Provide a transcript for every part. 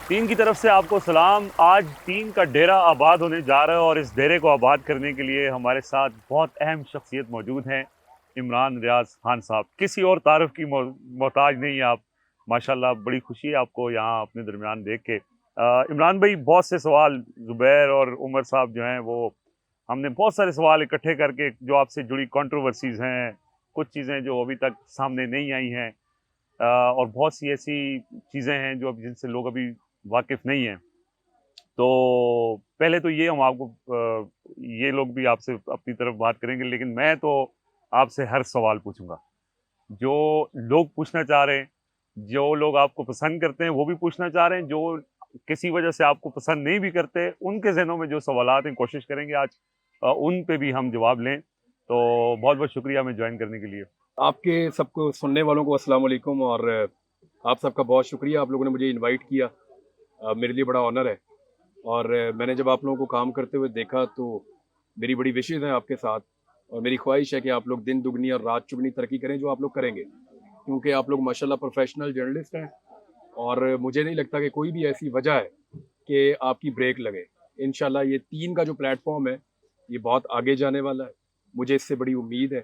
Team की तरफ से आपको सलाम। आज टीम का डेरा आबाद होने जा रहा है और इस डेरे को आबाद करने के लिए हमारे साथ बहुत अहम शख्सियत मौजूद हैं। इमरान रियाज खान साहब, किसी और तारीफ की मोहताज नहीं है आप। माशाल्लाह, बड़ी खुशी है आपको यहाँ अपने दरमियान देख के। इमरान भाई, बहुत से सवाल ज़ुबैर और उमर साहब जो हैं वो, हमने बहुत सारे सवाल इकट्ठे करके जो आपसे जुड़ी कंट्रोवर्सीज हैं, कुछ चीज़ें जो अभी तक सामने नहीं आई हैं, और बहुत सी ऐसी चीज़ें हैं जो जिनसे लोग अभी वाकिफ नहीं हैं। तो पहले तो ये हम आपको ये लोग भी आपसे अपनी तरफ बात करेंगे, लेकिन मैं तो आपसे हर सवाल पूछूंगा जो लोग पूछना चाह रहे हैं। जो लोग आपको पसंद करते हैं वो भी पूछना चाह रहे हैं, जो किसी वजह से आपको पसंद नहीं भी करते उनके जहनों में जो सवालात हैं, कोशिश करेंगे आज उन पे भी हम जवाब लें। तो बहुत बहुत शुक्रिया हमें ज्वाइन करने के लिए। आपके सबको सुनने वालों को अस्सलाम वालेकुम। और आप सबका बहुत शुक्रिया, आप लोगों ने मुझे इनवाइट किया। मेरे लिए बड़ा ऑनर है। और मैंने जब आप लोगों को काम करते हुए देखा तो मेरी बड़ी विशेष है आपके साथ, और मेरी ख्वाहिश है कि आप लोग दिन दुगनी और रात चुगनी तरक्की करें, जो आप लोग करेंगे, क्योंकि आप लोग माशाल्लाह प्रोफेशनल जर्नलिस्ट हैं। और मुझे नहीं लगता कि कोई भी ऐसी वजह है कि आपकी ब्रेक लगे। इंशाल्लाह ये 3 का जो प्लेटफॉर्म है ये बहुत आगे जाने वाला है, मुझे इससे बड़ी उम्मीद है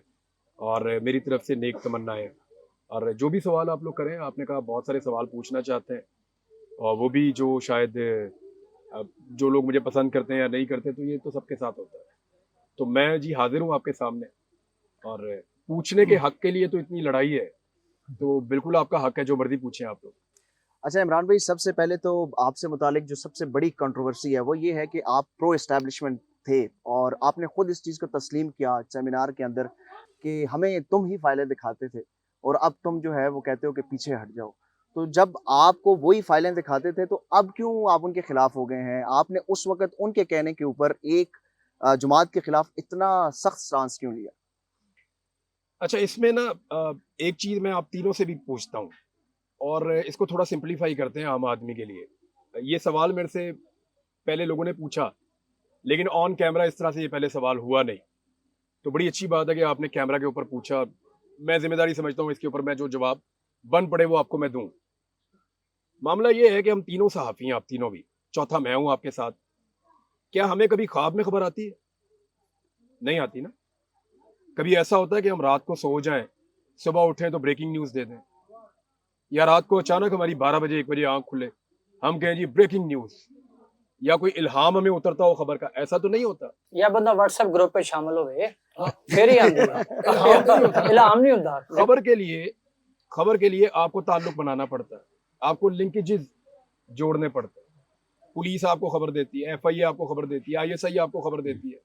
और मेरी तरफ से नेक तमन्नाएं हैं। और जो भी सवाल आप लोग करें, आपने कहा बहुत सारे सवाल पूछना चाहते हैं, और वो भी जो शायद जो लोग मुझे पसंद करते हैं या नहीं करते, तो ये तो सबके साथ होता है। तो मैं जी हाजिर हूँ आपके सामने, और पूछने के हक के लिए तो इतनी लड़ाई है, तो बिल्कुल आपका हक है, जो मर्जी पूछें आप लोग। अच्छा इमरान भाई, सबसे पहले तो आपसे मुतालिक जो सबसे बड़ी कंट्रोवर्सी है वो ये है कि आप प्रो एस्टैब्लिशमेंट थे और आपने खुद इस चीज़ को तस्लीम किया सेमिनार के अंदर कि हमें तुम ही फाइलें दिखाते थे और अब तुम जो है वो कहते हो कि पीछे हट जाओ। तो जब आपको वही फाइलें दिखाते थे तो अब क्यों आप उनके खिलाफ हो गए हैं? आपने उस वक़्त उनके कहने के ऊपर एक जमात के खिलाफ इतना सख्त स्टांस क्यों लिया? अच्छा, इसमें ना एक चीज़ मैं आप तीनों से भी पूछता हूँ, और इसको थोड़ा सिंप्लीफाई करते हैं आम आदमी के लिए। ये सवाल मेरे से पहले लोगों ने पूछा, लेकिन ऑन कैमरा इस तरह से ये पहले सवाल हुआ नहीं। तो बड़ी अच्छी बात है कि आपने कैमरा के ऊपर पूछा। मैं ज़िम्मेदारी समझता हूँ इसके ऊपर, मैं जो जवाब बन पड़े वो आपको मैं दूँ। मामला ये है कि हम तीनों सहाफ़ी हैं, आप तीनों भी, चौथा मैं हूँ आपके साथ। क्या हमें कभी ख्वाब में खबर आती है? नहीं आती ना। कभी ऐसा होता है कि हम रात को सो जाएँ, सुबह उठें तो ब्रेकिंग न्यूज़ दे दें, या रात को अचानक हमारी 12 बजे 1 बजे आँख खुले, हम कहें जी ब्रेकिंग न्यूज़, या कोई इल्हाम हमें उतरता हो खबर का, ऐसा तो नहीं होता। या बंदा व्हाट्सएप ग्रुप पे शामिल होवे हाँ, फिर ही आंदी है। इल्हाम तो नहीं होता। इल्हाम नहीं होता। खबर के लिए आपको ताल्लुक बनाना पड़ता है, आपको लिंकेजेस जोड़ने पड़ते हैं। पुलिस आपको खबर देती है, एफआईए आपको खबर देती है, आईएसआई आपको खबर देती है,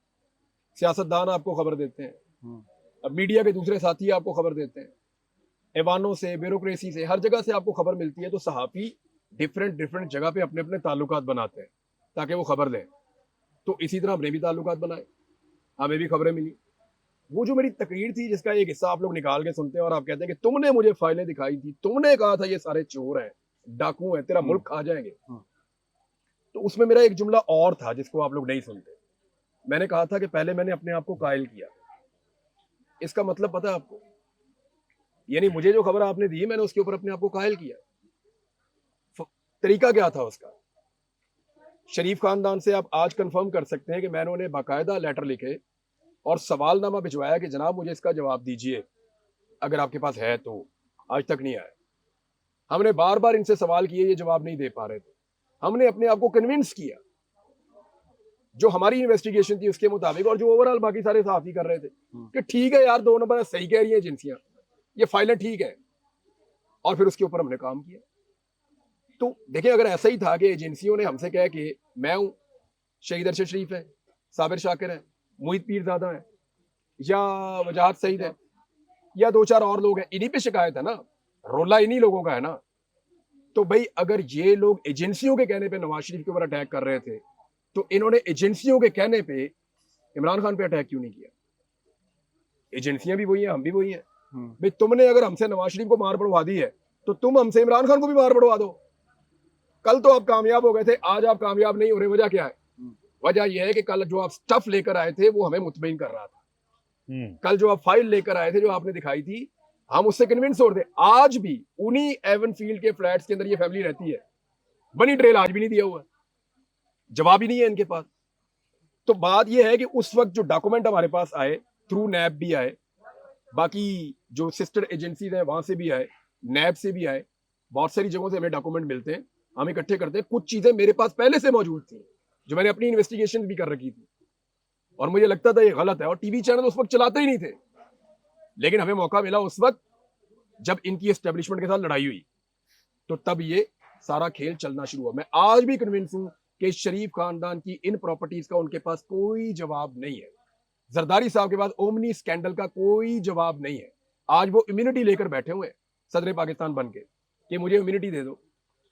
सियासतदान आपको खबर देते हैं, अब मीडिया के दूसरे साथी आपको खबर देते हैं, ऐवानों से, ब्यूरोक्रेसी से, हर जगह से आपको खबर मिलती है। तो सहाफ़ी डिफरेंट डिफरेंट जगह पे अपने अपने ताल्लुकात बनाते हैं ताकि वो खबर दें। तो इसी तरह हमने भी ताल्लुकात बनाए, हमें भी खबरें मिली। वो जो मेरी तकरीर थी जिसका एक हिस्सा आप लोग निकाल के सुनते हैं और आप कहते हैं कि तुमने मुझे फाइलें दिखाई थी, तुमने कहा था ये सारे चोर हैं, डाकू हैं, तेरा मुल्क खा जाएंगे, तो उसमें मेरा एक जुमला और था जिसको आप लोग नहीं सुनते। मैंने कहा था कि पहले मैंने अपने आप को कायल किया। इसका मतलब पता है आपको? यानी मुझे जो खबर आपने दी, मैंने उसके ऊपर अपने आप को कायल किया। तरीका क्या था उसका? शरीफ खानदान से आप आज कंफर्म कर सकते हैं कि मैंने उन्हें बाकायदा लेटर लिखे और सवालनामा भिजवाया कि जनाब मुझे इसका जवाब दीजिए, अगर आपके पास है तो। आज तक नहीं आया। हमने बार बार इनसे सवाल किए, ये जवाब नहीं दे पा रहे थे। हमने अपने आप को कन्विंस किया, जो हमारी इन्वेस्टिगेशन थी उसके मुताबिक, और जो ओवरऑल बाकी सारे सहाफी कर रहे थे, कि ठीक है यार, 2 नंबर सही कह रही है एजेंसियां, ये फाइलें ठीक है। और फिर उसके ऊपर हमने काम किया। तो देखिए, अगर ऐसा ही था कि एजेंसियों ने हमसे कहा कि मैं हूं, शहीद अरशद शरीफ है, साबिर शाकिर है, मोहित पीरजादा है, या वजाहत सईद है, या 2-4 और लोग हैं, इन्हीं पे शिकायत है ना, रोला इन्हीं लोगों का है ना। तो भाई, अगर ये लोग एजेंसियों के कहने पे नवाज शरीफ के ऊपर अटैक कर रहे थे, तो इन्होंने एजेंसियों के कहने पे इमरान खान पे अटैक क्यों नहीं किया? एजेंसियां भी वही हैं, हम भी वही हैं। भाई, तुमने अगर हमसे नवाज शरीफ को मार पड़वा दी है, तो तुम हमसे इमरान खान को भी मार पड़वा दो। कल तो आप कामयाब हो गए थे, आज आप कामयाब नहीं हो रहे। वजह क्या है? वजह यह है कि कल जो आप स्टफ लेकर आए थे वो हमें मुतमईन कर रहा था। कल जो आप फाइल लेकर आए थे, जो आपने दिखाई थी, हम उससे कन्विंस हो रहे थे। आज भी उन्हीं एवन फील्ड के फ्लैट्स के अंदर ये फैमिली रहती है, बनी ट्रेल आज भी नहीं दिया हुआ, जवाब ही नहीं है इनके पास। तो बात यह है कि उस वक्त जो डॉक्यूमेंट हमारे पास आए, थ्रू नैब भी आए, बाकी जो सिस्टर एजेंसीज हैं वहां से भी आए, नैब से भी आए, बहुत सारी जगहों से हमें डॉक्यूमेंट मिलते हैं, हम इकट्ठे करते हैं। कुछ चीजें मेरे पास पहले से मौजूद थी जो मैंने अपनी इन्वेस्टिगेशन भी कर रखी थी, और मुझे लगता था ये गलत है, और टीवी चैनल उस वक्त चलाते ही नहीं थे। लेकिन हमें मौका मिला उस वक्त जब इनकी एस्टेब्लिशमेंट के साथ लड़ाई हुई, तो तब ये सारा खेल चलना शुरू हुआ। मैं आज भी कन्विंस हूं कि शरीफ खानदान की इन प्रॉपर्टीज का उनके पास कोई जवाब नहीं है। जरदारी साहब के पास ओमनी स्कैंडल का कोई जवाब नहीं है। आज वो इम्यूनिटी लेकर बैठे हुए हैं सदर पाकिस्तान बन के कि मुझे इम्यूनिटी दे दो,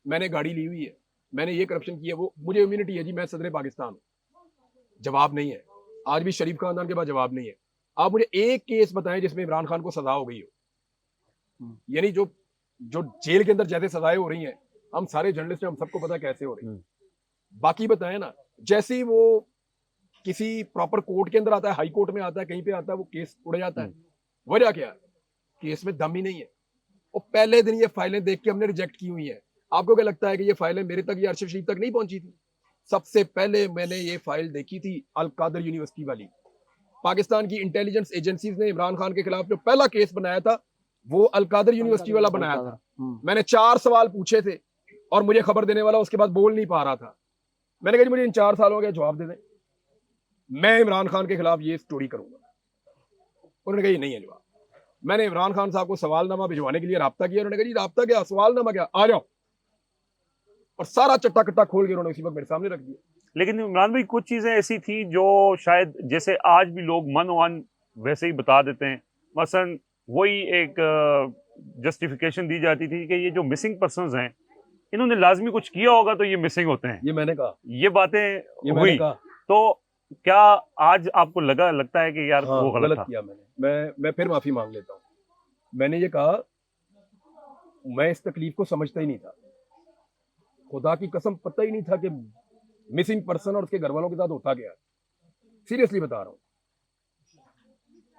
मैंने गाड़ी ली हुई है, मैंने ये करप्शन किया, वो मुझे इम्यूनिटी है जी, मैं सदर पाकिस्तान हूं। जवाब नहीं है, आज भी शरीफ खानदान के पास जवाब नहीं है। आप मुझे एक केस बताएं जिसमें इमरान खान को सजा हो गई हो, यानी जो जो जेल के अंदर जैसे सजाएं हो रही हैं, हम सारे जर्नलिस्ट हैं, हम सबको पता कैसे हो रही है। बाकी बताएं ना, जैसे ही वो किसी प्रॉपर कोर्ट के अंदर आता है, हाई कोर्ट में आता है, कहीं पे आता है, वो केस उड़ जाता है। वजह क्या है? केस में दम ही नहीं है। और पहले दिन ये फाइलें देख के हमने रिजेक्ट की हुई है। आपको क्या लगता है कि ये फाइलें मेरे तक या अरशद शरीफ तक नहीं पहुंची थी? सबसे पहले मैंने ये फाइल देखी थी अल कादर यूनिवर्सिटी वाली। पाकिस्तान की इंटेलिजेंस एजेंसीज ने इमरान खान के खिलाफ जो पहला केस बनाया था, वो अल कादर यूनिवर्सिटी वाला बनाया था। मैंने 4 सवाल पूछे थे और मुझे खबर देने वाला उसके बाद बोल नहीं पा रहा था। मैंने कहा जी मुझे इन 4 सालों का जवाब दे दें, मैं इमरान खान के खिलाफ ये स्टोरी करूंगा। उन्होंने कहा ये नहीं है जवाब। मैंने इमरान खान साहब को सवालनामा भिजवाने के लिए राब्ता किया। उन्होंने कहा जी राब्ता क्या, सवालनामा क्या, आ जाओ। और सारा चट्टा कट्टा खोल के उन्होंने उसी वक्त मेरे सामने रख दिया। लेकिन इमरान भाई कुछ चीजें ऐसी थी जो शायद जैसे आज भी लोग मनोवान वैसे ही बता देते हैं। मसलन वही एक जस्टिफिकेशन दी जाती थी कि ये जो मिसिंग पर्संस हैं, इन्होंने लाजमी कुछ किया होगा तो ये मिसिंग होते हैं। ये मैंने कहा, ये बातें हुई। तो क्या आज आपको लगता है कि यार वो गलत था? किया मैं फिर माफी मांग लेता हूँ। मैंने ये कहा, मैं इस तकलीफ को समझता ही नहीं था। खुदा की कसम पता ही नहीं था कि मिसिंग पर्सन और उसके घर वालों के साथ होता क्या। सीरियसली बता रहा हूं।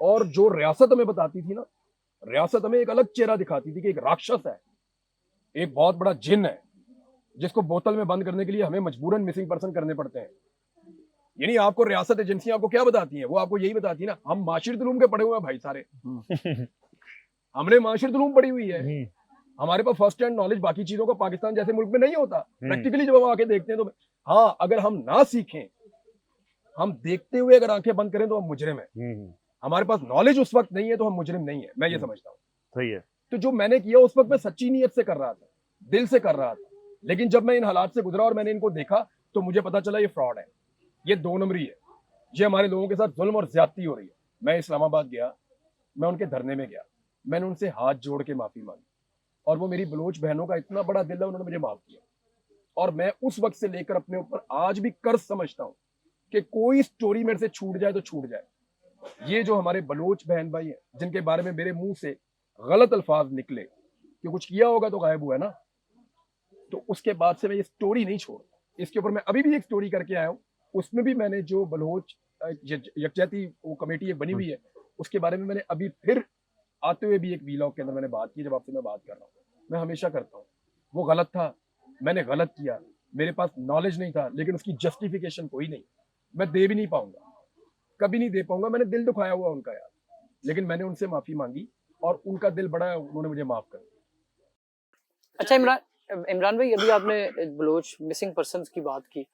और जो रियासत हमें बताती थी ना, रियासत हमें एक अलग चेहरा दिखाती थी कि एक राक्षस है, एक बहुत बड़ा जिन है, जिसको बोतल में बंद करने के लिए हमें मजबूरन मिसिंग पर्सन करने पड़ते हैं। यानी आपको रियासत एजेंसियां आपको क्या बताती हैं? वो आपको यही बताती है ना, हम माशिरत उलूम के पढ़े हुए हैं भाई सारे। हमने माशिरत उलूम पढ़ी हुई है, हमारे पास फर्स्ट हैंड नॉलेज बाकी चीजों का पाकिस्तान जैसे मुल्क में नहीं होता। प्रैक्टिकली जब हम आके देखते हैं तो हाँ, अगर हम ना सीखें, हम देखते हुए अगर आंखें बंद करें तो हम मुजरिम है। हमारे पास नॉलेज उस वक्त नहीं है तो हम मुजरिम नहीं है। मैं ये समझता हूँ। सही है। तो जो मैंने किया उस वक्त मैं सच्ची नीयत से कर रहा था, दिल से कर रहा था। लेकिन जब मैं इन हालात से गुजरा और मैंने इनको देखा तो मुझे पता चला ये फ्रॉड है, ये 2 नंबरी है, ये हमारे लोगों के साथ जुल्म और ज्यादती हो रही है। मैं इस्लामाबाद गया, मैं उनके धरने में गया, मैंने उनसे हाथ जोड़ के माफी मांगी, और वो मेरी बलोच बहनों का इतना बड़ा दिल है, उन्होंने मुझे माफ किया। और मैं उस वक्त से लेकर अपने ऊपर आज भी कर्ज समझता हूं कि कोई स्टोरी मेरे से छूट जाए तो छूट जाए। ये जो हमारे बलोच बहन भाई हैं, जिनके बारे में मेरे मुंह से गलत अल्फाज निकले कि कुछ किया होगा तो गायब हुआ है ना, तो उसके बाद से मैं ये स्टोरी नहीं छोड़। इसके ऊपर मैं अभी भी एक स्टोरी करके आया हूँ। उसमें भी मैंने जो बलोच यकजहती वो कमेटी एक बनी हुई है, उसके बारे में मैंने अभी फिर आते हुए भी एक वीलॉग के अंदर मैंने बात की। जब आपसे मैं बात कर रहा हूँ, मैं हमेशा करता हूँ, वो गलत था, मैंने गलत किया, मेरे पास नॉलेज नहीं था, लेकिन उसकी जस्टिफिकेशन कोई नहीं, मैं दे भी नहीं पाऊंगा, कभी नहीं दे पाऊंगा। मैंने दिल दुखाया हुआ उनका यार, लेकिन मैंने उनसे माफी मांगी और उनका दिल बड़ा है, उन्होंने मुझे माफ कर दिया। अच्छा इमरान भाई, अभी आपने बलोच मिसिंग पर्संस की बात की,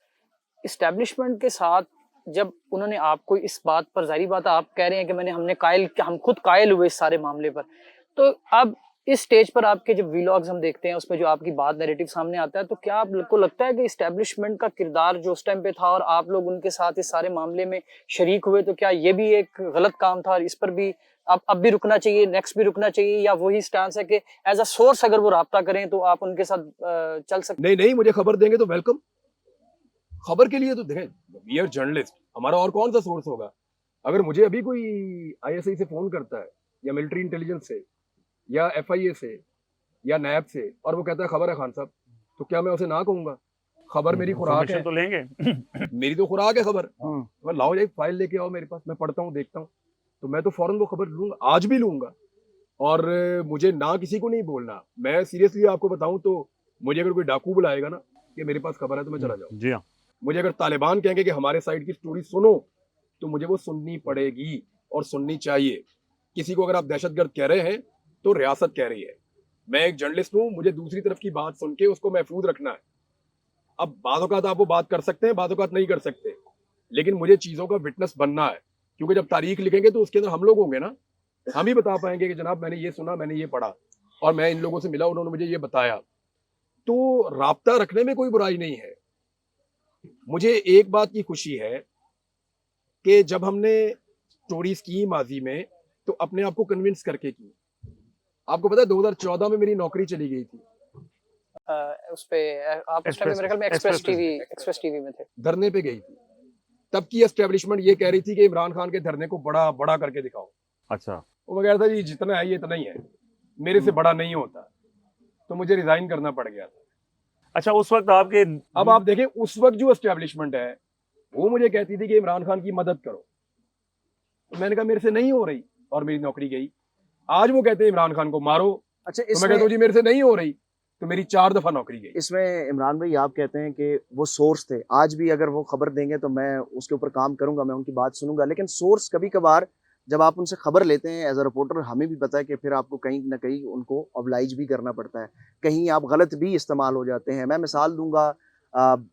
इस्टेब्लिशमेंट के साथ जब उन्होंने आपको इस बात पर, जाहिर बात आप कह रहे हैं कि हम खुद कायल हुए इस सारे मामले पर, तो अब इस स्टेज पर आपके जब वीलॉग्स हम देखते हैं उसमें जो आपकी बात नैरेटिव सामने आता है, तो क्या आपको लगता है कि इस्टेब्लिशमेंट का किरदार जो उस टाइम पे था और आप लोग उनके साथ इस सारे मामले में शरीक हुए, तो क्या ये भी एक गलत काम था और इस पर भी अब भी रुकना चाहिए, नेक्स्ट भी रुकना चाहिए, या वही स्टांस है कि एज अ सोर्स अगर वो राब्ता करें तो आप उनके साथ चल सकते? नहीं, मुझे खबर देंगे तो वेलकम। खबर के लिए तो देखें, वी आर जर्नलिस्ट, हमारा और कौन सा सोर्स होगा? अगर मुझे अभी कोई ISI से फोन करता है या मिलिट्री इंटेलिजेंस से या FIA से या नैब से और वो कहता है खबर है खान साहब, तो क्या मैं उसे ना कहूंगा? खबर मेरी खुराक है तो लेंगे। मेरी तो खुराक है खबर। मैं लाओ एक फाइल लेके आओ मेरे पास, मैं पढ़ता हूँ, देखता हूँ, तो मैं तो फौरन वो खबर लूंगा, आज भी लूंगा। और मुझे ना किसी को नहीं बोलना। मैं सीरियसली आपको बताऊं तो मुझे अगर कोई डाकू बुलाएगा ना, कि मेरे पास खबर है तो मैं चला जाऊँ। जी हाँ। मुझे अगर तालिबान कहेंगे कि हमारे साइड की स्टोरी सुनो, तो मुझे वो सुननी पड़ेगी और सुननी चाहिए। किसी को अगर आप दहशतगर्द कह रहे हैं तो रियासत कह रही है। मैं एक जर्नलिस्ट हूँ, मुझे दूसरी तरफ की बात सुन के उसको महफूज रखना है। अब बाद औक़ात आप वो बात कर सकते हैं, बाद औक़ात नहीं कर सकते, लेकिन मुझे चीज़ों का विटनेस बनना है, क्योंकि जब तारीख लिखेंगे तो उसके अंदर हम लोग होंगे ना, हम ही बता पाएंगे कि जनाब मैंने ये सुना, मैंने ये पढ़ा और मैं इन लोगों से मिला, उन्होंने मुझे ये बताया। तो राब्ता रखने में कोई बुराई नहीं है। मुझे एक बात की खुशी है कि जब हमने स्टोरीज की माजी में, तो अपने आप को कन्विंस करके की। आपको पता है 2014 में मेरी नौकरी चली गई थी, उस पे आप उस टाइम मेरे ख्याल में एक्सप्रेस टीवी में थे। धरने पे गई थी। तब की एस्टेब्लिशमेंट ये कह रही थी कि इमरान खान के धरने को बड़ा बड़ा करके दिखाओ। अच्छा। वो मैं कह रहा था जी जितना है ये इतना ही है, मेरे से बड़ा नहीं होता, तो मुझे रिजाइन करना पड़ गया था। अच्छा, उस वक्त आपके अब आप देखें उस वक्त जो एस्टेब्लिशमेंट है वो मुझे कहती थी कि इमरान खान की मदद करो, तो मैंने कहा मेरे से नहीं हो रही और मेरी नौकरी गई। आज वो कहते हैं इमरान खान को मारो, अच्छा, तो मैं कहता हूँ जी मेरे से नहीं हो रही, तो मेरी 4 दफा नौकरी गई। इसमें इमरान भाई आप कहते हैं कि वो सोर्स थे, आज भी अगर वो खबर देंगे तो मैं उसके ऊपर काम करूंगा, मैं उनकी बात सुनूंगा, लेकिन सोर्स कभी कभार जब आप उनसे खबर लेते हैं एज अ रिपोर्टर, हमें भी पता है कि फिर आपको कहीं ना कहीं उनको ऑब्लाइज भी करना पड़ता है, कहीं आप गलत भी इस्तेमाल हो जाते हैं। मैं मिसाल दूंगा,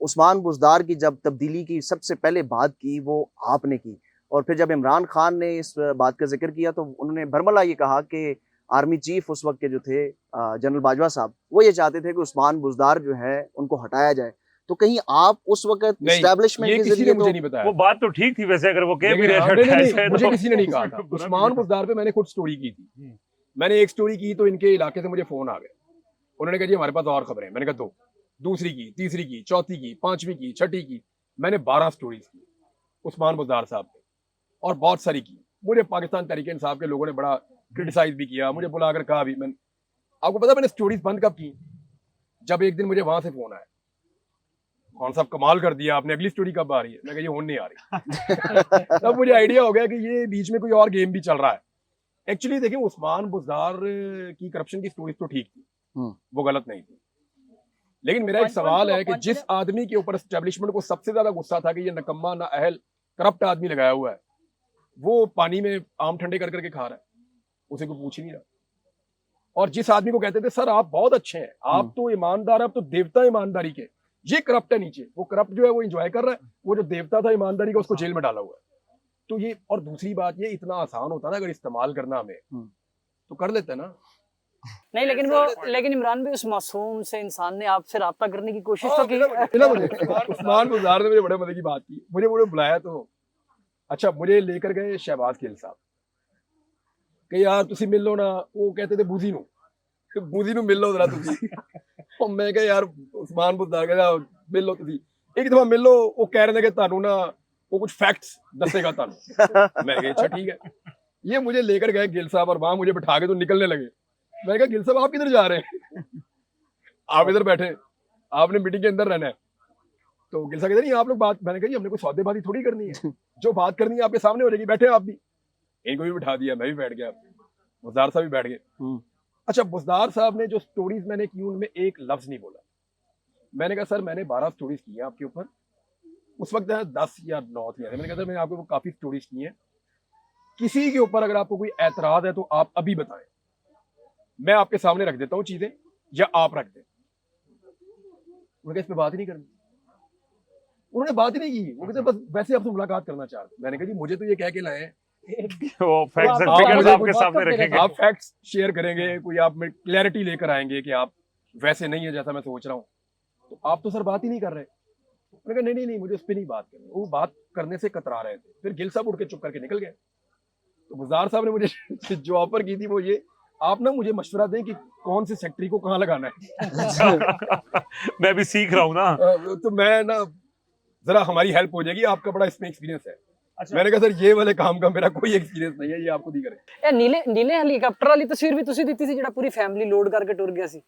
उस्मान बुज़दार की जब तब्दीली की सबसे पहले बात की वो आपने की, और फिर जब इमरान खान ने इस बात का जिक्र किया तो उन्होंने बरमला ये कहा कि आर्मी चीफ उस वक्त के जो थे जनरल बाजवा साहब, वो ये चाहते थे कि उस्मान बुज़दार जो है उनको हटाया जाए। तो कहीं आप उस वक्त एस्टैब्लिशमेंट के किसी जरिए ने मुझे नहीं बताया। वो बात तो ठीक थी वैसे, अगर वो कह भी रहे नहीं, मुझे किसी ने नहीं कहा था। उस्मान बुज़दार पे मैंने खुद स्टोरी की थी। मैंने एक स्टोरी की तो इनके इलाके से मुझे फोन आ गया, उन्होंने कहा जी हमारे पास और खबरें। मैंने कहा 2, दूसरी की, तीसरी की, चौथी की, 5वीं की, 6ठी की। मैंने 12 स्टोरीज की उस्मान बुज़दार साहब पे और बहुत सारी की। मुझे पाकिस्तान तहरीक इंसाफ के लोगों ने बड़ा क्रिटिसाइज भी किया, मुझे बुलाकर कहा भी। मैंने आपको पता मैंने स्टोरीज बंद कब की? जब एक दिन मुझे वहां से फोन आया, कौन साहब कमाल कर दिया आपने, अगली स्टोरी कब आ रही है? मैं कहा ये होने नहीं आ रही। तब मुझे आइडिया हो गया कि ये बीच में कोई और गेम भी चल रहा है। एक्चुअली देखिए उस्मान बुज़दार की करप्शन की स्टोरीज तो ठीक थी, वो गलत नहीं थी, लेकिन मेरा एक सवाल है कि जिस आदमी के ऊपर एस्टेब्लिशमेंट को सबसे ज्यादा गुस्सा था कि ये नकम्मा ना अहल करप्ट आदमी लगाया हुआ है, वो पानी में आम ठंडे कर करके खा रहा है, उसे कोई पूछ ही नहीं रहा। और जिस आदमी को कहते थे सर आप बहुत अच्छे हैं, आप तो ईमानदार, आप तो देवता ईमानदारी के, ये करप्ट है नीचे, वो करप्ट जो है वो एंजॉय कर रहा है, वो जो देवता था ईमानदारी का उसको जेल में डाला हुआ है। तो ये, और दूसरी बात ये इतना आसान होता ना अगर इस्तेमाल करना हमें, तो कर लेते ना। नहीं, लेकिन इमरान भाई उस मासूम से इंसान ने आपसे राब्ता करने की कोशिश तो की। उस्मान बुज़दार ने मुझे बड़े मजे की बात की, मुझे बुलाया तो अच्छा मुझे लेकर गए शहबाज खिल साहब कि यार तुसी मिल लो ना, वो कहते थे बूजी नू मिल लो जरा तुसी। और मैं कहा यार उस्मान बुज़दार कहता मिल लो तुसी, एक दफा मिल लो, वो कह रहे थे कि तानू ना वो कुछ फैक्ट्स दसेगा तानू। मैं कहा अच्छा ठीक है। ये मुझे लेकर गए गिल साहब और वहां मुझे बिठा के तो निकलने लगे। मैंने कहा गिल साहब आप किधर जा रहे हैं? आप इधर बैठे, आपने मीटिंग के अंदर रहना है। तो गिल साहब कहते नहीं आप लोग बात, मैंने कहा हमने कोई सौदेबाजी थोड़ी करनी है, जो बात करनी है आपके सामने हो जाएगी, बैठे आप भी। इनको भी बिठा दिया, मैं भी बैठ गया, बुज़दार साहब भी बैठ गए। अच्छा बुज़दार साहब ने जो स्टोरीज मैंने की उनमें एक लफ्ज नहीं बोला। मैंने कहा सर मैंने 12 स्टोरीज की है आपके ऊपर, उस वक्त 10 या 9 थी। मैंने कहा सर मैंने आपके ऊपर काफी स्टोरीज की हैं, किसी के ऊपर अगर आपको कोई एतराज है तो आप अभी बताएं, मैं आपके सामने रख देता हूँ चीजें, या आप रख दें। उन्होंने इस पे बात ही नहीं करनी, उन्होंने बात ही नहीं की। वो कहते बस वैसे आपसे मुलाकात करना चाहते। मैंने कहा जी मुझे तो ये कह के लाए हैं वो फैक्ट्स एंड फिगर्स आपके सामने रखेंगे, आप फैक्ट्स शेयर करेंगे, कोई आप में क्लैरिटी लेकर आएंगे कि आप वैसे नहीं है जैसा मैं सोच रहा हूँ, तो आप तो सर बात ही नहीं कर रहे। मैंने कहा नहीं मुझे उस पर नहीं बात करनी। वो बात करने से कतरा रहे थे। फिर गिल साहब उठ के चुप करके निकल गए। तो बुज़दार साहब ने मुझे जो ऑफर की थी वो ये, आप ना मुझे मशवरा दें कि कौन से सेक्रेटरी को कहाँ लगाना है। मैं भी सीख रहा हूँ ना, तो मैं ना जरा हमारी हेल्प हो जाएगी, आपका बड़ा इसमें एक्सपीरियंस है। अच्छा। मैंने कहा सर ये वाले काम का मेरा कोई एक्सपीरियंस नहीं है, ये आपको दी करे। नीले हेलीकॉप्टर वाली तस्वीर भी तुसी दी थी जेड़ा पूरी फैमिली लोड करके टुर गया सी।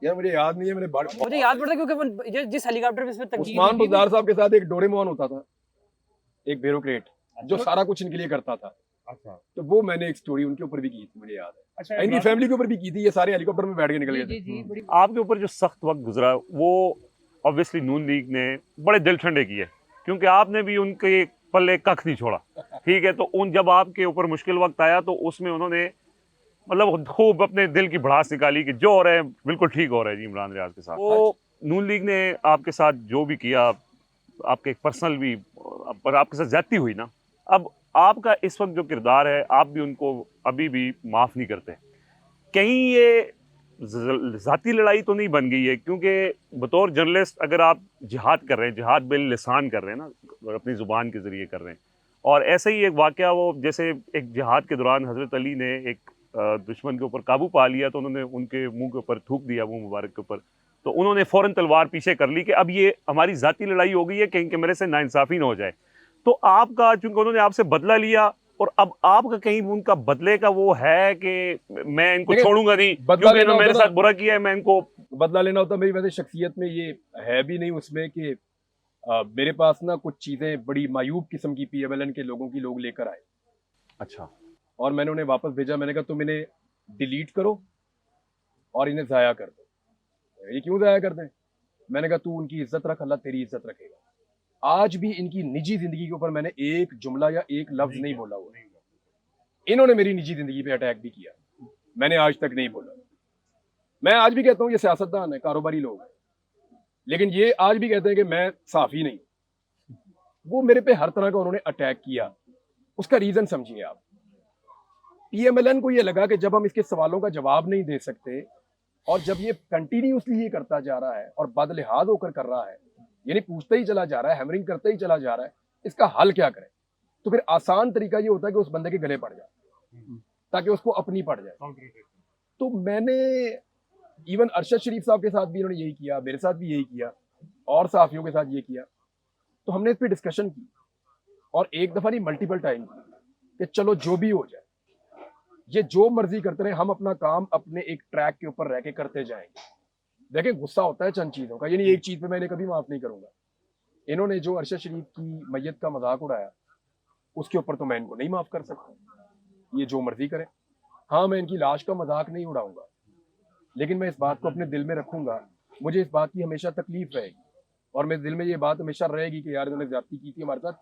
यार मुझे याद नहीं है, मुझे याद पड़ता क्योंकि जिस हेलीकॉप्टर पे तकदीर उस्मान बुज़दार साहब के साथ एक डोरेमोन होता था, एक ब्यूरोक्रेट जो सारा कुछ इनके लिए करता था। अच्छा, तो वो मैंने एक स्टोरी उनके ऊपर भी की थी, मुझे याद है। अच्छा, इनकी फैमिली के ऊपर भी की थी। ये सारे हेलीकॉप्टर में बैठ के निकल गए थे। आपके ऊपर जो सख्त वक्त गुजरा वो ऑब्वियसली नून लीग ने बड़े दिल ठंडे किए, क्योंकि आपने भी उनके पल्ले कख नहीं छोड़ा, ठीक है। तो उन जब आपके ऊपर मुश्किल वक्त आया तो उसमें उन्होंने मतलब खूब अपने दिल की भड़ास निकाली कि जो हो रहा है बिल्कुल ठीक हो रहा है जी इमरान रियाज के साथ। तो नून लीग ने आपके साथ जो भी किया, आपके एक पर्सनल भी, पर आपके साथ ज्यादती हुई ना, अब आपका इस वक्त जो किरदार है आप भी उनको अभी भी माफ नहीं करते। कहीं ये जाती लड़ाई तो नहीं बन गई है? क्योंकि बतौर जर्नलिस्ट अगर आप जिहाद कर रहे हैं, जिहाद बिल लिसान कर रहे हैं ना, अपनी ज़ुबान के ज़रिए कर रहे हैं, और ऐसे ही एक वाक़या वो जैसे एक जिहाद के दौरान हज़रत अली ने एक दुश्मन के ऊपर काबू पा लिया तो उन्होंने उनके मुंह के ऊपर थूक दिया, मुंह मुबारक के ऊपर, तो उन्होंने फ़ौरन तलवार पीछे कर ली कि अब ये हमारी ज़ाती लड़ाई हो गई है, कहीं के मेरे से नाइंसाफ़ी ना हो जाए। तो आपका, चूंकि उन्होंने आपसे बदला लिया और अब आपका कहीं उनका बदले का वो है कि मैं इनको छोड़ूंगा नहीं, क्योंकि इन्होंने मेरे साथ बुरा किया है, मैं इनको बदला लेना होता। मेरी वैसे शख्सियत में ये है भी नहीं उसमें कि मेरे पास ना कुछ चीजें बड़ी मायूब किस्म की PMLN के लोगों की लोग लेकर आए। अच्छा। और मैंने उन्हें वापस भेजा, मैंने कहा तुम इन्हें डिलीट करो और इन्हें जाया कर दो। ये क्यों जाया कर दें? मैंने कहा तू उनकी इज्जत रख, अल्लाह तेरी इज्जत रखेगा। आज भी इनकी निजी जिंदगी के ऊपर मैंने एक जुमला या एक लफ्ज नहीं बोला हुआ। इन्होंने मेरी निजी जिंदगी पे अटैक भी किया, मैंने आज तक नहीं बोला। मैं आज भी कहता हूँ ये सियासतदान है, कारोबारी लोग हैं, लेकिन ये आज भी कहते हैं कि मैं साफी नहीं। वो मेरे पे हर तरह का उन्होंने अटैक किया, उसका रीजन समझिए आप। PMLN को ये लगा कि जब हम इसके सवालों का जवाब नहीं दे सकते और जब ये कंटिन्यूसली ये करता जा रहा है और बदलिहाज होकर कर रहा है, यानी पूछते ही चला जा रहा है, हैमरिंग करते ही चला जा रहा है, इसका हल क्या करें? तो फिर आसान तरीका ये होता है कि उस बंदे के गले पड़ जाए ताकि उसको अपनी पड़ जाए। तो मैंने इवन अरशद शरीफ साहब के साथ भी इन्होंने यही किया, मेरे साथ भी यही किया और साफियों के साथ ये किया। तो हमने इस पर डिस्कशन की और एक दफा नहीं मल्टीपल टाइम की कि चलो जो भी हो जाए, ये जो मर्जी करते रहे, हम अपना काम अपने एक ट्रैक के ऊपर रह के करते जाएंगे। देखें गुस्सा होता है चंद चीजों का, यानी एक चीज पे मैं इन्हें कभी माफ नहीं करूंगा। इन्होंने जो अरशद शरीफ की मैयत का मजाक उड़ाया उसके ऊपर तो मैं इनको नहीं माफ कर सकता, ये जो मर्जी करें। हाँ मैं इनकी लाश का मजाक नहीं उड़ाऊंगा, लेकिन मैं इस बात को अपने दिल में रखूंगा। मुझे इस बात की हमेशा तकलीफ रहेगी और मेरे दिल में ये बात हमेशा रहेगी कि यार इन्होंने ज्यादती की थी हमारे साथ।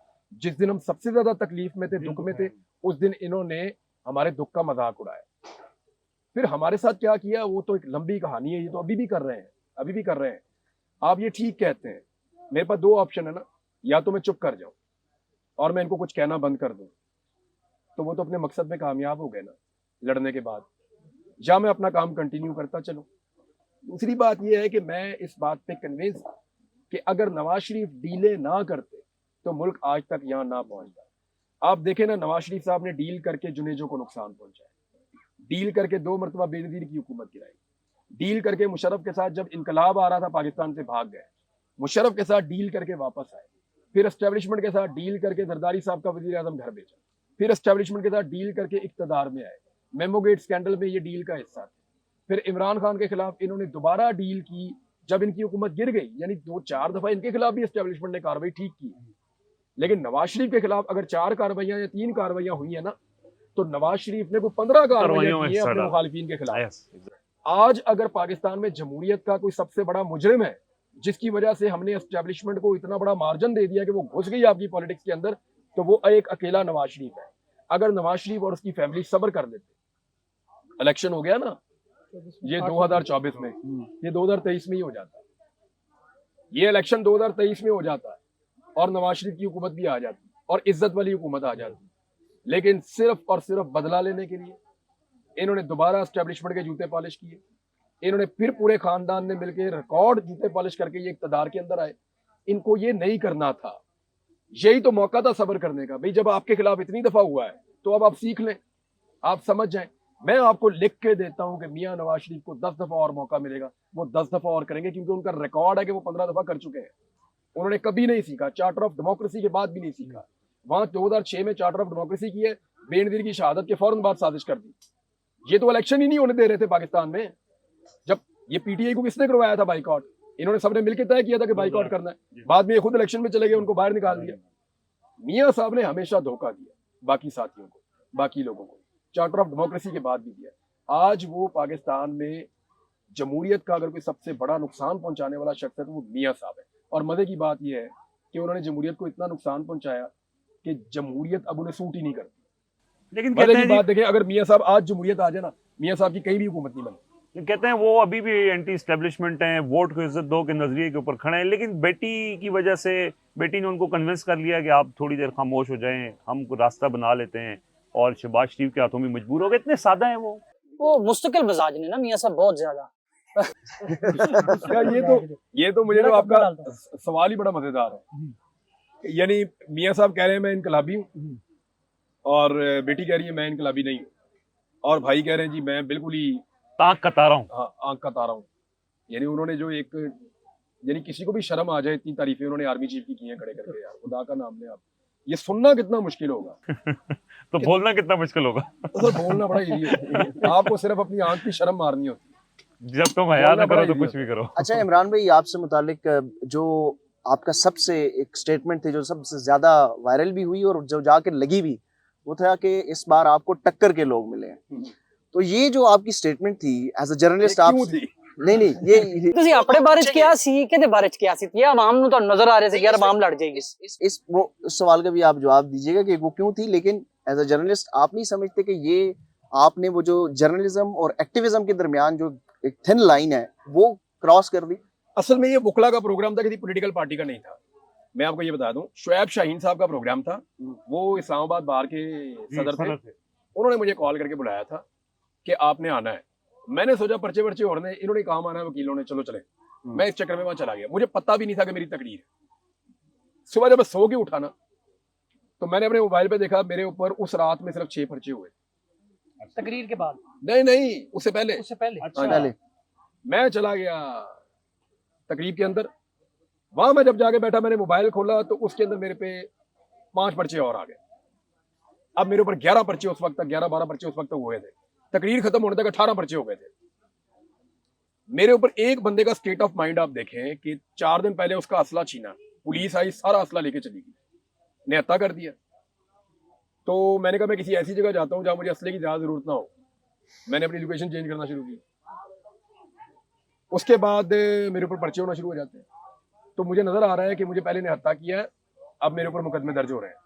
जिस दिन हम सबसे ज्यादा तकलीफ में थे, दुख में थे, उस दिन इन्होंने हमारे दुख का मजाक उड़ाया। फिर हमारे साथ क्या किया वो तो एक लंबी कहानी है, ये तो अभी भी कर रहे हैं, अभी भी कर रहे हैं। आप ये ठीक कहते हैं, मेरे पास दो ऑप्शन है ना, या तो मैं चुप कर जाऊं और मैं इनको कुछ कहना बंद कर दूं, तो वो तो अपने मकसद में कामयाब हो गए ना लड़ने के बाद, या मैं अपना काम कंटिन्यू करता चलूं। दूसरी बात यह है कि मैं इस बात पे कन्विंस कि अगर नवाज शरीफ डीले ना करते तो मुल्क आज तक यहाँ ना पहुंचता। आप देखें ना, नवाज शरीफ साहब ने डील करके जुनेजो को नुकसान पहुंचाया, डील करके 2 मरतबा बेनजीर की हुकूमत गिराई, डील करके मुशर्रफ के साथ जब इनकलाब आ रहा था पाकिस्तान से भाग गए, मुशर्रफ के साथ डील करके वापस आए, फिर एस्टेब्लिशमेंट के साथ डील करके जरदारी साहब का वजीर आजम घर भेजा, फिर एस्टेब्लिशमेंट के साथ डील करके इक्तदार में आए, मेमोगेट स्कैंडल में ये डील का हिस्सा थे। फिर इमरान खान के खिलाफ इन्होंने दोबारा डील की जब इनकी हुकूमत गिर गई, यानी 2-4 दफा इनके खिलाफ भी एस्टेब्लिशमेंट ने कार्रवाई ठीक की। लेकिन नवाज शरीफ के खिलाफ अगर 4 कार्रवाइयां या 3 कार्रवाइयां हुई है ना, तो नवाज शरीफ ने कोई 15 कार्रवाइयां की है अपने मुखालिफिन के खिलाफ। आज अगर पाकिस्तान में जमहूरियत का कोई सबसे बड़ा मुजरिम है जिसकी वजह से हमने एस्टेब्लिशमेंट को इतना बड़ा मार्जिन दे दिया कि वो घुस गई आपकी पॉलिटिक्स के अंदर, तो वो एक अकेला नवाज शरीफ है। अगर नवाज शरीफ और उसकी फैमिली सब्र कर लेते, इलेक्शन हो गया ना ये 2024 में, ये 2023 में ही हो जाता, ये इलेक्शन 2023 में हो जाता है और नवाज शरीफ की हुकूमत भी आ जाती और इज्जत वाली हुकूमत आ जाती। लेकिन सिर्फ और सिर्फ बदला लेने के लिए इन्होंने दोबारा एस्टेब्लिशमेंट के जूते पॉलिश किए, इन्होंने फिर पूरे खानदान ने मिलकर रिकॉर्ड जूते पॉलिश करके ये इक्तदार के अंदर आए। इनको ये नहीं करना था, यही तो मौका था सब्र करने का। भाई जब आपके खिलाफ इतनी दफा हुआ है तो अब आप सीख लें, आप समझ जाएं। मैं आपको लिख के देता हूं कि मियां नवाज शरीफ को 10 दफा और मौका मिलेगा, वो 10 दफा और करेंगे, क्योंकि उनका रिकॉर्ड है कि वो 15 दफा कर चुके हैं। उन्होंने कभी नहीं सीखा, चार्टर ऑफ डेमोक्रेसी के बाद भी नहीं सीखा। वहां 2006 में चार्टर ऑफ डेमोक्रेसी की है, बेनजीर की शहादत के फौरन बाद साजिश कर दी। ये तो इलेक्शन ही नहीं होने दे रहे थे पाकिस्तान में। जब ये PTI को किसने करवाया था बाइकआउट, इन्होंने सबने मिलकर तय किया था कि बाइकआउट करना है। बाद में ये खुद इलेक्शन में चले गए, उनको बाहर निकाल दिया। मियां साहब ने हमेशा धोखा दिया बाकी साथियों को, बाकी लोगों को, चार्टर ऑफ डेमोक्रेसी के बाद भी दिया। आज वो पाकिस्तान में जमहूरियत का अगर कोई सबसे बड़ा नुकसान पहुंचाने वाला शख्स है तो वो मियाँ साहब है। और मजे की बात यह है कि उन्होंने जमहूरियत को इतना नुकसान पहुंचाया कि जमहूरियत अब उन्हें सूट ही नहीं करती। लेकिन मजे कहते की हैं जी, बात देखें, अगर मियाँ साहब आज जमहूरियत आ जाए ना, मियाँ साहब की कहीं भी हुकूमत नहीं बनती। कहते हैं वो अभी भी एंटी स्टैब्लिशमेंट हैं, वोट को इज्जत दो के नजरिए के ऊपर खड़े हैं, लेकिन बेटी की वजह से बेटी ने उनको कन्विंस कर लिया कि आप थोड़ी देर खामोश हो जाएं, हम को रास्ता बना लेते हैं, और शहबाज शरीफ के हाथों में मजबूर हो गए। इतने सादा है वो मुस्तकिल मिजाज ने ना मियाँ साहब, बहुत ज्यादा। क्या ये तो मुझे तो आपका सवाल ही बड़ा मजेदार है। यानी मियाँ साहब कह रहे हैं मैं इनकलाबी हूँ, और बेटी कह रही है मैं इनकलाबी नहीं हूँ, और भाई कह रहे हैं जी मैं बिल्कुल ही ताक कता रहा हूँ। हाँ, आंख का तारा हूँ। यानी उन्होंने जो एक, यानी किसी को भी शर्म आ जाए, इतनी तारीफें उन्होंने आर्मी चीफ की हैं खड़े करके। यार खुदा का नाम ले आप, ये सुनना कितना मुश्किल होगा तो बोलना कितना मुश्किल होगा। तो सर बोलना बड़ा इजी है, आपको सिर्फ अपनी आंख की शर्म मारनी होती है। जब तुम हया ना करो तो कुछ भी करो। अच्छा इमरान भाई, आपसे मुतालिक जो आपका सबसे एक स्टेटमेंट थी जो सबसे ज्यादा वायरल भी हुई और जो जाके लगी भी, वो था कि इस बार आपको टक्कर के लोग मिले हैं। तो ये जो आपकी स्टेटमेंट थी एज अ जर्नलिस्ट, आप क्यों थी? नहीं ये ਤੁਸੀਂ ਆਪਣੇ ਬਾਰੇ ਚ ਕਿਹਾ ਸੀ, ਕਿਹਦੇ ਬਾਰੇ ਚ ਕਿਹਾ ਸੀ? ਇਹ ਆਵਾਮ ਨੂੰ ਤੁਹਾਨੂੰ ਨਜ਼ਰ ਆ ਰਿਹਾ ਸੀ ਕਿ ਯਾਰ ਆਵਾਮ ਲੜ ਜਾਏਗੀ। इस सवाल का भी आप जवाब दीजिएगा कि वो क्यों थी, लेकिन एज अ जर्नलिस्ट आप नहीं समझते कि ये आपने वो जो जर्नलिज्म और एक्टिविज्म के दरमियान जो एक थिन लाइन है वो क्रॉस कर दी? असल में ये बुकला का प्रोग्राम था, किसी पॉलिटिकल पार्टी का नहीं था। मैं आपको ये बता दूं, शुएब शाहीन साहब का प्रोग्राम था, वो इस्लामाबाद बार के सदर थे। उन्होंने मुझे कॉल करके बुलाया था कि आपने आना है। मैंने सोचा पर्चे वर्चे और इन्होंने काम आना है वकीलों ने, चलो चले। मैं इस चक्कर में वहां चला गया, मुझे पता भी नहीं था कि मेरी तकरीर है। सुबह जब मैं सो के उठा ना, तो मैंने अपने मोबाइल पे देखा मेरे ऊपर उस रात में सिर्फ 6 पर्चे हुए। तकरीर के बाद? नहीं, उससे पहले। अच्छा। पहले मैं चला गया तकरीब के अंदर, वहां मैं जब जाके बैठा, मैंने मोबाइल खोला तो उसके अंदर मेरे पे 5 पर्चे और आ गए। अब मेरे ऊपर 11 पर्चे उस वक्त तक, 11-12 पर्चे उस वक्त तक हुए थे। तकरीर खत्म होने तक 18 पर्चे हो गए थे मेरे ऊपर। एक बंदे का स्टेट ऑफ माइंड आप देखें कि 4 दिन पहले उसका असला छीना, पुलिस आई, सारा असला लेके चली गई, निहत्था कर दिया। तो मैंने कहा मैं किसी ऐसी जगह जाता हूं जहां मुझे असले की ज्यादा जरूरत ना हो। मैंने अपनी लोकेशन चेंज करना शुरू की। उसके बाद मेरे ऊपर पर्चे होना शुरू हो जाते हैं। तो मुझे नजर आ रहा है कि मुझे पहले निहत्था किया है, अब मेरे ऊपर मुकदमे दर्ज हो रहे हैं।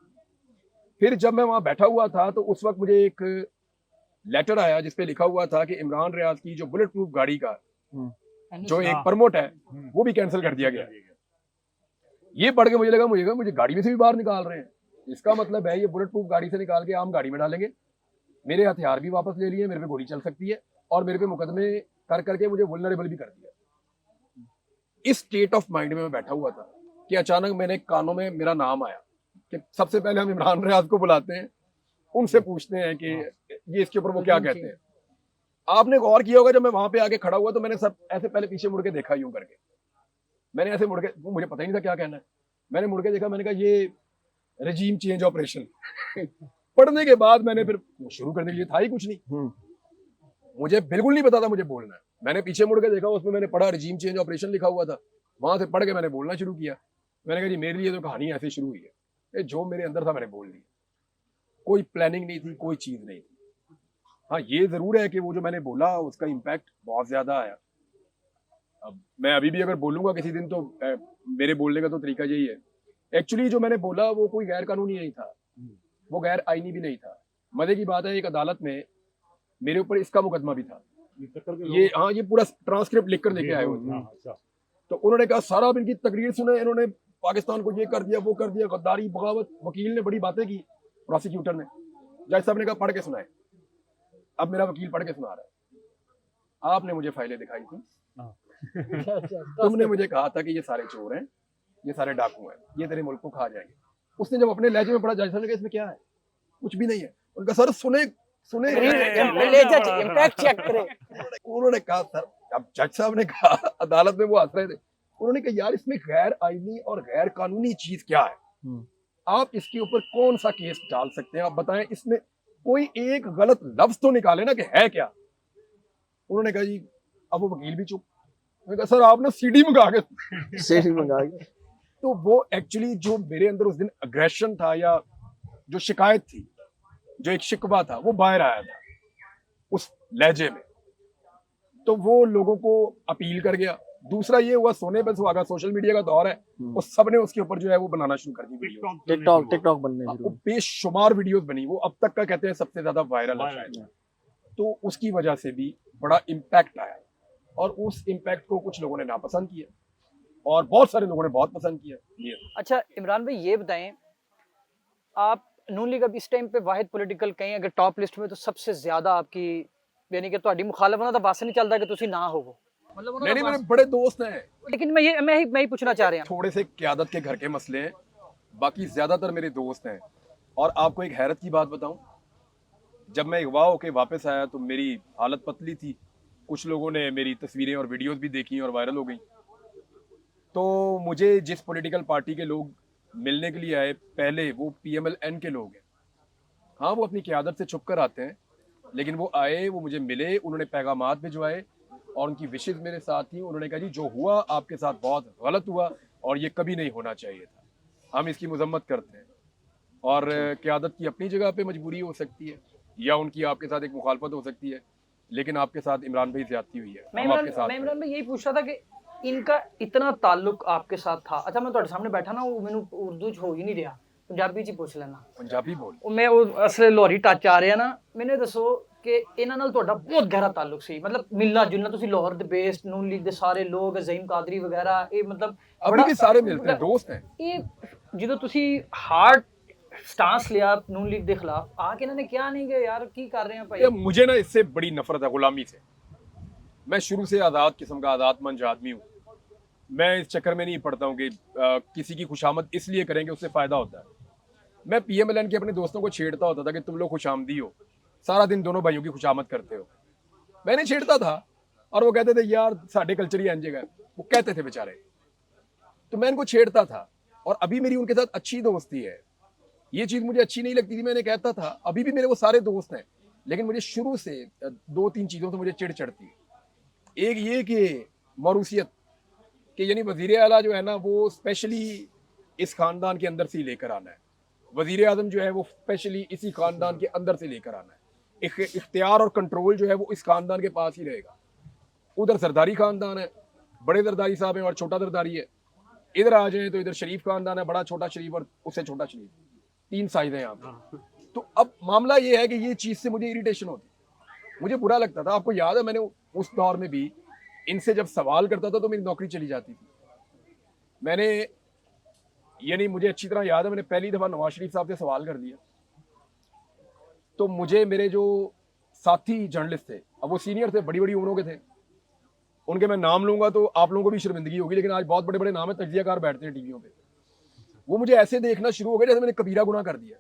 फिर जब मैं वहां बैठा हुआ था तो उस वक्त मुझे एक लेटर आया जिसपे लिखा हुआ था कि इमरान रियाज की जो बुलेट प्रूफ गाड़ी का जो एक परमोट है वो भी कैंसिल कर दिया गया। ये पढ़ के मुझे लगा मुझे गाड़ी में से भी बाहर निकाल रहे हैं। इसका मतलब है ये बुलेट प्रूफ गाड़ी से निकाल के आम गाड़ी में डालेंगे। मेरे हथियार भी वापस ले लिए, मेरे पे गोली चल सकती है, और मेरे पे मुकदमे कर करके मुझे वल्नरेबल भी कर दिया। इस स्टेट ऑफ माइंड में मैं बैठा हुआ था कि अचानक मैंने कानों में मेरा नाम आया कि सबसे पहले हम इमरान रियाज को बुलाते हैं, उनसे पूछते हैं कि ये इसके ऊपर वो क्या कहते हैं। आपने गौर किया होगा जब मैं वहां पे आके खड़ा हुआ तो मैंने सब ऐसे पहले पीछे मुड़ के देखा, यूं करके मैंने ऐसे मुड़ के, मुझे पता ही नहीं था क्या कहना है। मैंने मुड़ के देखा, मैंने कहा ये रजीम चेंज ऑपरेशन पढ़ने के बाद मैंने फिर शुरू करने के लिए था ही कुछ नहीं, मुझे बिल्कुल नहीं पता था मुझे बोलना है। मैंने पीछे मुड़ के देखा, उसमें मैंने पढ़ा रजीम चेंज ऑपरेशन लिखा हुआ था। वहां से पढ़ के मैंने बोलना शुरू किया। मैंने कहा जी मेरे लिए तो कहानी ऐसे शुरू हुई है, जो मेरे अंदर था मैंने बोल दिया, कोई प्लानिंग नहीं थी, कोई चीज नहीं थी। हाँ ये जरूर है कि वो जो मैंने बोला उसका इम्पैक्ट बहुत ज्यादा आया। अब मैं अभी भी अगर बोलूंगा किसी दिन तो मेरे बोलने का तो तरीका यही है। एक्चुअली जो मैंने बोला वो कोई गैर कानूनी नहीं था, वो गैर आईनी भी नहीं था। मजे की बात है एक अदालत में मेरे ऊपर इसका मुकदमा भी था। ये हाँ ये पूरा ट्रांसक्रिप्ट लिख कर लेके आए हुए थे। तो उन्होंने कहा सारा अब इनकी तकरीर सुने, इन्होंने पाकिस्तान को ये कर दिया वो कर दिया, गद्दारी बगावत। वकील ने बड़ी बातें की, प्रोसिक्यूटर ने, जज साहब ने कहा पढ़ के सुनाए। अब मेरा वकील पढ़ के सुना रहा है, आपने मुझे फाइलें दिखाई थी, तुमने मुझे कहा था कि ये सारे चोर हैं, ये सारे डाकू हैं, ये तेरे मुल्क को खा जाएंगे। उसने जब अपने लहजे में पढ़ा, जज साहब ने कहा इसमें क्या है, कुछ भी नहीं है। उनका सर सुने सुने इम्पैक्ट चेक करें। उन्होंने कहा सर, अब जज साहब ने कहा, अदालत में वो हंस रहे थे, उन्होंने कहा यार इसमें गैर आईनी और गैर कानूनी चीज क्या है, आप इसके ऊपर कौन सा केस डाल सकते हैं, आप बताएं, इसमें कोई एक गलत लफ्ज तो निकाले ना कि है क्या। उन्होंने कहा जी, अब वो वकील भी चुप। मैंने कहा सर आपने सीडी मंगा के तो वो एक्चुअली जो मेरे अंदर उस दिन अग्रेशन था या जो शिकायत थी, जो एक शिकवा था, वो बाहर आया था उस लहजे में। तो वो लोगों को अपील कर गया। दूसरा ये हुआ सोने पे सुहागा, सोशल मीडिया का दौर है, और सबने उसके ऊपर जो है वो बनाना शुरू कर दी वीडियो। टिकटॉक बनने वो शुरू। बेशुमार वीडियोस बनी, वो अब तक का कहते हैं सबसे ज्यादा वायरल है शायद। तो उसकी वजह से भी बड़ा इम्पैक्ट आया, और उस इम्पैक्ट को कुछ लोगों ने नापसंद किया और बहुत सारे लोगों ने बहुत पसंद किया। ये अच्छा इमरान भाई ये बताएं, आप नून लीग अब इस टाइम पे वाहिद पॉलिटिकल कहीं अगर टॉप लिस्ट में तो सबसे ज्यादा आपकी यानी कि ਤੁਹਾਡੀ मुखालफ ना तो बस नहीं चलता कि तुसी ना हो मतलब नहीं, मेरे बड़े दोस्त हैं, लेकिन मैं ही पूछना चाह रहा हूं। थोड़े से क़यादत के घर के मसले हैं, बाकी ज्यादातर मेरे दोस्त हैं। और आपको एक हैरत की बात बताऊं, जब मैं अगवा होके वापस आया तो मेरी हालत पतली थी। कुछ लोगों ने मेरी तस्वीरें और वीडियोस भी देखी और वायरल हो गई। तो मुझे जिस पॉलिटिकल पार्टी के लोग मिलने के लिए आए, पहले वो PMLN के लोग हैं। हाँ, वो अपनी क़यादत से छुप कर आते हैं, लेकिन वो आए, वो मुझे मिले, उन्होंने पैगामात भिजवाए और उनकी विशेज़ मेरे साथ थी। उन्होंने कहा जी जो हुआ आपके साथ बहुत गलत हुआ और ये कभी नहीं होना चाहिए था, हम इसकी मजम्मत करते हैं। और क़यादत की अपनी जगह पे मजबूरी हो सकती है, या उनकी आपके साथ एक मुखालफत हो सकती है, लेकिन आपके साथ इमरान भाई ज्यादती हुई है। मैं इमरान भाई यही पूछ रहा था कि इनका इतना ताल्लुक आपके साथ था। अच्छा मैं ਤੁਹਾਡੇ सामने बैठा ना, वो मैंने उर्दू च हो ही नहीं रहा, पंजाबी च पूछ लेना। पंजाबी बोल। मैं वो असले लाहौरी टच आ रहा ना, मैंने दसो कि ਇਹਨਾਂ ਨਾਲ ਤੁਹਾਡਾ ਬਹੁਤ ਗਹਿਰਾ ਤਾਲੁਕ ਸੀ, ਮਤਲਬ ਮਿਲਣਾ ਜੁਲਣਾ, ਤੁਸੀਂ ਲਾਹੌਰ ਦੇ ਬੇਸਡ ਨੂਨ ਲੀਗ ਦੇ ਸਾਰੇ ਲੋਕ, ਜ਼ਹੀਮ ਕਾਦਰੀ ਵਗੈਰਾ, ਇਹ ਮਤਲਬ अभी भी सारे मिलते हैं, दोस्त हैं। ਇਹ ਜਦੋਂ ਤੁਸੀਂ ਹਾਰਡ स्टांस लिया नून लीग के खिलाफ, आके इन्होंने क्या नहीं कि यार की कर रहे हैं भाई। मुझे ना इससे बड़ी नफरत है गुलामी से। मैं शुरू से आज़ाद किस्म का आज़ादमंद आदमी हूँ। मैं इस चक्कर में नहीं पड़ता हूँ कि किसी की खुशामद इसलिए करेंगे उससे फ़ायदा होता है। मैं PMLN के अपने दोस्तों को छेड़ता होता था कि तुम लोग खुशामदी हो, सारा दिन दोनों भाइयों की खुशामद करते हो। मैंने छेड़ता था और वो कहते थे यार साढ़े कल्चर ही एंजे गए, वो कहते थे बेचारे। तो मैं इनको छेड़ता था और अभी मेरी उनके साथ अच्छी दोस्ती है। ये चीज़ मुझे अच्छी नहीं लगती थी, मैंने कहता था, अभी भी मेरे वो सारे दोस्त हैं, लेकिन मुझे शुरू से 2-3 चीज़ों से मुझे चिढ़ चढ़ती है। एक ये कि मौरूसियत, कि यानी वज़ीर आला जो है ना वो स्पेशली इस ख़ानदान के अंदर से ही लेकर आना है। वज़ीर आज़म जो है वो स्पेशली इसी ख़ानदान के अंदर से लेकर आना है। इख्तियार और कंट्रोल जो है वो इस ख़ानदान के पास ही रहेगा। उधर सरदारी ख़ानदान है, बड़े जरदारी साहब हैं और छोटा जरदारी है। इधर आ जाए तो इधर शरीफ ख़ानदान है, बड़ा छोटा शरीफ और उससे छोटा शरीफ, 3 साइज हैं यहाँ पे। तो अब मामला ये है कि ये चीज़ से मुझे इरिटेशन होती, मुझे बुरा लगता था। आपको याद है मैंने उस दौर में भी इनसे जब सवाल करता था तो मेरी नौकरी चली जाती थी। मैंने यानी मुझे अच्छी तरह याद है, मैंने पहली दफ़ा नवाज शरीफ साहब से सवाल कर दिया तो मुझे मेरे जो साथी जर्नलिस्ट थे, अब वो सीनियर थे, बड़ी बड़ी उम्रों के थे, उनके मैं नाम लूँगा तो आप लोगों को भी शर्मिंदगी होगी, लेकिन आज बहुत बड़े बड़े नाम है, तज्जियाकार बैठते हैं टीवियों पे। वो मुझे ऐसे देखना शुरू हो गए जैसे मैंने कबीरा गुनाह कर दिया।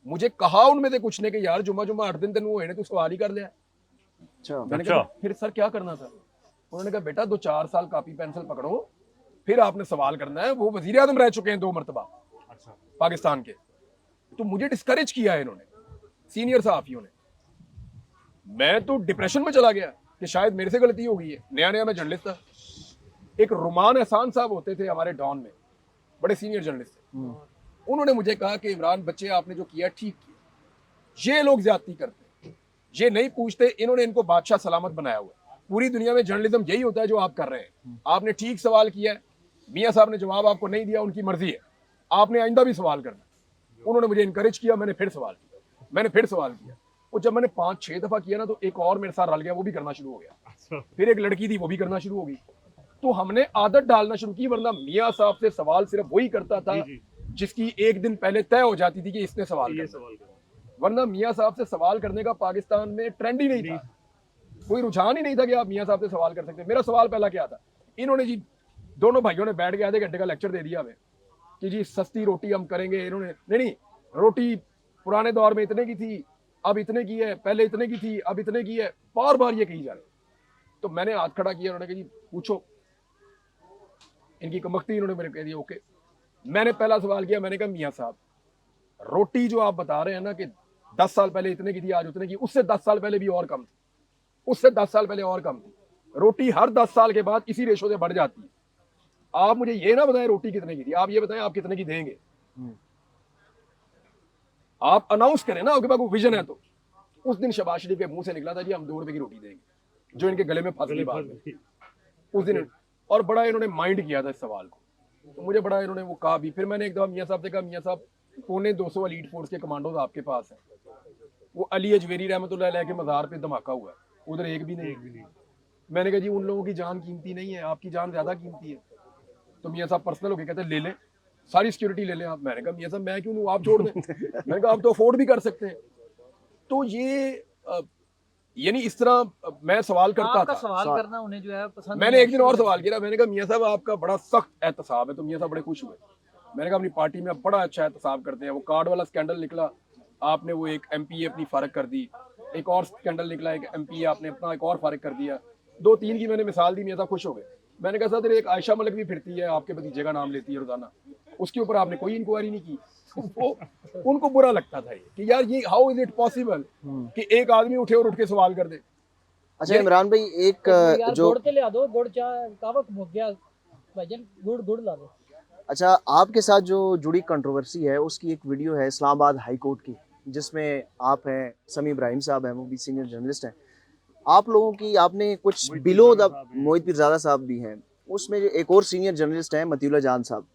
मुझे कहा उनमें से कुछ ने कि यार जुम्मा 8 दिन तेन हुए ने, तू सवाल ही कर लिया। मैंने कहा फिर सर क्या करना था? उन्होंने कहा बेटा 2-4 साल कापी पेंसिल पकड़ो, फिर आपने सवाल करना है। वो वजीर आज़म रह चुके हैं 2 मरतबा पाकिस्तान के। तो मुझे डिस्करेज किया है इन्होंने, सीनियर सहाफियों ने। मैं तो डिप्रेशन में चला गया कि शायद मेरे से गलती हो गई है। नया नया मैं जर्नलिस्ट था। एक रुमान एहसान साहब होते थे हमारे डॉन में, बड़े सीनियर जर्नलिस्ट थे। उन्होंने मुझे कहा कि इमरान बच्चे आपने जो किया ठीक किया, ये लोग ज्यादती करते हैं, ये नहीं पूछते, इन्होंने इनको बादशाह सलामत बनाया हुआ है। पूरी दुनिया में जर्नलिज्म यही होता है जो आप कर रहे हैं। आपने ठीक सवाल किया है, मियाँ साहब ने जवाब आपको नहीं दिया, उनकी मर्जी है, आपने आइंदा भी सवाल करना। उन्होंने मुझे इनकरेज किया, मैंने फिर सवाल किया। और जब मैंने 5-6 दफा किया ना तो एक और मेरे साथ रल गया, वो भी करना शुरू हो गया। फिर एक लड़की थी, वो भी करना शुरू हो गई। तो हमने आदत डालना शुरू की, वरना मियाँ साहब से सवाल सिर्फ वही करता था जिसकी एक दिन पहले तय हो जाती थी कि इसने सवाल करना। वरना मियाँ साहब से सवाल करने का पाकिस्तान में ट्रेंड ही नहीं था, कोई रुझान ही नहीं था कि आप मियाँ साहब से सवाल कर सकते। मेरा सवाल पहला क्या था, इन्होंने जी दोनों भाइयों ने बैठ के आधे घंटे का लेक्चर दे दिया हमें कि जी सस्ती रोटी हम करेंगे। इन्होंने नहीं, रोटी पुराने दौर में इतने की थी, अब इतने की है, पहले इतने की थी, अब इतने की है, बार बार ये कही जा रहे। तो मैंने हाथ खड़ा किया, उन्होंने कहा जी पूछो। इनकी कमख्ती इन्होंने मेरे कह दिया ओके। मैंने पहला सवाल किया, मैंने कहा मियाँ साहब रोटी जो आप बता रहे हैं ना कि 10 साल पहले इतने की थी, आज उतने की, उससे 10 साल पहले भी और कम थी, उससे 10 साल पहले और कम थी। रोटी हर 10 साल के बाद इसी रेशो से बढ़ जाती है। आप मुझे ये ना बताएं रोटी कितने की थी, आप ये बताएं आप कितने की देंगे। आप अनाउंस करें ना, आपके पास विजन है। तो उस दिन शहबाज शरीफ के मुंह से निकला था जी हम 2 रुपए की रोटी देंगे। जो इनके गले में फंस गई बाद में उस दिन। और बड़ा इन्होंने माइंड किया था इस सवाल को, तो मुझे बड़ा इन्होंने वो कहा भी। फिर मैंने एक दफ़ा मियाँ साहब से कहा, मियाँ साहब 250 एलीट फोर्स के कमांडोज आपके पास हैं, वो अली अजवेरी रहमतुल्लाह अलैह के मज़ार पे धमाका हुआ है, उधर एक भी नहीं। मैंने कहा जी उन लोगों की जान कीमती नहीं है, आपकी जान ज़्यादा कीमती है। तो मियाँ साहब पर्सनल होकर कहते ले लें, सारी सिक्योरिटी ले लें आप। मैंने कहा मियाँ साहब मैं क्यों लूँ, आप छोड़ दें। मैंने कहा आप तो अफोर्ड भी कर सकते हैं। तो ये यानी इस तरह मैं सवाल करता आपका था। सवाल करना उन्हें जो है पसंद मैंने नहीं एक दिन और सवाल किया, मैंने कहा मियाँ साहब आपका बड़ा सख्त एहतसाब है। तो मियाँ साहब बड़े खुश हुए। मैंने कहा अपनी पार्टी में आप बड़ा अच्छा एहतसाब करते हैं। वो कार्ड वाला स्कैंडल निकला, आपने वो एक MPA अपनी फारग कर दी। एक और स्कैंडल निकला, एक MPA आपने अपना एक और फारग कर दिया। 2-3 की मैंने मिसाल दी, मियाँ साहब खुश हो गए। मैंने कहा सर एक आयशा मलिक भी फिरती है, आपके भतीजे का नाम लेती है रोजाना, उसके ऊपर आपने कोई इंक्वायरी नहीं की। वो उनको बुरा लगता था ये कि यार ये हाउ इज इट पॉसिबल कि एक आदमी उठे और उठ के सवाल कर दे। अच्छा इमरान भाई, एक यार जो गुड़ के ले आ दो, गुड़ चाय कावा मुक गया भाईजान, गुड़ ला दो। अच्छा आपके साथ जो जुड़ी कंट्रोवर्सी है उसकी एक वीडियो है इस्लामाबाद हाई कोर्ट की, जिसमें आप हैं, समी इब्राहिम साहब हैं, वो भी सीनियर जर्नलिस्ट हैं। आप लोगों की आपने कुछ बिलो द मोहित पीरजादा साहब भी हैं, उसमें जो एक और सीनियर जर्नलिस्ट हैं मतीउल्लाह जान साहब,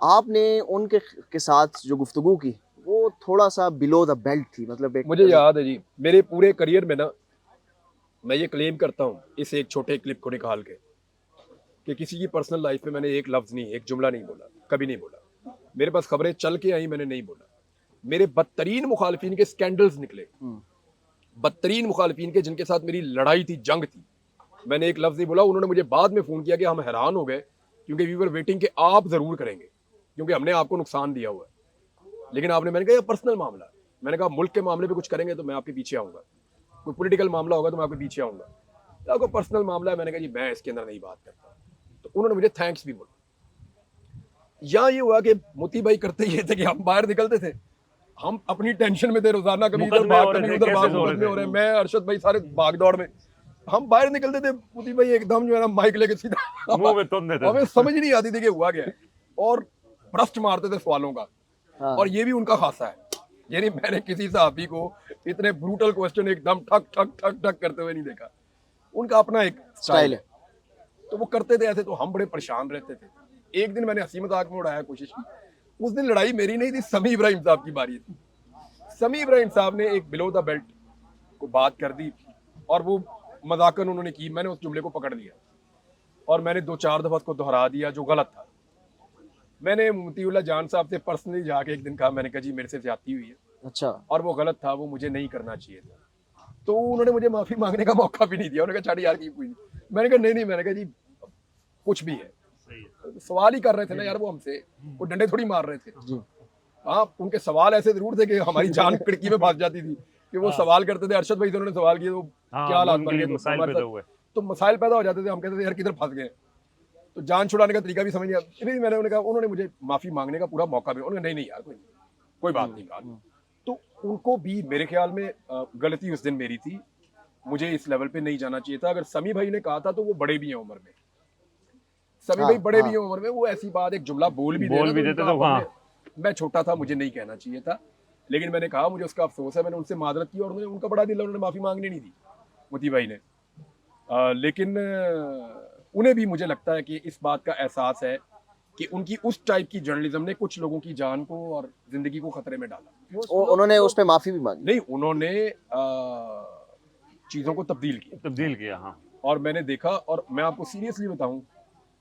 आपने उनके के साथ जो गुफ्तगू की वो थोड़ा सा बिलो द बेल्ट थी। मतलब एक मुझे याद है जी, मेरे पूरे करियर में ना मैं ये क्लेम करता हूँ इस एक छोटे क्लिप को निकाल के कि किसी की पर्सनल लाइफ में मैंने एक लफ्ज नहीं, एक जुमला नहीं बोला, कभी नहीं बोला। मेरे पास खबरें चल के आई, मैंने नहीं बोला। मेरे बदतरीन मुखालिफिन के स्कैंडल्स निकले, बदतरीन मुखालिफिन के जिनके साथ मेरी लड़ाई थी, जंग थी, मैंने एक लफ्ज नहीं बोला। उन्होंने मुझे बाद में फ़ोन किया कि हम हैरान हो गए क्योंकि वी वर वेटिंग कि आप ज़रूर करेंगे क्योंकि हमने आपको नुकसान दिया हुआ है, लेकिन आपने, मैंने कहा ये पर्सनल मामला है। मैंने कहा मुल्क के मामले पे कुछ करेंगे तो मैं आपके पीछे आऊँगा, कोई पॉलिटिकल मामला होगा तो मैं आपके पीछे आऊँगा, तो आपको पर्सनल मामला है। मैंने कहा जी मैं इसके अंदर नहीं बात करता। तो उन्होंने मुझे थैंक्स भी बोला। यहाँ ये हुआ कि मोती भाई करते ये थे कि हम बाहर निकलते थे, हम अपनी टेंशन में थे रोजाना, कभी इधर मुकदमे भाग हो रहे कभी थे, उधर भाग, केसेस हो रहे मुकदमे हो थे। रहे हैं, मैं अरशद भाई सारे भाग दौड़ में। हम बाहर निकलते थे, मोती भाई एकदम जो है ना माइक लेके सीधा मुंह में तुम देते हमें समझ नहीं आती थी कि हुआ क्या है, और भ्रष्ट मारते थे सवालों का। हाँ। और ये भी उनका खासा है, यानी मैंने किसी सहाफी को इतने ब्रूटल क्वेश्चन एकदम ठक ठक ठक ठक करते हुए नहीं देखा। उनका अपना एक स्टाइल है, तो वो करते थे ऐसे, तो हम बड़े परेशान रहते थे। एक दिन मैंने हंसी मजाक में उड़ाया कोशिश की, उस दिन लड़ाई मेरी नहीं थी, समी इब्राहिम साहब की बारी थी। समी इब्राहिम साहब ने एक बिलो द बेल्ट को बात कर दी और वो मजाकन उन्होंने की, मैंने उस जुमले को पकड़ लिया और मैंने 2-4 दफा उसको दोहरा दिया जो गलत था। मैंने मतीउल्लाह जान साहब से पर्सनली जाके एक दिन कहा, मैंने कहा जी मेरे से ज्यादती हुई है, अच्छा, और वो गलत था, वो मुझे नहीं करना चाहिए था। तो उन्होंने मुझे माफी मांगने का मौका भी नहीं दिया, उन्होंने कहा छाड़ी यार की कोई। मैंने कहा नहीं, मैंने कहा जी कुछ भी है, सवाल ही कर रहे थे ना यार, वो हमसे वो डंडे थोड़ी मार रहे थे। हाँ उनके सवाल ऐसे जरूर थे कि हमारी जान खिड़की में फंस जाती थी कि वो सवाल करते थे। अरशद भाई से उन्होंने सवाल किए तो क्या हालात बन गए, तो मसाइल पैदा हो जाते थे। हम कहते थे यार किधर फंस गए, तो जान छुड़ाने का तरीका भी समझ नहीं आता। फिर मैंने उन्हें कहा, उन्होंने मुझे माफी मांगने का पूरा मौका भी, उन्होंने नहीं यार कोई बात नहीं कहा। तो उनको भी मेरे ख्याल में गलती उस दिन मेरी थी, मुझे इस लेवल पे नहीं जाना चाहिए था। अगर समी भाई ने कहा था तो वो बड़े भी हैं उम्र में, समी भाई बड़े भी हैं उम्र में, वो ऐसी बात एक जुमला बोल भी देते तो वहाँ मैं छोटा था, मुझे नहीं कहना चाहिए था, लेकिन मैंने कहा मुझे उसका अफसोस है। मैंने उनसे मादरत की और उनका बड़ा दिल, उन्होंने माफी मांगनी नहीं दी मोती भाई ने। लेकिन उन्हें भी मुझे लगता है कि इस बात का एहसास है कि उनकी उस टाइप की जर्नलिज्म ने कुछ लोगों की जान को और जिंदगी को खतरे में डाला। उन्होंने उस पर माफी भी मांगी? नहीं, उन्होंने चीजों को तब्दील किया। हाँ, और मैंने देखा, और मैं आपको सीरियसली बताऊं,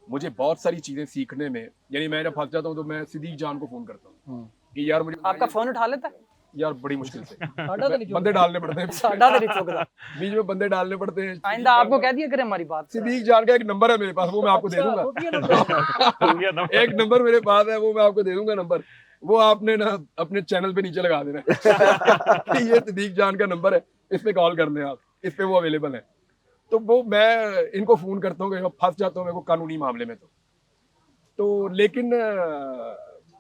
मुझे बहुत सारी चीजें सीखने में, यानी मैं जब फंस जाता हूँ तो मैं सिद्दीक जान को फोन करता हूँ कि यार मुझे, आपका फोन उठा लेता है? यार बड़ी मुश्किल से साडा तो नहीं बंदे डालने पड़ते हैं, साडा तो नहीं चुकता, बीच में बंदे डालने पड़ते हैं। आइंदा आपको कह दिया करें हमारी बात। सिद्दीक जान का एक नंबर है मेरे पास, वो मैं आपको दे दूंगा। एक नंबर मेरे पास है, वो मैं आपको दे दूंगा नंबर, वो आपने ना अपने चैनल पे नीचे लगा देना कि ये सिद्दीक जान का नंबर है, इस पे कॉल कर लें आप, इस पे वो अवेलेबल है। तो वो मैं इनको फोन करता हूँ कि फंस जाता हूँ मैं को कानूनी मामले में। तो लेकिन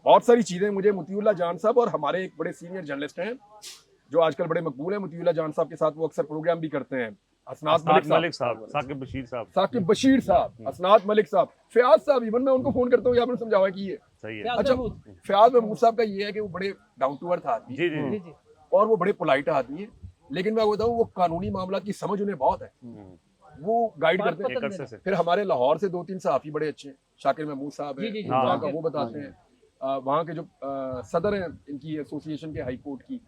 बहुत सारी चीजें मुझे मतीउल्लाह जान साहब और हमारे एक बड़े सीनियर जर्नलिस्ट हैं जो आजकल बड़े मकबूल हैं, मतीउल्लाह जान साहब के साथ वो अक्सर प्रोग्राम भी करते हैं, असनात मलिक साहब, साकिब बशीर साहब, असनात मलिक साहब, फयाज साहब, इवन मैं उनको फोन करता हूँ, आपने समझावा की है सही है। अच्छा, फयाज महमूद साहब का ये है कि वो बड़े डाउन टू अर्थ आदमी है और वो बड़े पोलाइट आदमी है, लेकिन मैं बताऊं वो कानूनी मामला की समझ उन्हें बहुत है, वो गाइड करते हैं। एक अरसे से फिर हमारे लाहौर से 2-3 सहाफ़ी बड़े अच्छे हैं, शाकिर महमूद साहब जी, जी, हैं, जी, वहाँ का शाकिर। वो बताते हैं। वहाँ के जो सदर हैं इनकी एसोसिएशन के हाई कोर्ट की,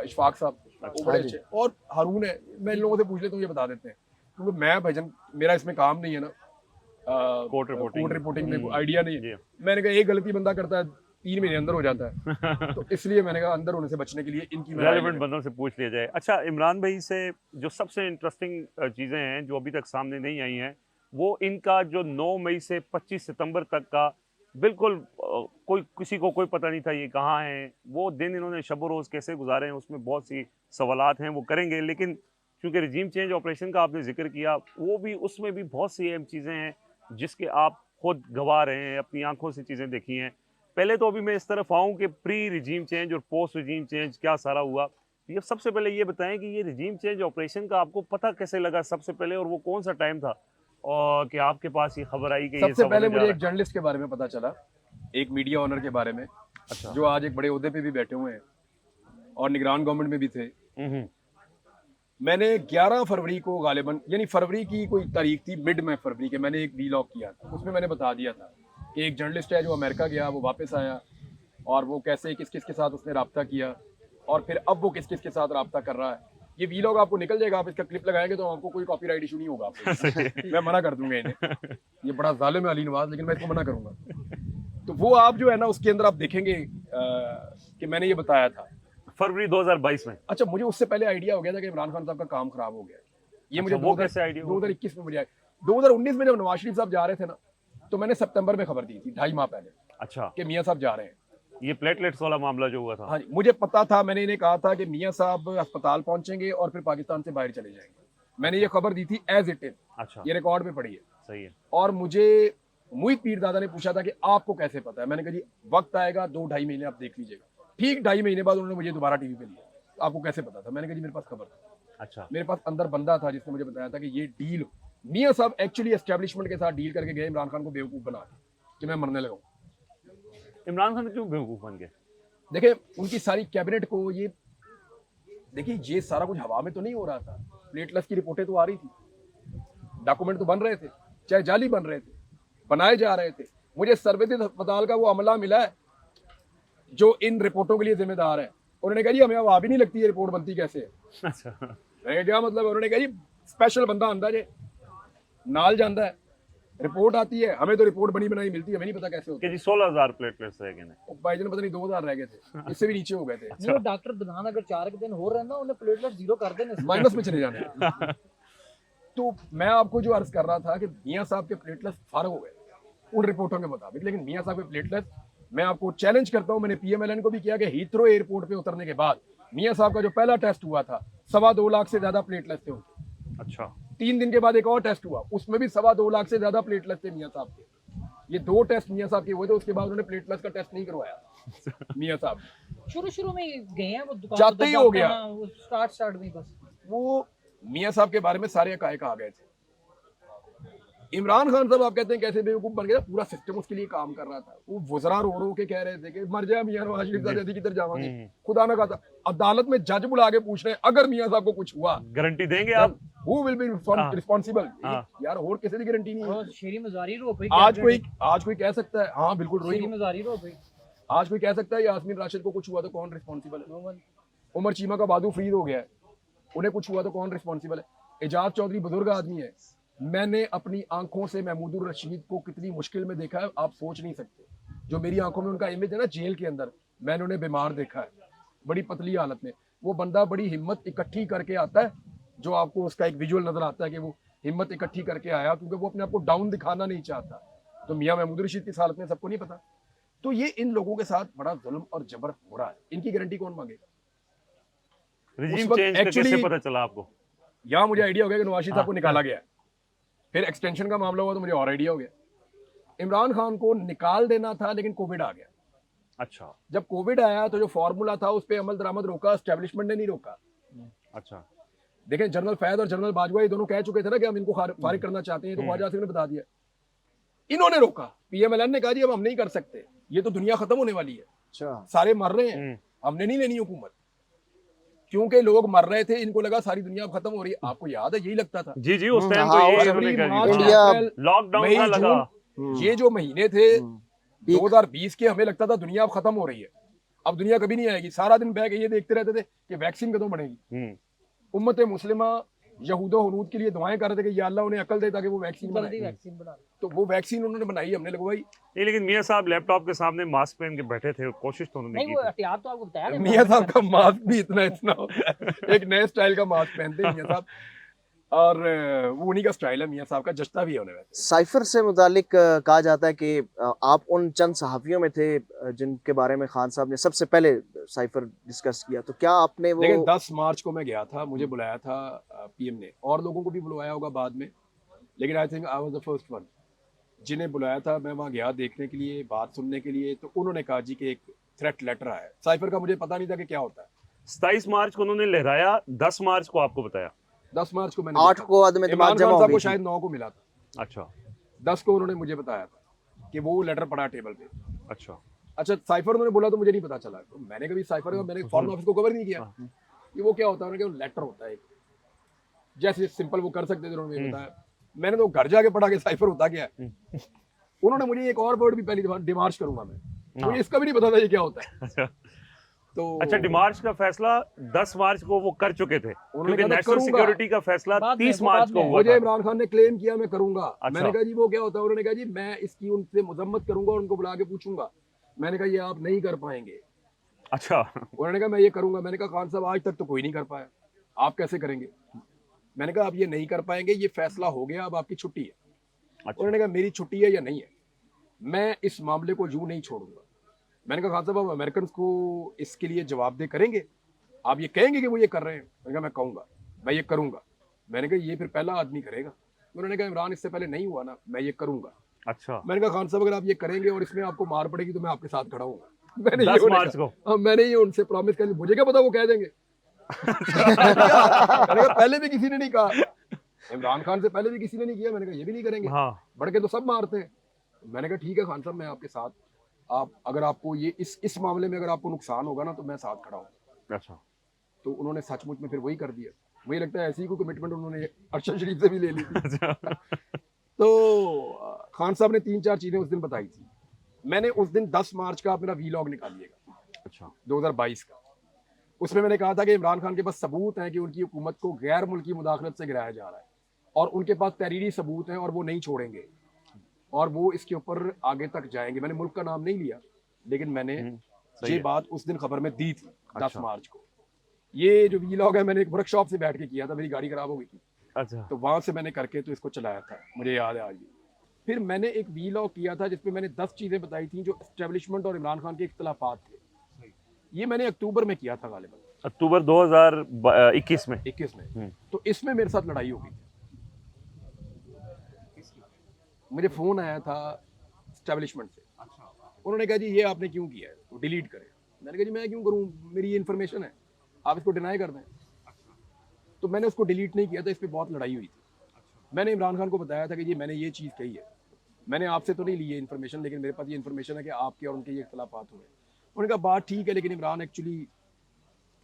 इशफाक साहब, वो बड़े हाँ जी। अच्छे हैं। और हारून है, मैं इन लोगों से पूछ लेता हूँ, ये बता देते हैं, क्योंकि मैं भाईजान मेरा इसमें काम नहीं है ना, कोर्ट रिपोर्टिंग में आइडिया नहीं जी। है। मैंने कहा एक गलती बंदा करता है 3 महीने अंदर हो जाता है, तो इसलिए मैंने कहा अंदर होने से बचने के लिए इनकी मैं राय रेलेवेंट लेता बंदों से पूछ लिया जाए। अच्छा, इमरान भाई से जो सबसे इंटरेस्टिंग चीज़ें हैं जो अभी तक सामने नहीं आई हैं, वो इनका जो 9 मई से 25 सितंबर तक का बिल्कुल कोई किसी को कोई पता नहीं था ये कहाँ हैं, वो दिन इन्होंने शब रोज़ कैसे गुजारे हैं, उसमें बहुत सी सवालात हैं, वो करेंगे। लेकिन चूँकि रिजीम चेंज ऑपरेशन का आपने ज़िक्र किया, वो भी उसमें भी बहुत सी अहम चीज़ें हैं जिसके आप खुद गवाह रहे हैं, अपनी आँखों से चीज़ें देखी हैं। पहले तो अभी मैं इस तरफ आऊँ कि प्री रिजीम चेंज और पोस्ट रिजीम चेंज क्या सारा हुआ। ये सबसे पहले ये बताएं कि ये रिजीम चेंज ऑपरेशन का आपको पता कैसे लगा सबसे पहले, और वो कौन सा टाइम था और कि आपके पास ये खबर आई कि ये सबसे सब पहले होने जा मुझे रहा एक जर्नलिस्ट के बारे में पता चला, एक मीडिया ऑनर के बारे में, अच्छा। जो आज एक बड़े ओहदे पे भी बैठे हुए हैं और निगरान गवर्नमेंट में भी थे। है? मैंने 11 फरवरी को गालिबन, यानी फरवरी की कोई तारीख थी, मिड में फरवरी के, मैंने एक वीलॉग किया था, उसमें मैंने बता दिया था कि एक जर्नलिस्ट है जो अमेरिका गया, वो वापस आया और वो कैसे किस किस के साथ उसने रब्ता किया और फिर अब वो किस किस के साथ रब्ता कर रहा है। ये वीलॉग आपको निकल जाएगा, आप इसका क्लिप लगाएंगे तो आपको कोई कॉपीराइट इशू नहीं होगा आपको। मैं मना कर दूंगा इन्हें, ये बड़ा जालिम है अली नवाज, लेकिन मैं इसको मना करूंगा। तो वो आप जो है ना उसके अंदर आप देखेंगे कि मैंने ये बताया था फरवरी 2022 में। अच्छा, मुझे उससे पहले आइडिया हो गया था कि इमरान खान साहब का काम खराब हो गया। ये मुझे वो कैसे आइडिया हुआ? 2021 में मुझे 2019 में जब नवाज शरीफ साहब जा रहे थे ना, तो मैंने सितंबर में खबर दी थी, 2.5 माह पहले, अच्छा, कि मियां साहब जा रहे हैं। ये प्लेटलेट्स वाला मामला जो हुआ था। हाँ जी, मुझे पता था, मैंने इन्हें कहा था कि मियां साहब अस्पताल पहुंचेंगे और फिर पाकिस्तान से बाहर चले जाएंगे। मैंने ये खबर दी थी एज इट इज, अच्छा, ये रिकॉर्ड में पड़ी है। सही है। और मुझे मुहित पीरदादा ने पूछा था कि आपको कैसे पता है। मैंने कहा जी वक्त आएगा, 2-2.5 महीने आप देख लीजिएगा। ठीक 2.5 महीने बाद उन्होंने मुझे दोबारा टीवी पे लिया, आपको कैसे पता था? मैंने कहा जी मेरे पास खबर था, अच्छा, मेरे पास अंदर बंदा था जिसने मुझे बताया था कि ये डील मियां साहब एक्चुअली एस्टेब्लिशमेंट के साथ डील करके गए इमरान खान को बेवकूफ बना के कि मैं मरने लगा हूं। इमरान खान क्यों बेवकूफ बन गए? देखिए उनकी सारी कैबिनेट को ये, देखिए ये सारा कुछ हवा में तो नहीं हो रहा था, प्लेटलेस की रिपोर्टें तो आ रही थी, डॉक्यूमेंट तो बन रहे थे, चाहे जाली बन रहे थे, बनाए जा रहे थे। मुझे सर्वोदय अस्पताल का वो अमला मिला है जो इन रिपोर्टों के लिए जिम्मेदार है। उन्होंने कहा जी हमें वहां भी नहीं लगती है रिपोर्ट बनती कैसे है। अच्छा, मैंने क्या मतलब, उन्होंने कहा जी स्पेशल बंदा आंदा जे नाल जाता है, रिपोर्ट आती है, हमें तो रिपोर्ट बनी बनाई मिलती है, हमें नहीं पता कैसे होती कि जी 16,000 प्लेटलेट्स रह गए हैं। भाईजान पता नहीं 2000 रह गए थे, इससे भी नीचे हो गए थे, नहीं वो डॉक्टर दुकान अगर 4 दिन हो रहे हैं ना उन्हें प्लेटलेट जीरो कर देने माइनस में चले जाने हैं। तो मैं आपको जो अर्ज कर रहा था कि मियां साहब के प्लेटलेस फारग हो गए उन रिपोर्टों के मुताबिक, लेकिन मियां साहब के प्लेटलेस, मैं आपको चैलेंज करता हूं, मैंने पीएमएलएन को भी किया कि हीथ्रो एयरपोर्ट पे उतरने के बाद मियां साहब का जो पहला टेस्ट हुआ था 2.25 लाख से ज्यादा प्लेटलेस थे उनके। अच्छा, 3 दिन के बाद एक और टेस्ट हुआ, उसमें भी 2.25 लाख से ज्यादा प्लेटलेस थे मियां साहब के। ये 2 टेस्ट मियां साहब के हुए थे, उसके बाद उन्होंने प्लेटलेस का टेस्ट नहीं करवाया मियां साहब। शुरू में गए हैं वो दुकान जाते ही हो गया। हाँ, वो स्टार्ट में बस वो मियां साहब के बारे में सारे हकायक आ गए थे। इमरान खान साहब आप कहते हैं कैसे बेवकूफ बन गया, पूरा सिस्टम उसके लिए काम कर रहा था। वो वज़रा रो के कह रहे थे कि मर जाए मियां नवाज शरीफ साहब किधर जावांगे, खुदा ना खाता। अदालत में जज बुला के पूछ रहे हैं अगर मियां साहब को कुछ हुआ गारंटी देंगे आप? Who will be responsible. हाँ। यार और किसी की गारंटी नहीं वो है। शेरी मजारी रो पे आज कोई कह सकता है, हाँ बिल्कुल रोई, शेरी मजारी रो पे आज कोई कह सकता है यास्मीन राशिद को कुछ हुआ तो कौन रिस्पांसिबल है? उमर चीमा का बादू फ्रीज हो गया है, उन्हें कुछ हुआ तो कौन रिस्पांसिबल है? एजाज चौधरी बुजुर्ग आदमी है, मैंने अपनी आंखों से महमूदुर रशीद को कितनी मुश्किल में देखा है आप सोच नहीं सकते। जो मेरी आंखों में उनका इमेज है ना जेल के अंदर, मैंने उन्हें बीमार देखा है, बड़ी पतली हालत में। वो बंदा बड़ी हिम्मत इकट्ठी करके आता है, जो आपको उसका एक विजुअल नजर आता है कि वो हिम्मत इकट्ठी करके आया, क्योंकि वो अपने आप को डाउन दिखाना नहीं चाहता। तो मियां महमूद रशीद की हालत में सबको नहीं पता। तो ये इन लोगों के साथ बड़ा जुल्म और जबर हो रहा है, इनकी गारंटी कौन मांगेगा? रिजीम चेंज का कैसे पता चला आपको? यहाँ मुझे आइडिया हो गया कि नवाज शरीफ साहब को निकाला गया, फिर एक्सटेंशन का मामला हुआ तो मुझे और आइडिया हो गया। इमरान खान को निकाल देना था लेकिन कोविड आ गया। अच्छा, जब कोविड आया तो जो फॉर्मूला था उस पर अमल दरामद रोका, एस्टेब्लिशमेंट ने नहीं रोका। अच्छा, देखें जनरल फैद और जनरल बाजवा ये दोनों कह चुके थे ना कि हम इनको फारिग करना चाहते हैं, तो ख्वाजा आसिफ ने बता दिया, इन्होंने रोका। पीएमएलएन ने कहा जी अब हम नहीं कर सकते, ये तो दुनिया खत्म होने वाली है, अच्छा सारे मर रहे हैं, हमने नहीं लेनी हुकूमत। क्योंकि लोग मर रहे थे, इनको लगा सारी दुनिया अब खत्म हो रही है। आपको याद है, यही लगता था। जी जी, उस टाइम हाँ, तो ये उस इन्होंने फरवरी, कह मार्च, दिया, इंडिया- अप्रैल, लॉकडाउन मई, सा लगा। जून, ये जो महीने थे पीक 2020 के, हमें लगता था दुनिया अब खत्म हो रही है, अब दुनिया कभी नहीं आएगी। सारा दिन बैठ के ये देखते रहते थे कि वैक्सीन कਦੋਂ बनेगी। उम्मत मुस्लिमा यहूदो हनूद के लिए दुआएं कर रहे थे कि या अल्लाह उन्हें अकल दे ताकि वो वैक्सीन जल्दी बनाए। वैक्सीन बना लो। तो वो वैक्सीन उन्होंने बनाई, हमने लगवाई। नहीं, लेकिन मियां साहब लैपटॉप के सामने मास्क पहन के बैठे थे, कोशिश तो उन्होंने नहीं की वो थी। एहतियात तो आपको बताया ना, मियां साहब का मास्क भी इतना इतना होता है, एक नए स्टाइल का मास्क पहनते हैं मियां साहब, और वो उन्हीं का स्टाइल है मियां साहब का, जचता भी है उन्हें वैसे। साइफर से मुतालिक कहा जाता है कि आप उन चंद सहाफ़ियों में थे जिनके बारे में खान साहब ने सबसे पहले साइफर डिस्कस किया, तो क्या आपने वो देखिए 10 मार्च को मैं गया था, मुझे बुलाया था पीएम ने, और लोगों को भी बुलाया होगा बाद में, लेकिन I think I was the first one जिन्हें बुलाया था। मैं वहाँ गया देखने के लिए, बात सुनने के लिए, तो उन्होंने कहा जी कि एक थ्रेट लेटर आया है। साइफर का मुझे पता नहीं था कि क्या होता है। 27 मार्च को उन्होंने लहराया, 10 मार्च को आपको बताया। 10 मार्च को मैंने 8 देखा को था। आदम इमरान एतमाद खान जमा हो साहब गई को थी? शायद 9 को मिला था, अच्छा 10 को उन्होंने मुझे बताया था कि वो लेटर पड़ा टेबल पे। अच्छा। अच्छा, साइफर उन्होंने बोला तो मुझे नहीं पता चला, तो मैंने कभी साइफर का मैंने फॉरेन ऑफिस को कवर नहीं किया कि वो क्या होता है। उन्होंने कहा लेटर होता है एक, जैसे सिंपल वो कर सकते थे, उन्होंने मुझे बताया। मैंने तो घर जाके पढ़ा कि साइफर होता क्या है। उन्होंने मुझे एक और वर्ड भी पहली दफा, डिमार्च करूंगा मैं, मुझे इसका भी नहीं पता था ये क्या होता है। अच्छा तो अच्छा, डिमार्च का फैसला 10 मार्च को वो कर चुके थे, क्योंकि कहा था नेशनल करूंगा। सिक्योरिटी का फैसला बाद में, 30 वो मार्च बाद को में। हुआ मुझे था। इमरान खान ने क्लेम किया मैं करूंगा। अच्छा। मैंने कहा जी वो क्या होता है। उन्होंने कहा जी मैं इसकी उनसे मजम्मत करूंगा और उनको बुला के पूछूंगा। मैंने कहा ये आप नहीं कर पाएंगे। अच्छा उन्होंने कहा मैं ये करूंगा। मैंने कहा खान साहब आज तक तो कोई नहीं कर पाया, आप कैसे करेंगे। मैंने कहा आप ये नहीं कर पाएंगे, ये फैसला हो गया, अब आपकी छुट्टी है। अच्छा उन्होंने कहा मेरी छुट्टी है या नहीं है, मैं इस मामले को यूं नहीं छोड़ूंगा। मैंने कहा खान साहब आप अमेरिकन को इसके लिए जवाबदेह करेंगे, आप ये कहेंगे कि वो ये कर रहे हैं। मैंने कहा मैं कहूंगा, मैं ये करूंगा। मैंने कहा ये फिर पहला आदमी करेगा। उन्होंने कहा इमरान इससे पहले नहीं हुआ ना, मैं ये करूंगा। अच्छा मैंने कहा खान साहब अगर आप ये करेंगे और इसमें आपको मार पड़ेगी तो मैं आपके साथ खड़ा हूँ। मैंने 10 ये उन्हें मार्च कहा। को। हाँ, मैंने ये उनसे प्रॉमिस कर, मुझे क्या पता वो कह देंगे। मैंने कहा पहले भी किसी ने नहीं कहा, इमरान खान से पहले भी किसी ने नहीं किया। मैंने कहा ये भी नहीं करेंगे, हाँ बढ़ के तो सब मारते हैं। मैंने कहा ठीक है खान साहब मैं आपके साथ, आप अगर आपको ये इस मामले में अगर आपको नुकसान होगा ना तो मैं साथ खड़ा हूँ। अच्छा तो उन्होंने सचमुच में फिर वही कर दिया। मुझे लगता है ऐसी ही कोई कमिटमेंट उन्होंने अरशद शरीफ से भी ले ली थी। अच्छा तो खान साहब ने 3-4 चीजें उस दिन बताई थी। मैंने उस दिन 10 मार्च का मेरा वीलॉग निकालिएगा अच्छा 2022 का। उसमें मैंने कहा था कि इमरान खान के पास सबूत हैं कि उनकी हुकूमत को गैर मुल्की मुदाखलत से गिराया जा रहा है, और उनके पास तहरीरी सबूत हैं और वो नहीं छोड़ेंगे, और वो इसके ऊपर आगे तक जाएंगे। मैंने मुल्क का नाम नहीं लिया, लेकिन मैंने सही ये है। बात उस दिन खबर में दी थी 10 अच्छा। मार्च को। ये जो वीलॉग है मैंने एक वर्कशॉप से बैठ के किया था, मेरी गाड़ी खराब हो गई थी, अच्छा तो वहां से मैंने करके तो इसको चलाया था, मुझे याद है आज भी। फिर मैंने एक वीलॉग किया था जिसमें मैंने 10 चीजें बताई थी जो एस्टेब्लिशमेंट और इमरान खान के इख्तलाफात थे। ये मैंने अक्टूबर में किया था, गालिबन अक्टूबर 2021 में। 21 में। तो इसमें मेरे साथ लड़ाई हो गई थी। मुझे फोन आया था एस्टेब्लिशमेंट से, उन्होंने कहा जी ये आपने क्यों किया है, तो डिलीट करें। मैंने कहा जी मैं क्यों करूं, मेरी ये इन्फॉर्मेशन है, आप इसको डिनाई कर दें। तो मैंने उसको डिलीट नहीं किया था, इस पर बहुत लड़ाई हुई थी। मैंने इमरान खान को बताया था कि जी मैंने ये चीज़ कही है, मैंने आपसे तो नहीं ली है इन्फॉर्मेशन, लेकिन मेरे पास ये इन्फॉर्मेशन है कि आपके और उनके ये इख्तलाफात हुए। उन्होंने कहा बात ठीक है, लेकिन इमरान एक्चुअली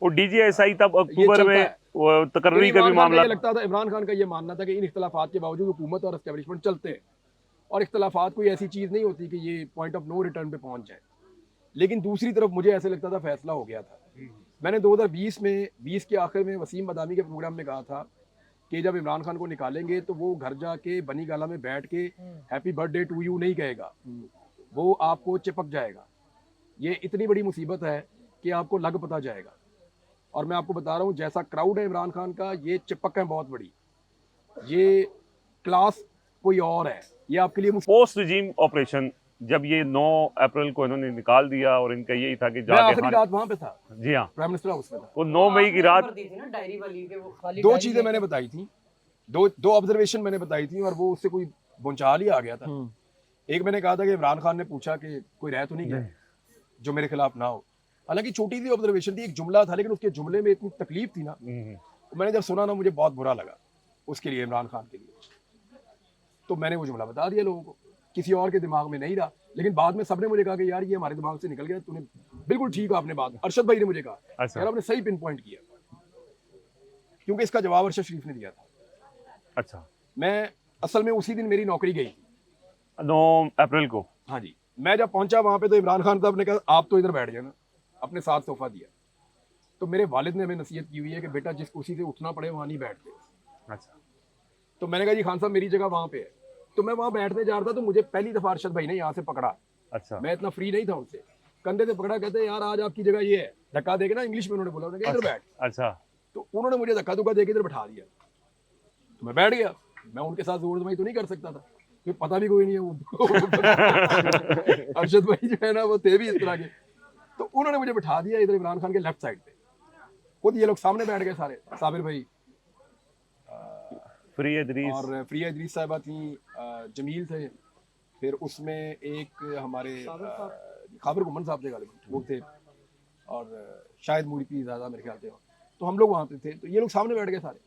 वो डीजीएसआई तब अक्टूबर चलता में है। वो तकर्री का भी इमरान खान मामला ये लगता था, इमरान खान का ये मानना था कि इन इख्तलाफात के बावजूद हुकूमत और एस्टेब्लिशमेंट चलते हैं, और इख्तलाफात कोई ऐसी चीज़ नहीं होती कि ये पॉइंट ऑफ नो रिटर्न पे पहुंच जाए। लेकिन दूसरी तरफ मुझे ऐसे लगता था फैसला हो गया था। मैंने 2020 में 20 के आखिर में वसीम बदामी के प्रोग्राम में कहा था कि जब इमरान खान को निकालेंगे तो वो घर जाके बनी गाला में बैठ के हैप्पी बर्थडे टू यू नहीं कहेगा, वो आपको चिपक जाएगा। ये इतनी बड़ी मुसीबत है कि आपको लग पता जाएगा। और मैं आपको बता रहा हूँ जैसा क्राउड है इमरान खान का, ये चिपक है बहुत बड़ी, ये क्लास कोई और है, ये आपके लिए पोस्ट रिजीम ऑपरेशन जब ये 9 अप्रैल को इन्होंने निकाल दिया, और इनका यही था कि मैं जाके आखिरी रात वहां पे था, जी हाँ, प्राइम मिनिस्टर हाउस में था। वो 9 मई की रात। डायरी वाली के वो खाली 2 चीजें मैंने बताई थी, दो ऑब्जर्वेशन मैंने बताई थी, और वो उससे कोई भूचाल ही आ गया था। एक मैंने कहा था कि इमरान खान ने पूछा कि कोई रह तो नहीं गया जो मेरे खिलाफ ना हो। हालांकि छोटी सी ऑब्जर्वेशन थी, एक जुमला था, लेकिन उसके जुमले में इतनी तकलीफ थी ना, मैंने जब सुना ना मुझे बहुत बुरा लगा उसके लिए, इमरान खान के लिए। तो मैंने वो जुमला बता दिया लोगों को, किसी और के दिमाग में नहीं रहा। लेकिन बाद में सबने मुझे कहा कि यार ये हमारे दिमाग से निकल गया, तूने बिल्कुल ठीक आपने बात, अरशद भाई ने मुझे कहा अच्छा। यार आपने सही पिन पॉइंट किया। क्योंकि इसका जवाब अरशद शरीफ ने दिया था। अच्छा, मैं असल में उसी दिन मेरी नौकरी गई थी। 9 अप्रैल को। हाँ जी, मैं जब पहुंचा वहां पे तो इमरान खान साहब ने कहा आप तो इधर बैठ जाना, अपने साथ सोफा दिया। तो मेरे वालिद ने हमें नसीहत की हुई है कि बेटा जिस कुर्सी से उठना पड़े वहां नहीं बैठते। अच्छा, तो मैंने कहा जी खान साहब मेरी जगह वहां पे है। तो मैं वहां बैठने जा रहा था तो मुझे पहली दफा अरशद भाई ने यहाँ से पकड़ा। अच्छा, मैं इतना फ्री नहीं था उनसे, कंधे से पकड़ा, कहते यार आज आपकी जगह ये है, धक्का देके ना इंग्लिश में उन्होंने बोला, उन्होंने कहा इधर बैठ। अच्छा, तो उन्होंने मुझे धक्का धुक्का देके इधर बैठा दिया। तो मैं बैठ गया। मैं उनके साथ जोर जमाई तो नहीं कर सकता था, क्योंकि पता भी कोई नहीं है वो अरशद भाई जो है ना वो थे भी इस तरह के। तो उन्होंने मुझे बैठा दिया इधर इमरान खान के लेफ्ट साइड पे। खुद ये लोग सामने बैठ गए सारे, साबिर भाई फ्री इदरीस और फ्रिया इदरीस साहिबा थी, जमील थे, फिर उसमें एक हमारे खाबर गुमन साहब थे गालिबन, वो थे, और शायद मूरी पी ज़्यादा मेरे ख्याल से। तो हम लोग वहाँ पे थे, तो ये लोग सामने बैठ गए सारे।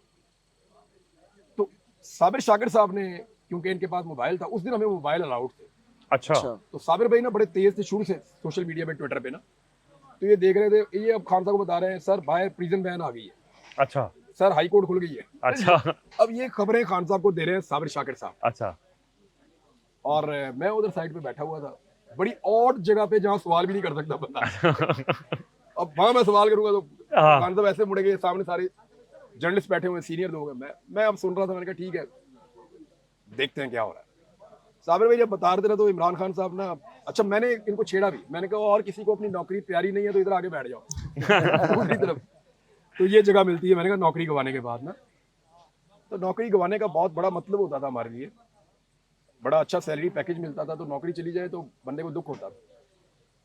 तो साबिर शाकिर साहब ने, क्योंकि इनके पास मोबाइल था, उस दिन हमें मोबाइल अलाउड थे। अच्छा, तो साबिर भाई ना बड़े तेज थे शुरू से सोशल मीडिया पे, ट्विटर पे ना। तो ये देख रहे थे, ये अब खान साहब को बता रहे हैं सर बाहर प्रिजन बैन आ गई है, अच्छा, सर हाई कोर्ट खुल गई है। अच्छा, अब ये खबरें खान साहब को दे रहे हैं साबिर शाकिर साहब, अच्छा, और मैं उधर साइड पे बैठा हुआ था, बड़ी ऑड जगह पे जहाँ सवाल भी नहीं कर सकता बंदा। अब वहां मैं सवाल करूंगा तो हाँ। खान साहब ऐसे मुड़ेंगे, सामने सारे जर्नलिस्ट बैठे हुए, सीनियर लोग हैं। मैं अब सुन रहा था, मैंने कहा ठीक है देखते हैं क्या हो रहा है। साबिर भाई जब बता रहे थे ना तो इमरान खान साहब ना, अच्छा मैंने इनको छेड़ा भी, मैंने कहा और किसी को अपनी नौकरी प्यारी नहीं है तो इधर आगे बैठ जाओ दूसरी तरफ। तो ये जगह मिलती है, मैंने कहा नौकरी गंवाने के बाद ना। तो नौकरी गंवाने का बहुत बड़ा मतलब होता था हमारे लिए, बड़ा अच्छा सैलरी पैकेज मिलता था, तो नौकरी चली जाए तो बंदे को दुख होता था।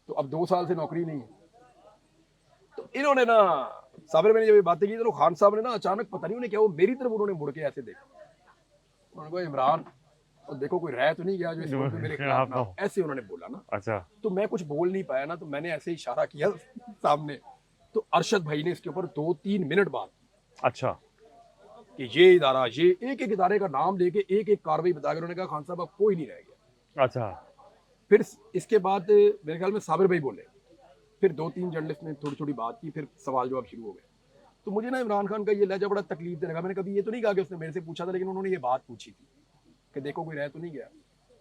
तो अब 2 साल से नौकरी नहीं है। तो इन्होंने ना, साबिर मैंने जब ये बातें की तो खान साहब ने ना अचानक पता नहीं उन्हें क्या, वो मेरी तरफ उन्होंने मुड़ के ऐसे देखा, उन्होंने कहा इमरान और देखो कोई रह तो नहीं गया जो इस वक्त मेरे खिलाफ ना हो, ऐसे उन्होंने बोला ना। अच्छा, तो मैं कुछ बोल नहीं पाया ना, तो मैंने ऐसे इशारा किया सामने। तो अरशद भाई ने इसके ऊपर 2-3 मिनट बाद अच्छा, कि ये इदारा, ये एक एक इदारे का नाम लेके एक एक कार्रवाई बता के उन्होंने कहा खान साहब अब कोई नहीं रह गया। अच्छा, फिर इसके बाद मेरे ख्याल में साबिर भाई बोले, फिर 2-3 जर्नलिस्ट ने थोड़ी थोड़ी बात की, फिर सवाल जवाब शुरू हो गए। तो मुझे ना इमरान खान का ये लहजा बड़ा तकलीफ दे लगा। मैंने कभी ये तो नहीं कहा कि उसने मेरे से पूछा था, लेकिन उन्होंने ये बात पूछी थी कि देखो कोई रह तो नहीं गया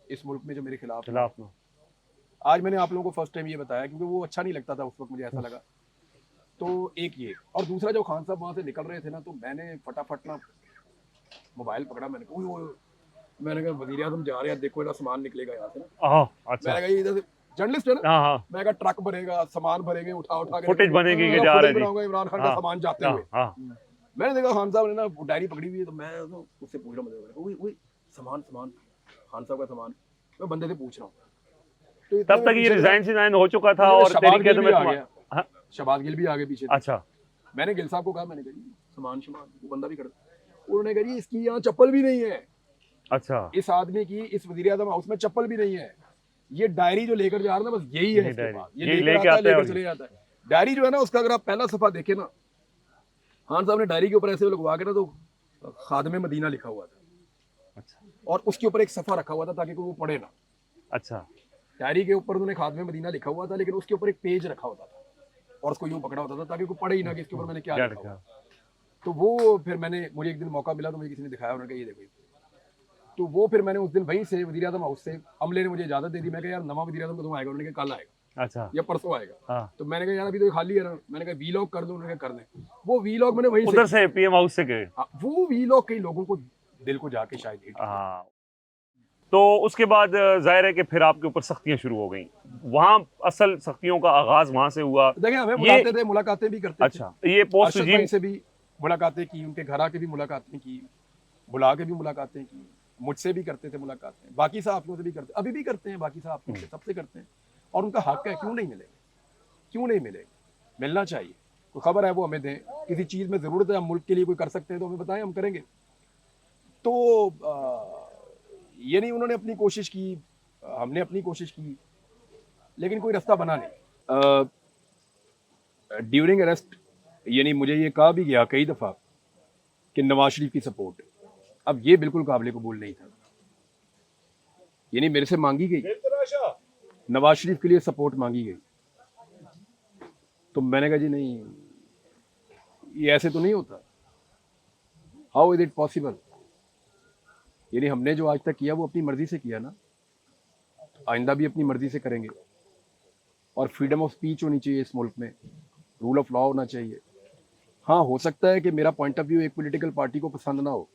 इस मुल्क में जो मेरे खिलाफ। खिलाफ में। आज मैंने आप लोगों को फर्स्ट टाइम ये बताया क्योंकि वो अच्छा नहीं लगता था उस वक्त, मुझे ऐसा लगा। तो एक ये, और दूसरा जब खान साहब वहाँ से निकल रहे थे ना, तो मैंने फटाफट ना मोबाइल पकड़ा, मैंने कहा वज़ीर आज़म जा रहे हैं, देखो इधर सामान निकलेगा यहाँ से ना। हाँ, अच्छा, मैंने कहा ये इधर से जर्नलिस्ट है ना, हाँ, हाँ, मैं कहा ट्रक भरेगा, सामान भरेंगे, उठा के फुटेज बनेगी कि जा रहे थे। बनाऊंगा इमरान खान का हाँ, सामान जाते हाँ, हुए। हाँ, मैंने देखा खान साहब ने ना वो डायरी पकड़ी हुई है, तो मैं तो उससे पूछ रहा हूँ, वही सामान खान साहब का सामान, मैं बंदे से पूछ रहा हूँ। तो तब तक ये रिजाइन सिजाइन हो चुका था और तरीके से आ गया, हाँ, शहबाज गिल भी आगे पीछे। अच्छा, मैंने गिल साहब को कहा, मैंने कहा सामान वो बंदा भी खड़ा, उन्होंने कहा जी इसकी यहाँ चप्पल भी नहीं है, अच्छा, इस आदमी की इस वज़ीर आज़म हाउस में चप्पल भी नहीं है, ये डायरी जो लेकर जा रहा है ना बस यही है इसके पास, ये लेके आता है, लेकर चले जाता है। डायरी जो है ना उसका अगर आप पहला सफा देखे ना, खान साहब ने डायरी के ऊपर ऐसे लगवा के ना तो खादमे मदीना लिखा हुआ था, अच्छा, और उसके ऊपर एक सफा रखा हुआ था ताकि कोई वो पढ़े ना। अच्छा, डायरी के ऊपर उन्होंने खादमे मदीना लिखा हुआ था, लेकिन उसके ऊपर एक पेज रखा होता था और उसको यूं पकड़ा होता था ताकि कोई पढ़े ही ना कि इसके ऊपर मैंने क्या लिखा हुआ। तो वो फिर मुझे एक दिन मौका मिला तो मुझे किसी ने दिखाया, उन्होंने कहा ये देखो। तो वो फिर मैंने उस दिन वहीं से वज़ीर आज़म हाउस से अमले ने मुझे इजाजत दे दी। मैं कहा यार नवा वज़ीर आज़म कਦੋਂ आएगा? उन्होंने कहा कल आएगा, अच्छा, या परसों आएगा। हाँ, तो मैंने कहा यार अभी तो खाली है ना, मैंने कहा वीलॉग कर दो, उन्होंने कहा कर दें। वो वीलॉग मैंने वहीं उधर से पीएम हाउस से गए। वो वीलॉग कई लोगों को दिल को जाके शायद हिट। हाँ, तो उसके बाद जाहिर है कि फिर आपके ऊपर सख्तियां शुरू हो गई। वहाँ असल सख्तियों का आगाज वहां से हुआ। देखिए हमें बुलाते थे, मुलाकातें भी करते थे। अच्छा, ये पोस्ट अरशद भाई से भी मुलाकातें की, उनके घर आके भी मुलाकातें की, बुला के भी मुलाकातें की, मुझसे भी करते थे मुलाकातें, बाकी साहबियों से भी करते, अभी भी करते हैं, बाकी साहबियों से सबसे करते हैं। और उनका हक है, क्यों नहीं मिलेगा, क्यों नहीं मिलेगा, मिलना चाहिए। कोई खबर है वो हमें दें, किसी चीज़ में ज़रूरत है, हम मुल्क के लिए कोई कर सकते हैं तो हमें बताएं, हम करेंगे। तो ये नहीं उन्होंने अपनी कोशिश की, हमने अपनी कोशिश की, लेकिन कोई रास्ता बना नहीं। ड्यूरिंग अरेस्ट यानी मुझे ये कहा भी गया कई दफ़ा कि नवाज शरीफ की सपोर्ट, अब ये बिल्कुल काबिल कबूल नहीं था। यानी मेरे से मांगी गई, नवाज शरीफ के लिए सपोर्ट मांगी गई, तो मैंने कहा जी नहीं, ये ऐसे तो नहीं होता। How is it possible? यानी हमने जो आज तक किया वो अपनी मर्जी से किया ना, आइंदा भी अपनी मर्जी से करेंगे। और फ्रीडम ऑफ स्पीच होनी चाहिए इस मुल्क में, रूल ऑफ लॉ होना चाहिए। हाँ, हो सकता है कि मेरा पॉइंट ऑफ व्यू एक पॉलिटिकल पार्टी को पसंद ना हो।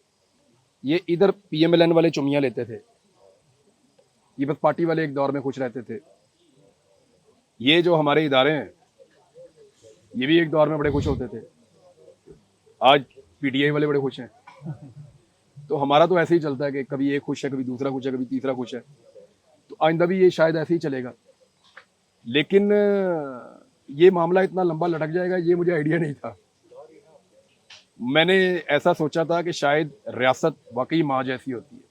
ये इधर पीएमएलएन वाले चुमियाँ लेते थे, ये बस पार्टी वाले एक दौर में खुश रहते थे। ये जो हमारे इदारे हैं ये भी एक दौर में बड़े खुश होते थे, आज पीटीआई वाले बड़े खुश हैं। तो हमारा तो ऐसे ही चलता है कि कभी एक खुश है, कभी दूसरा खुश है, कभी तीसरा खुश है। तो आइंदा भी ये शायद ऐसे ही चलेगा। लेकिन ये मामला इतना लंबा लटक जाएगा ये मुझे आइडिया नहीं था। मैंने ऐसा सोचा था कि शायद रियासत वाकई माँ जैसी होती है,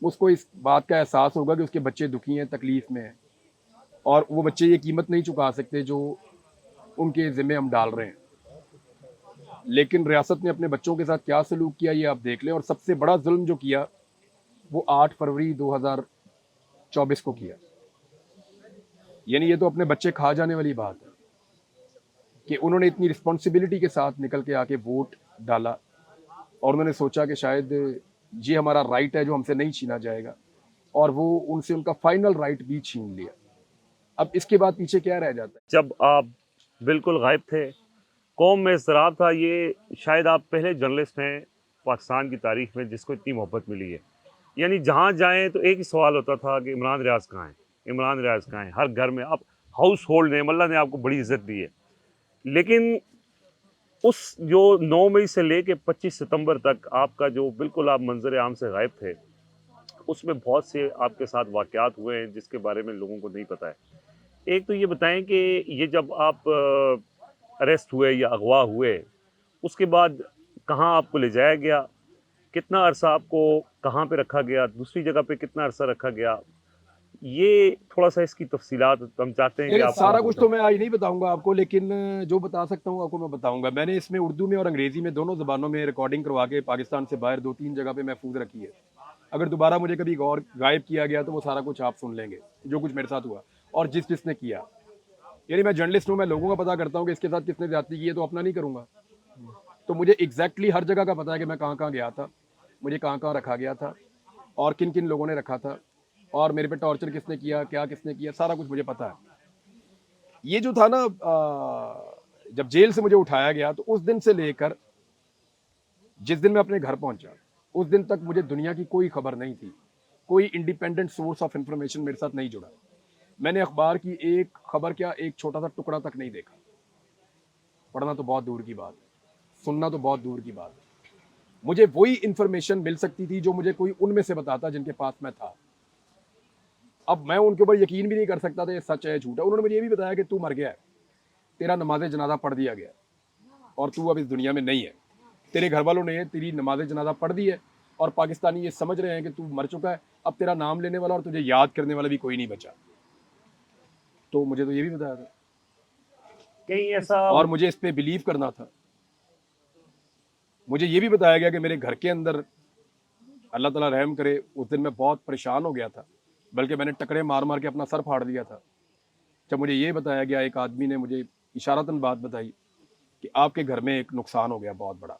उसको इस बात का एहसास होगा कि उसके बच्चे दुखी हैं, तकलीफ में हैं, और वो बच्चे ये कीमत नहीं चुका सकते जो उनके ज़िम्मे हम डाल रहे हैं। लेकिन रियासत ने अपने बच्चों के साथ क्या सलूक किया ये आप देख लें। और सबसे बड़ा जुल्म जो किया वो 8 फरवरी 2024 को किया। यानी ये तो अपने बच्चे खा जाने वाली बात है कि उन्होंने इतनी रिस्पॉन्सिबिलिटी के साथ निकल के आके वोट डाला और उन्होंने सोचा कि शायद ये हमारा राइट है जो हमसे नहीं छीना जाएगा, और वो उनसे उनका फाइनल राइट भी छीन लिया। अब इसके बाद पीछे क्या रह जाता है? जब आप बिल्कुल गायब थे, कौम में इज़्तिराब था, ये शायद आप पहले जर्नलिस्ट हैं पाकिस्तान की तारीख में जिसको इतनी मोहब्बत मिली है। यानी जहाँ जाएं तो एक ही सवाल होता था कि इमरान रियाज कहाँ है, इमरान रियाज कहाँ है। हर घर में आप हाउस होल्ड नेम, अल्लाह ने आपको बड़ी इज्जत दी है। लेकिन उस जो 9 मई से लेके 25 सितंबर तक आपका जो बिल्कुल आप मंजर आम से गायब थे, उसमें बहुत से आपके साथ वाक़यात हुए हैं जिसके बारे में लोगों को नहीं पता है। एक तो ये बताएं कि ये जब आप अरेस्ट हुए या अगवा हुए, उसके बाद कहाँ आपको ले जाया गया, कितना अरसा आपको कहाँ पे रखा गया, दूसरी जगह पे कितना अरसा रखा गया, ये थोड़ा सा इसकी तफसीलात हम चाहते हैं कि आप सारा कुछ तो मैं आज नहीं बताऊंगा आपको, लेकिन जो बता सकता हूँ आपको मैं बताऊंगा। मैंने इसमें उर्दू में और अंग्रेजी में दोनों ज़बानों में रिकॉर्डिंग करवा के पाकिस्तान से बाहर 2-3 जगह पे महफूज रखी है। अगर दोबारा मुझे कभी गौर गायब किया गया तो वो सारा कुछ आप सुन लेंगे जो कुछ मेरे साथ हुआ और जिस जिसने किया। यानी मैं जर्नलिस्ट हूँ, मैं लोगों का पता करता हूँ कि इसके साथ किसने ज्यादती की है, तो अपना नहीं करूँगा। तो मुझे एग्जैक्टली हर जगह का पता है कि मैं कहाँ कहाँ गया था, मुझे कहाँ कहाँ रखा गया था और किन किन लोगों ने रखा था और मेरे पे टॉर्चर किसने किया, क्या किसने किया, सारा कुछ मुझे पता है। ये जो था ना, जब जेल से मुझे उठाया गया तो उस दिन से लेकर जिस दिन मैं अपने घर पहुंचा उस दिन तक मुझे दुनिया की कोई खबर नहीं थी, कोई इंडिपेंडेंट सोर्स ऑफ इंफॉर्मेशन मेरे साथ नहीं जुड़ा। मैंने अखबार की एक खबर क्या, एक छोटा सा टुकड़ा तक नहीं देखा। पढ़ना तो बहुत दूर की बात है, सुनना तो बहुत दूर की बात है। मुझे वही इंफॉर्मेशन मिल सकती थी जो मुझे कोई उनमें से बताता जिनके पास मैं था। अब मैं उनके ऊपर यकीन भी नहीं कर सकता था ये सच है झूठ है। उन्होंने मुझे ये भी बताया कि तू मर गया है, तेरा नमाज जनाजा पढ़ दिया गया और तू अब इस दुनिया में नहीं है। तेरे घर वालों ने तेरी नमाज जनाजा पढ़ दी है और पाकिस्तानी ये समझ रहे हैं कि तू मर चुका है, अब तेरा नाम लेने वाला और तुझे याद करने वाला भी कोई नहीं बचा। तो मुझे तो ये भी बताया था कहीं ऐसा, और मुझे इस पे बिलीव करना था। मुझे ये भी बताया गया कि मेरे घर के अंदर, अल्लाह ताला रहम करे, उस दिन मैं बहुत परेशान हो गया था, बल्कि मैंने टकरे मार मार के अपना सर फाड़ दिया था। जब मुझे ये बताया गया, एक आदमी ने मुझे इशारतन बात बताई कि आपके घर में एक नुकसान हो गया बहुत बड़ा,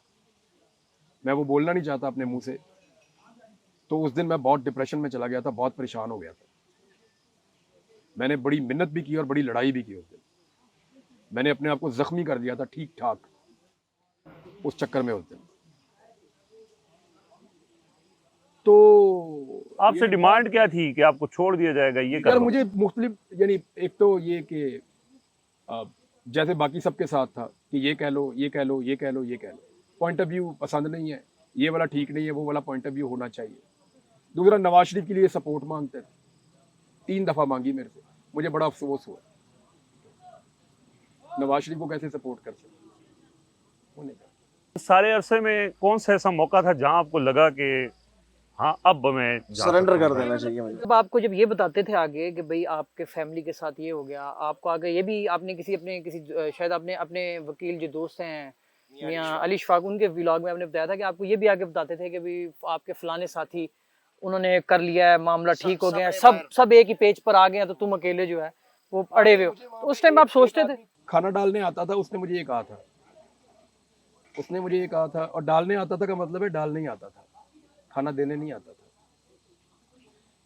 मैं वो बोलना नहीं चाहता अपने मुंह से। तो उस दिन मैं बहुत डिप्रेशन में चला गया था, बहुत परेशान हो गया था। मैंने बड़ी मिन्नत भी की और बड़ी लड़ाई भी की उस दिन। मैंने अपने आप को जख्मी कर दिया था ठीक ठाक उस चक्कर में उस दिन। तो आपसे डिमांड क्या थी कि आपको छोड़ दिया जाएगा? ये यार कर मुझे मुख्तलिफ, यानी एक तो ये कि जैसे बाकी सबके साथ था कि ये कह लो, ये कह लो, ये कह लो, ये कह लो, पॉइंट ऑफ व्यू पसंद नहीं है, ये वाला ठीक नहीं है, वो वाला पॉइंट ऑफ व्यू होना चाहिए। दूसरा, नवाज शरीफ के लिए सपोर्ट मांगते थे, 3 दफ़ा मांगी मेरे से, मुझे बड़ा अफसोस हुआ। नवाज शरीफ को कैसे सपोर्ट कर सकते? सारे अरसे में कौन सा ऐसा मौका था जहां आपको लगा कि हाँ अब मैं सरेंडर कर देना चाहिए मुझे? जब आपको जब ये बताते थे आगे कि भाई आपके फैमिली के साथ ये हो गया, आपको आगे ये भी आपने शायद आपने अपने वकील जो दोस्त हैं मियां अली शफाक, उनके व्लॉग में आपने बताया था कि आपको ये भी आगे बताते थे कि भाई आपके फलाने साथी उन्होंने कर लिया है, मामला ठीक हो गया, सब एक ही पेज पर आ गए हैं, तो तुम अकेले जो है वो अड़े हुए हो। तो उस टाइम आप सोचते थे? खाना डालने आता था, उसने मुझे ये कहा था उसने मुझे ये कहा था, और डालने आता था का मतलब है डालने ही आता था, खाना देने नहीं आता था।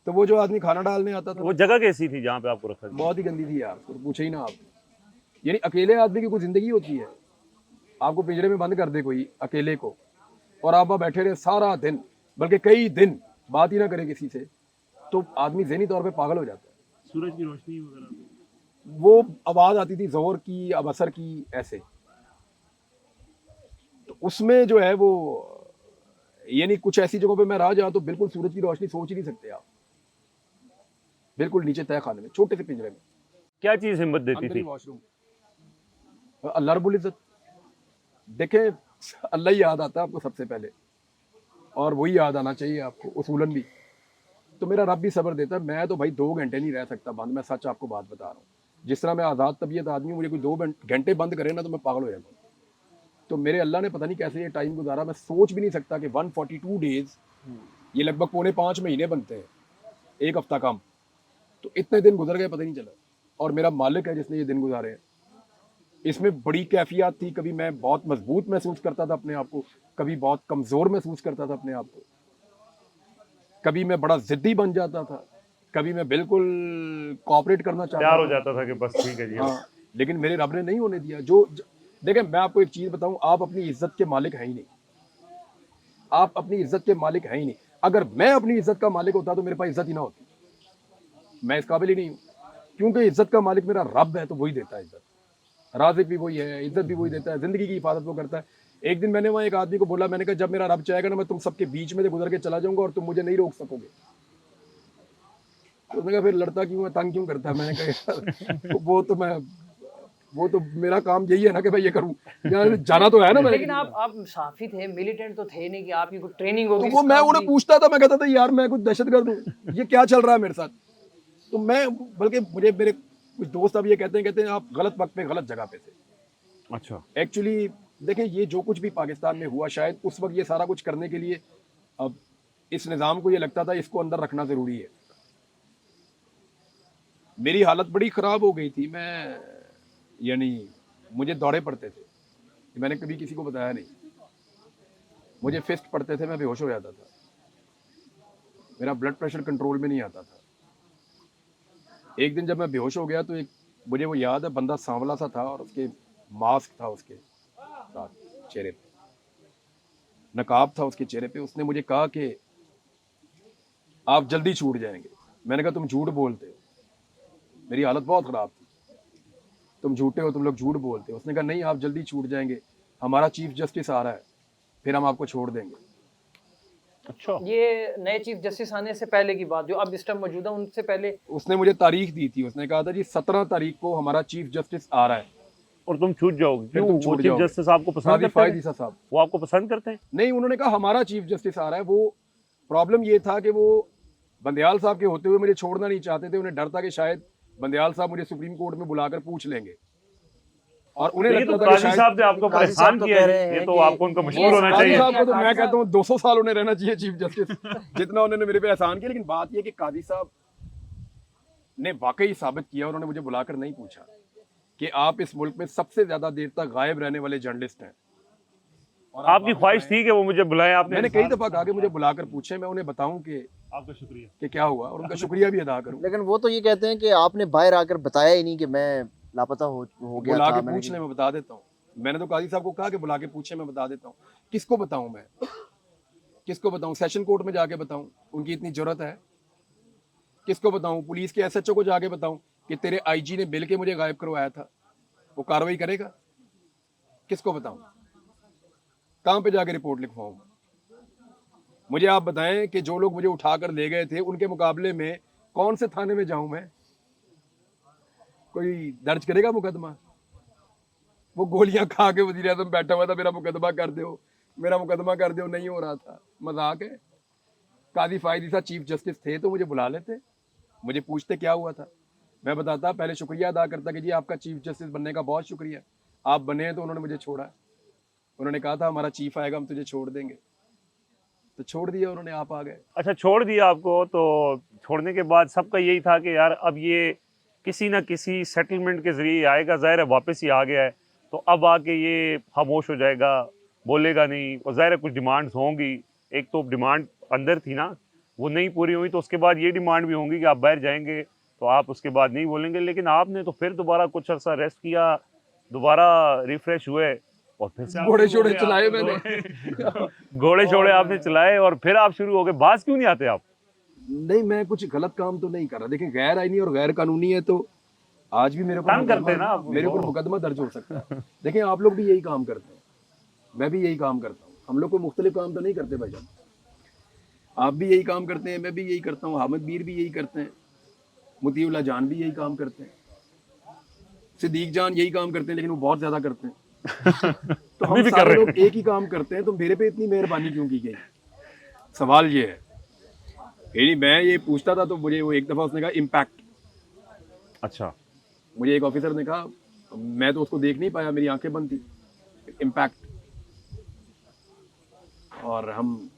तो वो जो आदमी खाना डालने आता था वो जगह कैसी थी जहाँ पे आपको रखा गया? बहुत ही गंदी थी यार, तो पूछे ही ना आप। यानी अकेले आदमी की कोई जिंदगी होती है, आपको पिंजरे में बंद कर दे कोई अकेले को, और आप वहाँ बैठे रहे सारा दिन, बल्कि कई दिन बात ही ना करे किसी से, तो आदमी ज़हनी तौर पे पागल हो जाता है। सूरज की रोशनी वगैरह, वो आवाज़ आती थी ज़ोर की, अब असर की, ऐसे। तो उसमें जो है वो, यानी कुछ ऐसी जगहों पे मैं रहा जहाँ तो बिल्कुल सूरज की रोशनी सोच ही नहीं सकते आप, बिल्कुल नीचे तय खाने में, छोटे से पिंजरे में, क्या चीज हिम्मत देती अंदर ही थी? वॉशरूम। अल्लाह रब्बुल इज्जत, देखें अल्लाह ही याद आता है आपको सबसे पहले, और वही याद आना चाहिए आपको उसूलन भी। तो मेरा रब भी सब्र देता है। मैं तो भाई 2 घंटे नहीं रह सकता बंद, मैं सच आपको बात बता रहा हूँ। जिस तरह मैं आज़ाद तबीयत आदमी हूँ, मुझे कोई 2 घंटे बंद करे ना तो मैं पागल हो जाता हूँ। तो मेरे अल्लाह ने पता नहीं कैसे ये टाइम गुजारा, मैं सोच भी नहीं सकता कि 142 डेज, ये लगभग 4.5 महीने बनते हैं, एक हफ्ता कम, तो इतने दिन गुजर गए पता ही नहीं चला। और मेरा मालिक है जिसने ये दिन गुजारे हैं। इसमें बड़ी कैफियत थी, कभी मैं बहुत मजबूत महसूस करता था अपने आप को, कभी बहुत कमज़ोर महसूस करता था अपने आप को, कभी मैं बड़ा ज़िद्दी बन जाता था, कभी मैं बिल्कुल कोऑपरेट करना चाहता तैयार हो था। जाता था कि बस ठीक है जी। हाँ, लेकिन मेरे रब ने नहीं होने दिया। देखें, मैं आपको एक चीज़ बताऊं, आप अपनी इज्जत के मालिक हैं ही नहीं, आप अपनी इज्जत के मालिक हैं ही नहीं। अगर मैं अपनी इज्जत का मालिक होता तो मेरे पास इज्जत ही ना होती, मैं इस काबिल ही नहीं हूँ। क्योंकि इज्जत का मालिक मेरा रब है, तो वही देता है इज्जत, राज़िक भी वही है, इज्जत भी वही देता है, ज़िंदगी की हिफाजत वो करता है। एक दिन मैंने वहाँ एक आदमी को बोला, मैंने कहा जब मेरा रब चाहेगा ना मैं तुम सबके बीच में से गुजर के चला जाऊंगा और तुम मुझे नहीं रोक सकोगे। तो उसने कहा फिर लड़ता क्यों है, तंग क्यों करता है? मैंने कहा यार वो तो मेरा काम यही है ना कि भाई ये करूं, यार जाना तो है ना मैंने। लेकिन आप साफी थे, मिलिटेंट तो थे नहीं कि आपकी कोई ट्रेनिंग होगी तो वो इस मैं काम उन्हें की। पूछता था, मैं कहता था यार मैं कुछ दहशतगर्द हूँ, ये क्या चल रहा है मेरे साथ। तो मैं, बल्कि मुझे मेरे कुछ दोस्त अब ये कहते हैं आप गलत वक्त पे गलत जगह पे थे। अच्छा, एक्चुअली देखिए, ये जो कुछ भी पाकिस्तान में हुआ, शायद उस वक्त ये सारा कुछ करने के लिए अब इस निज़ाम को ये लगता था इसको अंदर रखना ज़रूरी है। मेरी हालत बड़ी ख़राब हो गई थी, मैं, यानी मुझे दौरे पड़ते थे, मैंने कभी किसी को बताया नहीं, मुझे फिस्ट पड़ते थे, मैं बेहोश हो जाता था, मेरा ब्लड प्रेशर कंट्रोल में नहीं आता था। एक दिन जब मैं बेहोश हो गया तो एक, मुझे वो याद है, बंदा सांवला सा था और उसके मास्क था उसके साथ चेहरे पे, नकाब था उसके चेहरे पे। उसने मुझे कहा कि आप जल्दी छूट जाएंगे। मैंने कहा तुम झूठ बोलते हो, मेरी हालत बहुत ख़राब थी, तुम झूठे हो, तुम लोग झूठ बोलते हो। उसने कहा नहीं, आप जल्दी छूट जाएंगे, हमारा चीफ जस्टिस आ रहा है, फिर हम आपको छोड़ देंगे। अच्छा, ये नए चीफ जस्टिस आने से पहले की बात, जो अब इस टाइम मौजूदा, उनसे पहले उसने मुझे तारीख दी थी, उसने कहा था जी 17 तारीख को हमारा चीफ जस्टिस आ रहा है, और तुम छूट जाओगे? फिर क्यों? तुम वो छूट चीफ जाओगे। जस्टिस आपको पसंद काजी करते फायद थे? ईसा साहब, वो आपको पसंद करते हैं? नहीं, उन्होंने कहा हमारा चीफ जस्टिस आ रहा है। वो प्रॉब्लम ये था कि वो बंदयाल साहब के होते हुए मुझे छोड़ना नहीं चाहते थे। उन्हें डर था कि शायद बंदयाल साहब मुझे सुप्रीम कोर्ट में बुलाकर पूछ लेंगे, और उन्हें तो ये तो लगता था कि काजी शायद साहब ने आपको काजी परेशान साहब तो किया कह है, रहे ये हैं तो कि आपको उनका मशहूर होना काजी चाहिए। साहब को तो काजी मैं साहब- कहता हूँ 200 साल उन्हें रहना चाहिए चीफ जस्टिस, जितना उन्होंने मेरे पे एहसान किया। लेकिन बात यह कि काजी साहब ने वाकई साबित किया, उन्होंने मुझे बुलाकर नहीं पूछा कि आप इस मुल्क में सबसे ज्यादा देर तक गायब रहने वाले जर्नलिस्ट हैं, और आप आपकी वापस ख्वाहिश आए। थी कि वो मुझे बुलाए, आपने मैंने कई दफा कहा कि मुझे बुलाकर पूछे, मैं उन्हें बताऊं आपका शुक्रिया। कि क्या हुआ, और उनका शुक्रिया भी अदा करूं। लेकिन वो तो ये कहते हैं कि आपने बाहर आकर बताया ही नहीं कि मैं लापता हो गया बुला था। के पूछ ले, मैं बता देता हूँ। मैंने तो काजी साहब को कहा कि बुला के पूछे, मैं बता देता हूँ। किसको बताऊं मैं, किसको बताऊं? सेशन कोर्ट में जाके बताऊं, उनकी इतनी जरूरत है? किसको बताऊं? पुलिस के एसएचओ को जाके बताऊं कि तेरे आईजी ने बिल के मुझे गायब करवाया था, वो कार्रवाई करेगा? किसको बताऊं? कहां पे जाके रिपोर्ट लिखवाऊं? मुझे आप बताएं कि जो लोग मुझे उठाकर ले गए थे, उनके मुकाबले में कौन से थाने में जाऊं मैं? कोई दर्ज करेगा मुकदमा? वो गोलियां खा के वजीर आजम बैठा हुआ था, मेरा मुकदमा कर दो, मेरा मुकदमा कर दो, नहीं हो रहा था। मजाक है? काजी फायद ईसा चीफ जस्टिस थे तो मुझे बुला लेते, मुझे पूछते क्या हुआ था, मैं बताता, पहले शुक्रिया अदा करता कि जी आपका चीफ जस्टिस बनने का बहुत शुक्रिया, आप बने हैं तो उन्होंने मुझे छोड़ा। उन्होंने कहा था हमारा चीफ आएगा, हम तुझे छोड़ देंगे, तो छोड़ दिया उन्होंने, आप आ गए। अच्छा, छोड़ दिया आपको, तो छोड़ने के बाद सबका यही था कि यार अब ये किसी ना किसी सेटलमेंट के जरिए आएगा, ज़ाहिर है वापस ही आ गया है, तो अब आके ये खामोश हो जाएगा, बोलेगा नहीं, और ज़ाहिर है कुछ डिमांड्स होंगी। एक तो डिमांड अंदर थी ना, वो नहीं पूरी हुई, तो उसके बाद ये डिमांड भी होंगी कि आप बाहर जाएंगे तो आप उसके बाद नहीं बोलेंगे। लेकिन आपने तो फिर दोबारा कुछ अर्सा रेस्ट किया, दोबारा रिफ्रेश हुए और फिर से आप घोड़े शुरू हो शोड़े गए। चलाए आप मैंने। घोड़े शोड़े और आपने चलाए और फिर आप शुरू हो गए। बाज क्यों नहीं आते आप? नहीं, मैं कुछ गलत काम तो नहीं कर रहा। देखिए, गैर आईनी और गैर कानूनी है तो आज भी मेरे ऊपर तंग करते हैं ना आप मेरे ऊपर उनको। मुकदमा दर्ज हो सकता है। देखिए, आप लोग भी यही काम करते हैं, मैं भी यही काम करता हूँ। हम लोग कोई मुख्तलिफ काम तो नहीं करते भाईजान। आप भी यही काम करते हैं, मैं भी यही करता हूँ, हामिद बीर भी यही करते हैं, मुतीउल्लाह जान भी यही काम करते हैं, सिद्दीक जान यही काम करते हैं, लेकिन वो बहुत ज्यादा करते हैं। तो अभी हम भी कर सारे रहे लोग एक ही काम करते हैं, तो मेरे पे इतनी मेहरबानी क्यों की गई? सवाल ये है। यानी मैं ये पूछता था तो मुझे वो एक दफा उसने कहा इम्पैक्ट। अच्छा, मुझे एक ऑफिसर ने कहा, मैं तो उसको देख नहीं पाया, मेरी आंखें बंद थी, इम्पैक्ट, और हम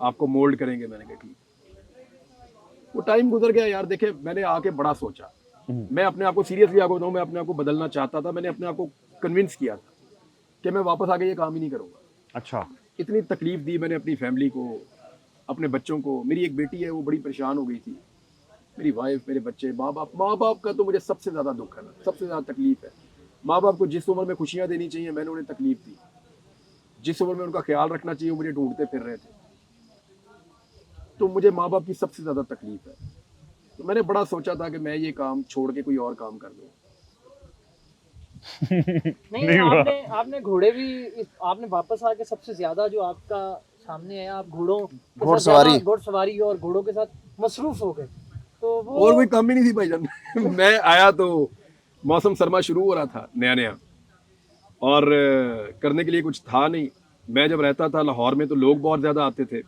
आपको मोल्ड करेंगे। मैंने कहा ठीक। वो टाइम गुजर गया यार। देखे, मैंने आके बड़ा सोचा, मैं अपने आप को सीरियसली आपको बताऊं, मैं अपने आप को बदलना चाहता था। मैंने अपने आप को कन्विंस किया था कि मैं वापस आके ये काम ही नहीं करूंगा। अच्छा, इतनी तकलीफ दी मैंने अपनी फैमिली को, अपने बच्चों को। मेरी एक बेटी है, वो बड़ी परेशान हो गई थी, मेरी वाइफ, मेरे बच्चे, माँ बाप का तो मुझे सबसे ज़्यादा दुख है ना, सबसे ज़्यादा तकलीफ है। माँ बाप को जिस उम्र में खुशियाँ देनी चाहिए मैंने उन्हें तकलीफ दी, जिस उम्र में उनका ख्याल रखना चाहिए वो मुझे ढूंढते फिर रहे थे। तो मुझे माँ बाप की सबसे ज़्यादा तकलीफ है। तो मैंने बड़ा सोचा था कि मैं ये काम छोड़ के कोई और काम कर दूँ। नहीं, नहीं हुआ। आपने घोड़े भी आपने वापस आके सबसे ज्यादा जो आपका सामने है, आप घोड़ों के साथ घोड़सवारी। ज्यादा घोड़सवारी और घोड़ों के साथ मसरूफ हो गए, तो वो और कोई काम ही नहीं थी भाईजान। मैं आया तो मौसम सरमा शुरू हो रहा था नया नया, और करने के लिए कुछ था नहीं। मैं जब रहता था लाहौर में तो लोग बहुत ज़्यादा आते थे।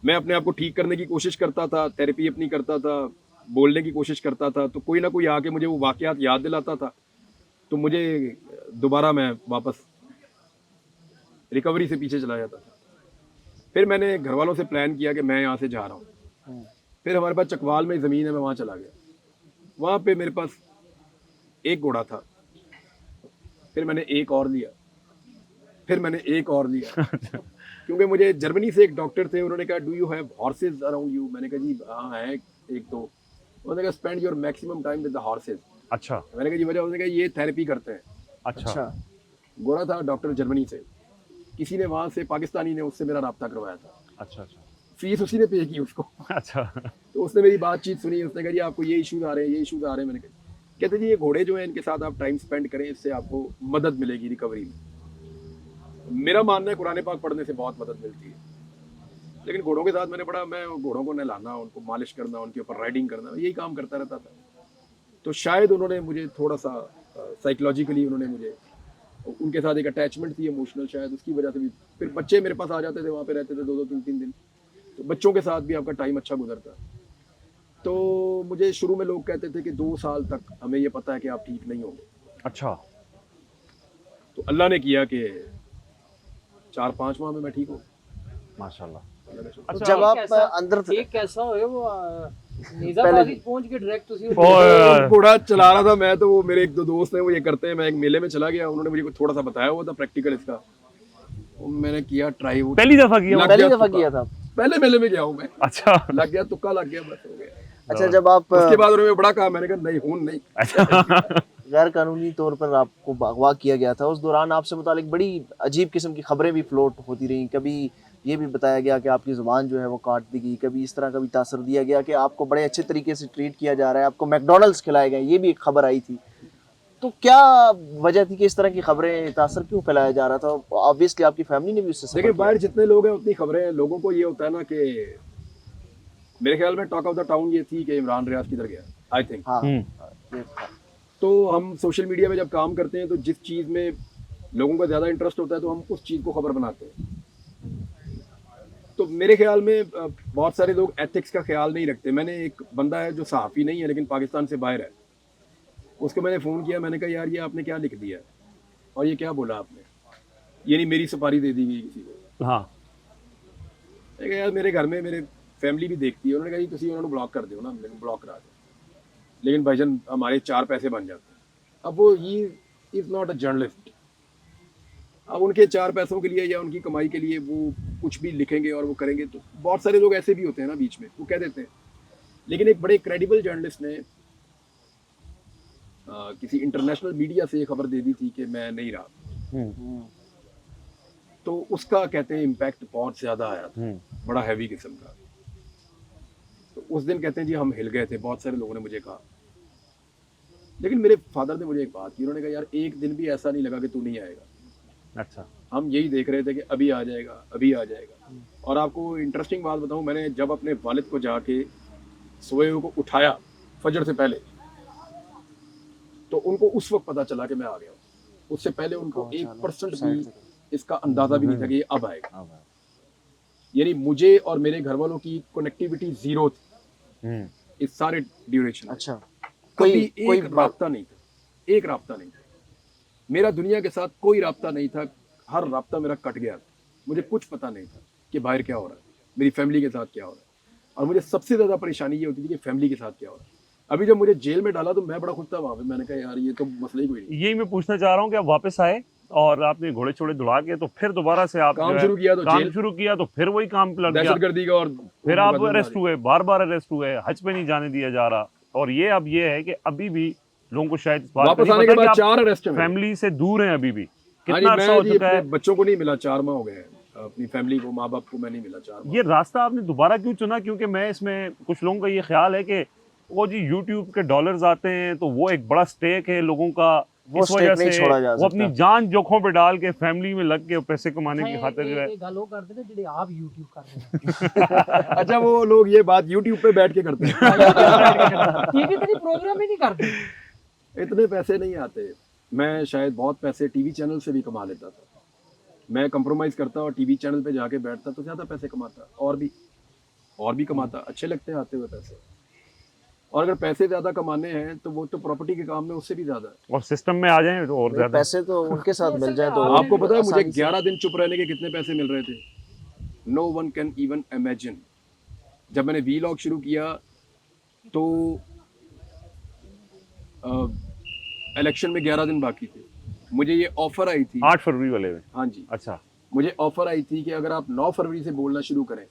मैं अपने आप को ठीक करने की कोशिश करता था, थेरेपी अपनी करता था, बोलने की कोशिश करता था, तो कोई ना कोई आके मुझे वो वाकयात याद दिलाता था, तो मुझे दोबारा मैं वापस रिकवरी से पीछे चला जाता था। फिर मैंने घर वालों से प्लान किया कि मैं यहाँ से जा रहा हूँ। फिर हमारे पास चकवाल में ज़मीन है, मैं वहाँ चला गया। वहाँ पे मेरे पास एक घोड़ा था, फिर मैंने एक और लिया, फिर मैंने एक और लिया। क्योंकि मुझे जर्मनी से एक डॉक्टर थे, उन्होंने कहा do you have horse's around you? मैंने कहा जी हाँ है एक दो। उन्होंने कहा spend your maximum time with the horse's. अच्छा, मैंने कहा जी वजह? उन्होंने कहा ये थेरेपी करते हैं। अच्छा, गोरा था डॉक्टर जर्मनी से, किसी ने वहाँ से पाकिस्तानी ने उससे मेरा रब्ता करवाया था, अच्छा, अच्छा, फीस उसी ने पे की उसको। अच्छा, तो उसने मेरी बातचीत सुनी, उसने कहा जी आपको ये इशूज आ रहे हैं, ये इशूज आ रहे हैं। मैंने कहा कहते जी ये घोड़े जो है इनके साथ आप टाइम स्पेंड करें, इससे आपको मदद मिलेगी रिकवरी में। मेरा मानना है कुरान पाक पढ़ने से बहुत मदद मिलती है, लेकिन घोड़ों के साथ मैं घोड़ों को नहलाना, उनको मालिश करना, उनके ऊपर राइडिंग करना, यही काम करता रहता था। तो शायद उन्होंने मुझे थोड़ा सा साइकोलॉजिकली उन्होंने मुझे, उनके साथ एक अटैचमेंट थी इमोशनल, शायद उसकी वजह से भी। फिर बच्चे मेरे पास आ जाते थे, वहाँ पे रहते थे 2-2 3-3 दिन, तो बच्चों के साथ भी आपका टाइम अच्छा गुजरता। तो मुझे शुरू में लोग कहते थे कि 2 साल तक हमें ये पता है कि आप ठीक नहीं होंगे। अच्छा, तो अल्लाह ने किया कि 4-5 माह में मैं ठीक हूँ। माशाल्लाह। तो अच्छा, जब आप कैसा- अंदर थे, एक कैसा होए वो निजामाबादी पहुंच के डायरेक्ट उसी ओए, घोड़ा चला रहा था मैं, तो वो मेरे 1-2 दोस्त हैं, वो ये करते हैं। मैं एक मेले में चला गया, उन्होंने मुझे कुछ थोड़ा सा बताया हुआ था प्रैक्टिकल इसका, वो मैंने किया ट्राई। वो पहली दफा किया? लग पहली गया दफा तुक्का। किया था? पहले मेले में गया हूँ मैं, अच्छा, लग गया, तुक्का लग गया, बस हो गया। अच्छा, जब आप उसके बाद उन्होंने बड़ा कहा, मैंने कहा नहीं हूं नहीं। अच्छा, गैर कानूनी तौर पर आपको अगवा किया गया था, उस दौरान आपसे मुतालिक बड़ी अजीब किस्म की खबरें भी फ्लोट होती रहीं। कभी ये भी बताया गया कि आपकी ज़ुबान जो है वो काट दी गई, कभी इस तरह का भी तासर दिया गया कि आपको बड़े अच्छे तरीके से ट्रीट किया जा रहा है, आपको मैकडोनल्ड्स खिलाए गए, ये भी एक खबर आई थी। तो क्या वजह थी कि इस तरह की खबरें, तासर क्यों फैलाया जा रहा था? ऑब्वियसली आपकी फैमिली ने भी उससे देखिए, सफ़र बाहर जितने लोग हैं उतनी खबरें हैं। लोगों को ये होता है ना कि मेरे ख्याल में टॉक ऑफ द टाउन ये थी कि इमरान रियाज किधर गया, आई थिंक। किया। हाँ, ये था। तो हम सोशल मीडिया में जब काम करते हैं तो जिस चीज़ में लोगों का ज़्यादा इंटरेस्ट होता है तो हम उस चीज़ को खबर बनाते हैं। तो मेरे ख्याल में बहुत सारे लोग एथिक्स का ख्याल नहीं रखते। मैंने एक बंदा है जो सहाफ़ी नहीं है लेकिन पाकिस्तान से बाहर है, उसको मैंने फ़ोन किया, मैंने कहा यार ये आपने क्या लिख दिया और ये क्या बोला आपने, ये नहीं मेरी सुपारी दे दी गई किसी को। हाँ, मैंने कहा यार मेरे घर में मेरे फैमिली भी देखती है। उन्होंने कहा जी तुसी उन्होंने ब्लॉक कर दो ना, मैंने ब्लॉक करा दो, लेकिन भाईजान हमारे 4 पैसे बन जाते हैं। अब वो he is not a journalist, अब उनके 4 पैसों के लिए या उनकी कमाई के लिए वो कुछ भी लिखेंगे और वो करेंगे, तो बहुत सारे लोग ऐसे भी होते हैं ना बीच में, वो कह देते हैं। लेकिन एक बड़े क्रेडिबल जर्नलिस्ट ने किसी इंटरनेशनल मीडिया से ये खबर दे दी थी कि मैं नहीं रहा, तो उसका कहते हैं इम्पैक्ट बहुत ज़्यादा आया था, बड़ा हैवी किस्म का। तो उस दिन कहते हैं जी हम हिल गए थे, बहुत सारे लोगों ने मुझे कहा। लेकिन मेरे फादर ने मुझे एक बात की, उन्होंने कहा यार एक दिन भी ऐसा नहीं लगा कि तू नहीं आएगा। अच्छा। हम यही देख रहे थे कि अभी आ जाएगा, अभी आ जाएगा। और आपको इंटरेस्टिंग बात बताऊं, मैंने जब अपने वालिद को जाके सोए हुए को उठाया फजर से पहले, तो उनको उस वक्त पता चला कि मैं आ गया हूँ। उससे पहले उनको 1% भी इसका अंदाजा भी नहीं था कि ये अब आएगा। यानी मुझे और मेरे घर वालों की कनेक्टिविटी जीरो थी इस सारे ड्यूरेशन। अच्छा, कभी कोई एक राब्ता नहीं था, एक राब्ता नहीं था मेरा, दुनिया के साथ कोई राब्ता नहीं था। हर राब्ता मेरा कट गया था, मुझे कुछ पता नहीं था कि बाहर क्या हो रहा है, मेरी फैमिली के साथ क्या हो रहा है। और मुझे सबसे ज़्यादा परेशानी ये होती थी कि फैमिली के साथ क्या हो रहा है। अभी जब मुझे जेल में डाला तो मैं बड़ा खुश था वहाँ पे, मैंने कहा यार ये तो मसला ही कोई नहीं। यही मैं पूछना चाह रहा हूँ कि आप वापस आए और आपने घोड़े छोड़े दुड़ा के तो फिर दोबारा से आप काम जो है शुरू किया तो काम जेल, शुरू किया तो फिर वही काम पे लग गया, दहशतगर्दी का, और फिर आप मुकदमे अरेस्ट जारी। हुए, बार बार अरेस्ट हुए, हज पे नहीं जाने दिया जा रहा। और ये अब ये है कि अभी भी लोगों को शायद इस बात का वापस नहीं आने पता के कि बाद आप 4 अरेस्ट हैं मेरे। फैमिली से दूर हैं अभी भी। हाँ जी, कितना अरसा हो मैं जी चुका अपने है? बच्चों को नहीं मिला, 4 माह हो गए हैं, अपनी फैमिली को, माँ बाप को मैं नहीं मिला 4 माह। ये रास्ता आपने दोबारा क्यों चुना? क्योंकि मैं इसमें कुछ लोगों का ये ख्याल है कि वो जी यूट्यूब के डॉलर्स आते हैं तो वो एक बड़ा स्टेक है लोगों का, वो इस वजह स्टेक नहीं से छोड़ा जा वो अपनी सकता। जान जोखों पे डाल के फैमिली में लग के पैसे कमाने की अच्छा, खातिर जो है। ये गल वो करते थे जिहड़े आप YouTube कर रहे हैं। अच्छा, वो लोग ये बात YouTube पे बैठ के करते हैं। टीवी पे प्रोग्राम ही नहीं करते। इतने पैसे नहीं आते। मैं शायद बहुत पैसे टीवी चैनल से भी कमा लेता था। मैं कंप्रोमाइज करता और टीवी चैनल पे जाके बैठता तो ज़्यादा पैसे कमाता, और भी कमाता, अच्छे लगते हैं आते हुए पैसे। और अगर पैसे ज़्यादा कमाने हैं तो वो तो प्रॉपर्टी के काम में उससे भी ज़्यादा है। और सिस्टम में आ जाए तो और ज्यादा। पैसे तो उनके साथ मिल जाए तो आपको पता है मुझे आसानी से। 11 दिन चुप रहने के कितने पैसे मिल रहे थे? No one can even imagine. जब मैंने वीलॉग शुरू किया तो इलेक्शन में 11 दिन बाकी थे, मुझे ये ऑफर आई थी 8 फरवरी वाले में। हाँ जी, अच्छा। मुझे ऑफर आई थी कि अगर आप 9 फरवरी से बोलना शुरू करें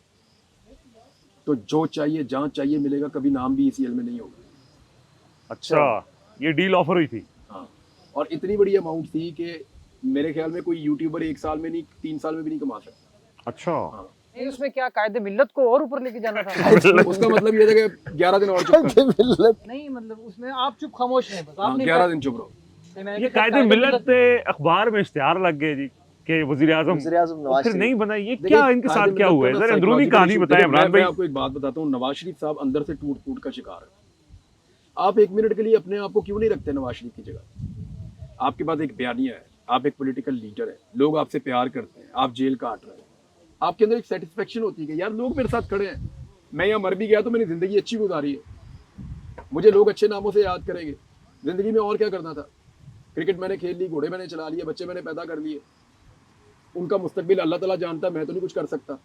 तो जो चाहिए जहाँ चाहिए मिलेगा, कभी नाम भी ECL में नहीं होगा। अच्छा, ये डील ऑफर हुई थी। हाँ, और इतनी बड़ी अमाउंट थी कि मेरे ख्याल में कोई यूट्यूबर 1 साल में नहीं, 3 साल में भी नहीं कमा सकता। अच्छा। हाँ, नहीं, उसमें क्या कायदे मिल्लत को और ऊपर लेके जाना था? उसका मतलब ये था कि 11 दिन और चुप कर। नहीं मतलब उसमें आप चुप खामोश हैं बस, हाँ, आपने 11 दिन चुप रहो। ये कायदे मिल्लत अखबार में इश्तिहार लग गए जी कि वजीर आजम वज़ीर-ए-आज़म नवाज फिर शरीफ। नहीं बना। ये देखिए, क्या इनके साथ कायदे क्या मिल्लत हुआ है? का ना जरा अंदरूनी psychological कहानी issue। बताएं देखिए, इमरान मैं भाई। आपको एक बात बताता हूँ, नवाज शरीफ साहब अंदर से टूट का शिकार है। आप 1 मिनट के लिए अपने आप को क्यों नहीं रखते नवाज शरीफ की जगह? आपके पास एक बयानिया है, आप एक पॉलिटिकल लीडर है, लोग आपसे प्यार करते हैं, आप जेल काट रहे हैं, आपके अंदर एक सेटिस्फेक्शन होती है कि यार लोग मेरे साथ खड़े हैं, मैं यहाँ मर भी गया तो मेरी ज़िंदगी अच्छी गुजारी है, मुझे लोग अच्छे नामों से याद करेंगे। ज़िंदगी में और क्या करना था? क्रिकेट मैंने खेल ली, घोड़े मैंने चला लिए, बच्चे मैंने पैदा कर लिए, उनका मुस्तकबिल अल्लाह ताला जानता, मैं तो नहीं कुछ कर सकता।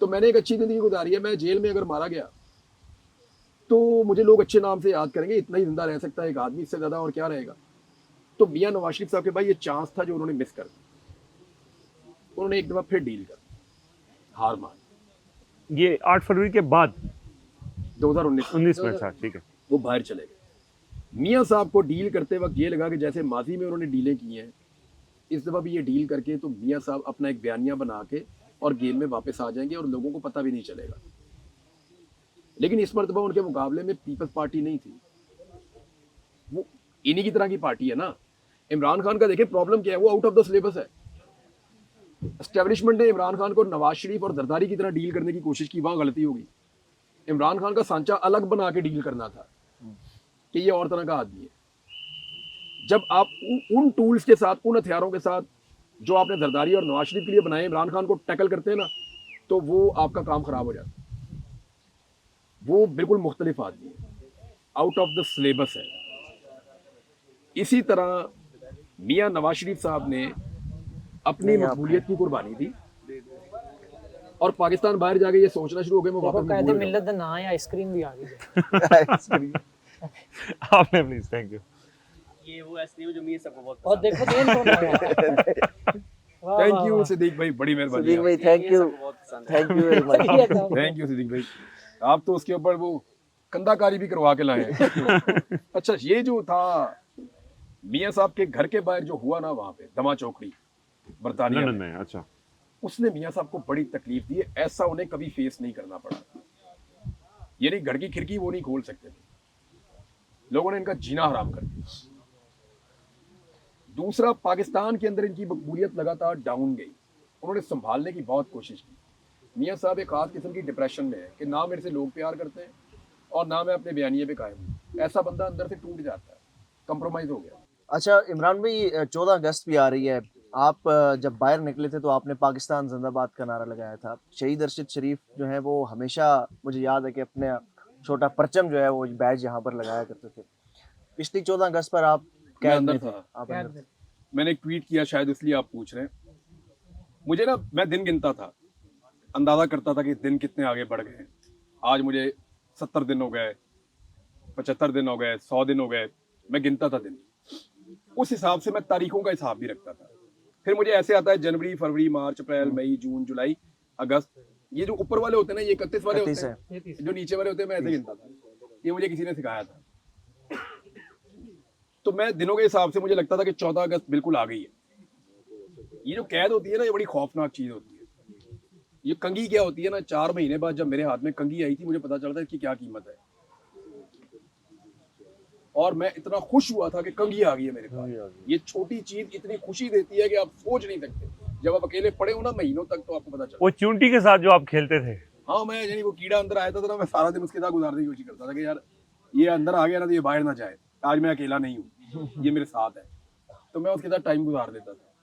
तो मैंने एक अच्छी ज़िंदगी गुजारी है। मैं जेल में अगर मारा गया तो मुझे लोग अच्छे नाम से याद करेंगे, इतना ही जिंदा रह सकता है एक आदमी, इससे ज़्यादा और क्या रहेगा? तो मियां नवाज शरीफ साहब के भाई ये चांस था जो उन्होंने मिस कर दिया। उन्होंने एक दफ़ा फिर डील कर हार मान। ये 8 फरवरी के बाद 2019 में। अच्छा, ठीक है। वो बाहर चले गए। मियां साहब को डील करते वक्त ये लगा कि जैसे माजी में उन्होंने डीलें की हैं, इस दफ़ा भी ये डील करके तो मियां साहब अपना एक बयानिया बना के और गेम में वापस आ जाएंगे और लोगों को पता भी नहीं चलेगा। लेकिन इस मरतबा उनके मुकाबले में पीपल्स पार्टी नहीं थी, वो इन्हीं की तरह की पार्टी है ना। इमरान खान का देखिए प्रॉब्लम क्या है, वो आउट ऑफ द सिलेबस है। एस्टेब्लिशमेंट ने इमरान खान को नवाज शरीफ और जरदारी की तरह डील करने की कोशिश की, वहां गलती होगी। इमरान खान का सांचा अलग बना के डील करना था कि ये और तरह का आदमी है। जब आप उन टूल्स के साथ, उन हथियारों के साथ जो आपने जरदारी और नवाज शरीफ के लिए बनाए, इमरान खान को टैकल करते हैं ना, तो वो आपका काम खराब हो जाता है। वो बिल्कुल मुख्तलिफ आदमी है, आउट ऑफ द सिलेबस है। इसी तरह मियां नवाज शरीफ साहब ने अपनी मकबूलियत की कुर्बानी दी और पाकिस्तान बाहर जाके ये सोचना शुरू हो गए मैं देखो वापस कायदे मकबूल मिल्लत दा ना है, आइसक्रीम भी आ गई है। आपने प्लीज, थैंक यू। ये वो ऐसे नहीं जो मीर सबको बहुत और पसंद है। देखो देन कौन आया। वाह, थैंक वाह, यू वाह। सिद्दीक भाई, बड़ी मेहरबानी सिद्दीक भाई, थैंक ये यू, सबको बहुत पसंद है। Thank you very much. सही है काम। थैंक यू सिद्दीक भाई, आप तो उसके ऊपर वो कंधाकारी भी करवा के लाए हैं। अच्छा, ये जो था मियां साहब के घर के बाहर जो हुआ ना वहां पे दमा चौकड़ी बरतानिया लंदन में, में। अच्छा, उसने मियां साहब को बड़ी तकलीफ दी है। ऐसा उन्हें कभी फेस नहीं करना पड़ा। यानी घर की खिड़की वो नहीं खोल सकते थे, लोगों ने इनका जीना हराम कर दिया। दूसरा, पाकिस्तान के अंदर इनकी मकबूलियत लगातार डाउन गई, उन्होंने संभालने की बहुत कोशिश की। मियां साहब एक खास किस्म की डिप्रेशन में है कि ना मेरे से लोग प्यार करते हैं और ना मैं अपने बयानिए पे कायम हूँ। ऐसा बंदा अंदर से टूट जाता है, कंप्रोमाइज हो गया। अच्छा इमरान भाई, 14 अगस्त भी आ रही है। आप जब बाहर निकले थे तो आपने पाकिस्तान जिंदाबाद का नारा लगाया था। शहीद अरशद शरीफ जो है वो हमेशा, मुझे याद है कि अपने छोटा परचम जो है वो बैज यहाँ पर लगाया करते थे। पिछली 14 अगस्त पर आप मैं कैद अंदर में थे। था। आप क्या अंदर थे। मैंने एक ट्वीट किया, शायद इसलिए आप पूछ रहे हैं। मुझे ना, मैं दिन गिनता था, अंदाजा करता था कि दिन कितने आगे बढ़ गए हैं। आज मुझे 70 दिन हो गए, 75 दिन हो गए, 100 दिन हो गए, मैं गिनता था दिन। उस हिसाब से मैं तारीखों का हिसाब भी रखता था। फिर मुझे ऐसे आता है जनवरी, फरवरी, मार्च, अप्रैल, मई, जून, जुलाई, अगस्त। ये जो ऊपर वाले होते हैं ना, ये 31 वाले होते 31 हैं। है। ये तीस। जो नीचे वाले होते हैं मैं ऐसे गिनता था। ये मुझे किसी ने सिखाया था। तो मैं दिनों के हिसाब से मुझे लगता था कि 14 अगस्त बिल्कुल आ गई है। ये जो कैद होती है ना, ये बड़ी खौफनाक चीज होती है। ये कंघी क्या होती है ना, 4 महीने बाद जब मेरे हाथ में कंघी आई थी, मुझे पता चलता है इसकी क्या कीमत है। और मैं इतना खुश हुआ था कि कंघी आ गई है मेरे पास। ये छोटी चीज इतनी खुशी देती है कि आप सोच नहीं सकते। जब आप अकेले पड़े हो ना महीनों तक, तो आपको पता चलता वो चूंटी के साथ जो आप खेलते थे। है। हाँ, मैं यानी वो कीड़ा अंदर आया था ना, मैं सारा दिन उसके साथ गुजारने की कोशिश करता था कि यार ये अंदर आ गया ना तो ये बाहर ना जाए, आज मैं अकेला नहीं हूँ, ये मेरे साथ है। तो मैं उसके साथ टाइम गुजार देता था।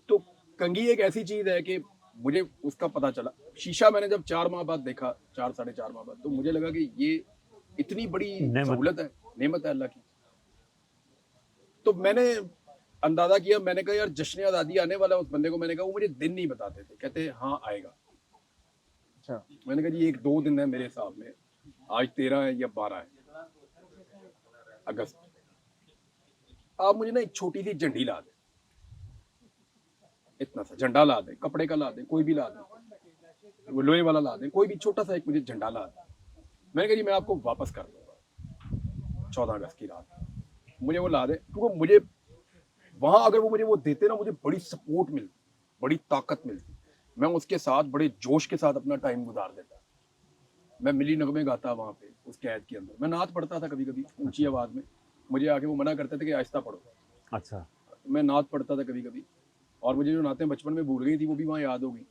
तो कंघी एक ऐसी चीज है कि मुझे उसका पता चला। शीशा मैंने जब 4 माह बाद देखा, 4 साढ़े 4 माह बाद, तो मुझे लगा कि ये इतनी बड़ी नेमत। सहूलत है, नेमत है अल्लाह की। तो मैंने अंदाजा किया, मैंने कहा यार जश्न आज़ादी आने वाला है। उस बंदे को मैंने कहा, वो मुझे दिन नहीं बताते थे, कहते हाँ आएगा। अच्छा, मैंने कहा जी 1-2 दिन है मेरे हिसाब में, आज 13 है या 12 है अगस्त। आप मुझे ना एक छोटी सी झंडी ला दें, इतना सा झंडा ला दें, कपड़े का ला दें, कोई भी ला दें, वो लोहे वाला ला दें, कोई भी छोटा सा एक मुझे झंडा ला दें। मैंने कहा जी मैं आपको वापस कर दूंगा 14 अगस्त की रात, मुझे वो ला दें। क्योंकि मुझे वहां अगर वो मुझे वो देते ना, मुझे बड़ी सपोर्ट मिलती, बड़ी ताकत मिलती। मैं उसके साथ बड़े जोश के साथ अपना टाइम गुजार देता। मैं मिली नगमे गाता वहां पे उस कैद के अंदर। मैं नात पढ़ता था कभी कभी ऊंची आवाज में। मुझे आके वो मना करते थे कि आहिस्ता पढ़ो। अच्छा, मैं नात पढ़ता था कभी कभी, और मुझे जो नातें बचपन में भूल गई थी वो भी वहाँ याद हो गई।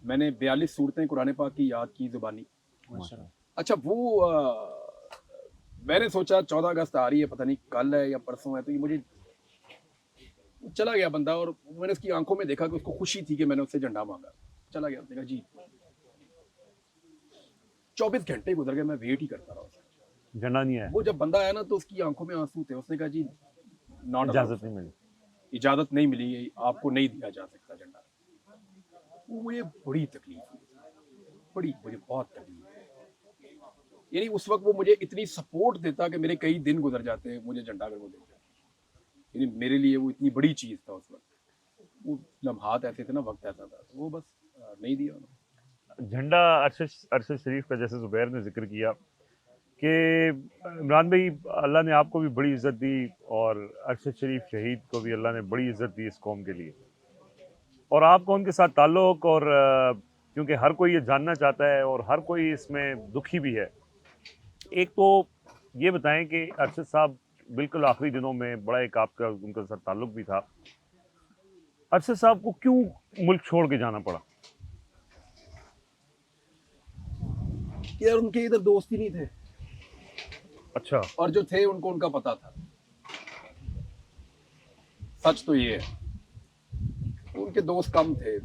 मैंने 42 सूरतें कुरान पाक की याद की जुबानी। अच्छा, वो मैंने सोचा 14 अगस्त आ रही है, पता नहीं कल है या परसों है, तो ये मुझे चला गया बंदा। और मैंने उसकी आंखों में देखा कि उसको खुशी थी कि मैंने उससे झंडा मांगा। चला गया, उसने कहा जी। 24 घंटे गुजर गए, मैं वेट ही करता रहा उसका। झंडा नहीं आया, वो जब बंदा आया ना तो उसकी आंखों में आंसू थे। उसने कहा जी नॉट इजाजत नहीं मिली। इजाजत नहीं मिली, आपको नहीं दिया जा सकता झंडा। वो मुझे बड़ी तकलीफ हुई, मुझे बहुत तकलीफ हुई। यानी उस वक्त वो मुझे इतनी सपोर्ट देता कि मेरे कई दिन गुजर जाते मुझे झंडा अगर वो देता। यानी मेरे लिए वो इतनी बड़ी चीज था उस वक्त। वो लम्हात ऐसे थे ना, वक्त ऐसा था, वो बस नहीं दिया उन्होंने। झंडा अरशद शरीफ का, जैसे जुबैर ने जिक्र किया कि इमरान भाई, अल्लाह ने आपको भी बड़ी इज़्ज़त दी और अरशद शरीफ शहीद को भी अल्लाह ने बड़ी इज़्ज़त दी इस कौम के लिए। और आपका उनके साथ ताल्लुक़, और क्योंकि हर कोई ये जानना चाहता है और हर कोई इसमें दुखी भी है। एक तो ये बताएं कि अरशद साहब बिल्कुल आखिरी दिनों में बड़ा एक आपका उनके साथ ताल्लुक़ भी था। अरशद साहब को क्यों मुल्क छोड़ के जाना पड़ा? यार उनके इधर दोस्त ही नहीं थे, अच्छा, और जो थे उनको उनका पता था। सच तो ये है, उनके दोस्त कम थे,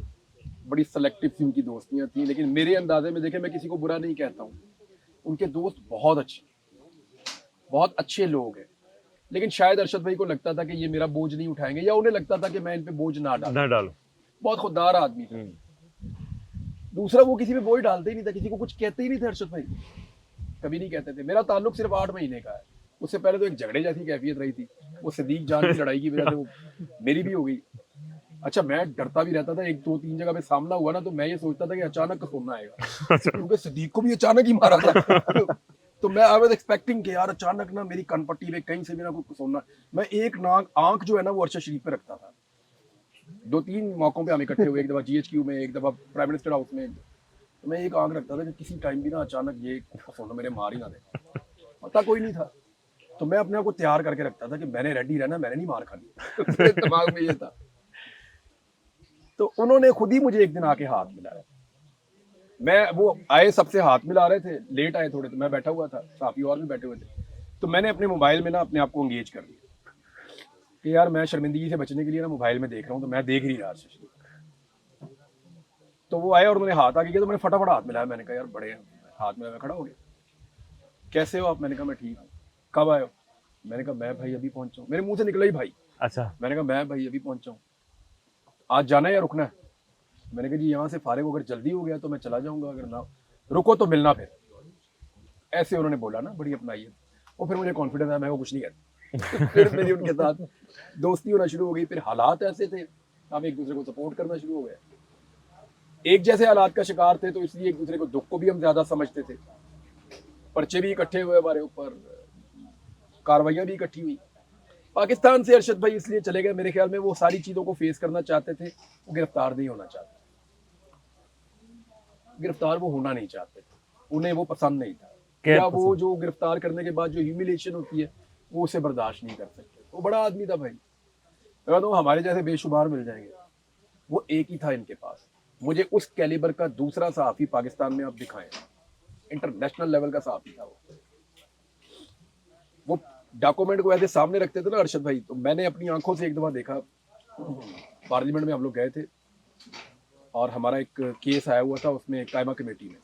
बड़ी सेलेक्टिव सी उनकी दोस्तियां थी। लेकिन मेरे अंदाजे में देखे, मैं किसी को बुरा नहीं कहता हूँ, उनके दोस्त बहुत अच्छे लोग हैं। लेकिन शायद अरशद भाई को लगता था कि ये मेरा बोझ नहीं उठाएंगे, या उन्हें लगता था कि मैं इन पे बोझ ना डालूं। बहुत खुददार आदमी था। दूसरा, वो किसी पे बोझ डालते ही नहीं था, किसी को कुछ कहते ही नहीं थे अरशद भाई, कभी नहीं कहते थे। मेरा ताल्लुक सिर्फ 8 महीने का है, उससे पहले तो एक झगड़े जैसी कैफियत रही थी, वो सदीक जान की लड़ाई की वजह से वो मेरी भी हो गई। अच्छा, मैं डरता भी रहता था, एक दो तीन जगह पे सामना हुआ ना तो मैं ये सोचता था कि अचानक सोना आएगा, क्योंकि सदीक को भी अचानक ही मारा था। तो मैं आई वाज एक्सपेक्टिंग कि यार अचानक ना मेरी कनपट्टी पे कहीं से भी ना कोई सोना। मैं एक नाक आंख जो है ना वो अरशद शरीफ पे रखता था। दो तीन मौकों पे हम इकट्ठे हुए, एक दफा GHQ में, एक दफा प्राइम मिनिस्टर हाउस में। तो मैं एक आंख रखता था कि किसी टाइम भी ना अचानक ये सोना मेरे मार ही ना दे। पता कोई नहीं था, तो मैं अपने आप को तैयार करके रखता था कि मैंने रेडी रहना, मैंने नहीं मार खानी। मेरे दिमाग में ये था। तो उन्होंने खुद ही मुझे एक दिन आके हाथ मिलाया। मैं वो आए, सबसे हाथ मिला रहे थे, लेट आए थोड़े, तो मैं बैठा हुआ था, साथी और भी बैठे हुए थे। तो मैंने अपने मोबाइल में ना अपने आप को एंगेज कर लिया कि यार मैं शर्मिंदगी से बचने के लिए ना मोबाइल में देख रहा हूँ, तो मैं देख नहीं रहा। तो वो आए और उन्होंने हाथ आगे किया, तो मैंने फटाफट हाथ मिलाया। मैंने कहा यार बड़े हाथ मिलाया, मैं खड़ा हो गया। कैसे हो आप? मैंने कहा मैं ठीक हूँ। कब आए हो? मैंने कहा मैं भाई अभी पहुंचा हूँ। मेरे मुंह से निकला ही भाई। अच्छा। मैंने कहा मैं भाई अभी पहुंचा हूँ। आज जाना है या रुकना है? मैंने कहा जी यहाँ से फारिग होकर जल्दी हो गया तो मैं चला जाऊंगा, अगर ना रुको तो मिलना फिर। ऐसे उन्होंने बोला ना, बड़ी अपनाइयत। और फिर मुझे कॉन्फिडेंस आया, मैं वो कुछ नहीं कहता। फिर मेरी उनके साथ दोस्ती होना शुरू हो गई। फिर हालात ऐसे थे, हम एक दूसरे को सपोर्ट करना शुरू हो गए। एक जैसे हालात का शिकार थे, तो इसलिए एक दूसरे को दुख को भी हम ज्यादा समझते थे। पर्चे भी इकट्ठे हुए हमारे ऊपर, कार्रवाइयां भी इकट्ठी हुई। पाकिस्तान से अरशद भाई इसलिए चले गए, मेरे ख्याल में वो सारी चीजों को फेस करना चाहते थे, वो गिरफ्तार नहीं होना चाहते। गिरफ्तार वो होना नहीं चाहते थे, उन्हें वो पसंद नहीं था। या वो जो गिरफ्तार करने के बाद जो ह्यूमिलेशन होती है वो उसे बर्दाश्त नहीं कर सकते। वो बड़ा आदमी था भाई, तो हमारे जैसे बेशुमार मिल जाएंगे, वो एक ही था इनके पास। मुझे उस कैलिबर का दूसरा सहाफी पाकिस्तान में आप दिखाएं, इंटरनेशनल लेवल का सहाफी था वो डॉक्यूमेंट को ऐसे सामने रखते थे ना अरशद भाई। तो मैंने अपनी आंखों से एक दफा देखा, पार्लियामेंट में हम लोग गए थे और हमारा एक केस आया हुआ था उसमें कायमा कमेटी में।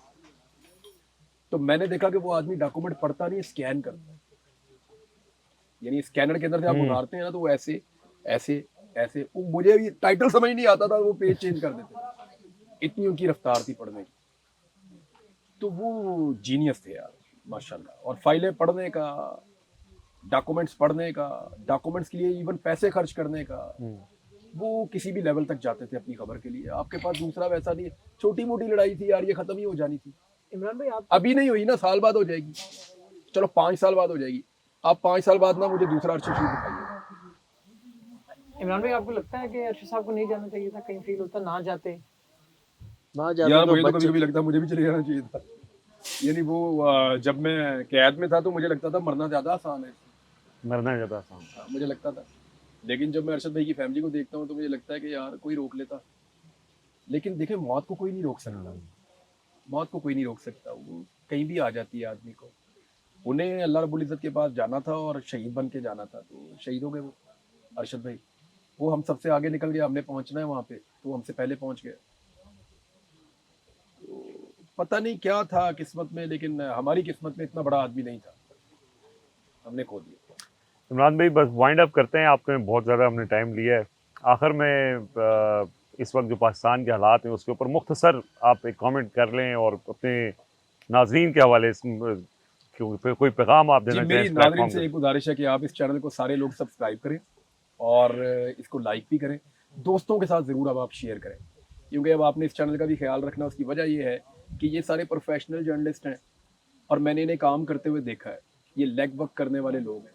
तो मैंने देखा कि वो आदमी डॉक्यूमेंट पढ़ता नहीं, स्कैन करता है। यानी स्कैनर के अंदर से आप उतारते हैं ना, तो वो ऐसे ऐसे ऐसे, वो मुझे भी टाइटल समझ नहीं आता था, वो पेज चेंज कर देते थे, इतनी उनकी रफ्तार थी पढ़ने की। तो वो जीनियस थे यार माशाल्लाह। और फाइलें पढ़ने का, डॉक्यूमेंट्स पढ़ने का, डॉक्यूमेंट्स के लिए इवन पैसे खर्च करने का, वो किसी भी लेवल तक जाते थे अपनी खबर के लिए। आपके पास दूसरा वैसा नहीं है। छोटी मोटी लड़ाई थी यार, ये खत्म ही हो जानी थी। इमरान भाई आप अभी नहीं हुई ना, साल बाद हो जाएगी, चलो 5 साल बाद हो जाएगी। आप 5 साल बाद ना मुझे दूसरा अरशद शरीफ दिखाइए। इमरान भाई आपको लगता है कि अरशद साहब को नहीं जाना चाहिए था? कहीं फील होता ना जाते? ना जाते यार तो मुझे तो बच कभी कभी लगता है मुझे भी चले जाना चाहिए था। यानी वो जब मैं कैद में था तो मुझे लगता था मरना ज्यादा आसान है, मरना ज्यादा आसान। मुझे लगता था। लेकिन जब मैं अरशद भाई की फैमिली को देखता हूँ तो मुझे लगता है कि यार कोई रोक लेता। लेकिन देखें, मौत को कोई नहीं रोक सकता, मौत को कोई नहीं रोक सकता, वो कहीं भी आ जाती है आदमी को। उन्हें अल्लाह रब्बुल इज़्ज़त के पास जाना था और शहीद बन के जाना था, तो शहीद हो गए वो अरशद भाई। वो हम सबसे आगे निकल गया, हमने पहुंचना है वहाँ पे, तो हमसे पहले पहुंच गए। तो पता नहीं क्या था किस्मत में, लेकिन हमारी किस्मत में इतना बड़ा आदमी नहीं था, हमने खो दिया। इमरान भाई बस वाइंड अप करते हैं, आपने बहुत ज़्यादा हमने टाइम लिया है। आखिर में इस वक्त जो पाकिस्तान के हालात हैं उसके ऊपर मुख्तसर आप एक कमेंट कर लें और अपने नाजरीन के हवाले से कोई पैगाम आप जी, देना मेरी चाहें नाज़रीन से एक गुजारिश है कि आप इस चैनल को सारे लोग सब्सक्राइब करें और इसको लाइक भी करें, दोस्तों के साथ ज़रूर अब आप शेयर करें, क्योंकि अब आपने इस चैनल का भी ख्याल रखना। उसकी वजह ये है कि ये सारे प्रोफेशनल जर्नलिस्ट हैं और मैंने इन्हें काम करते हुए देखा है। ये लेग वर्क करने वाले लोग हैं,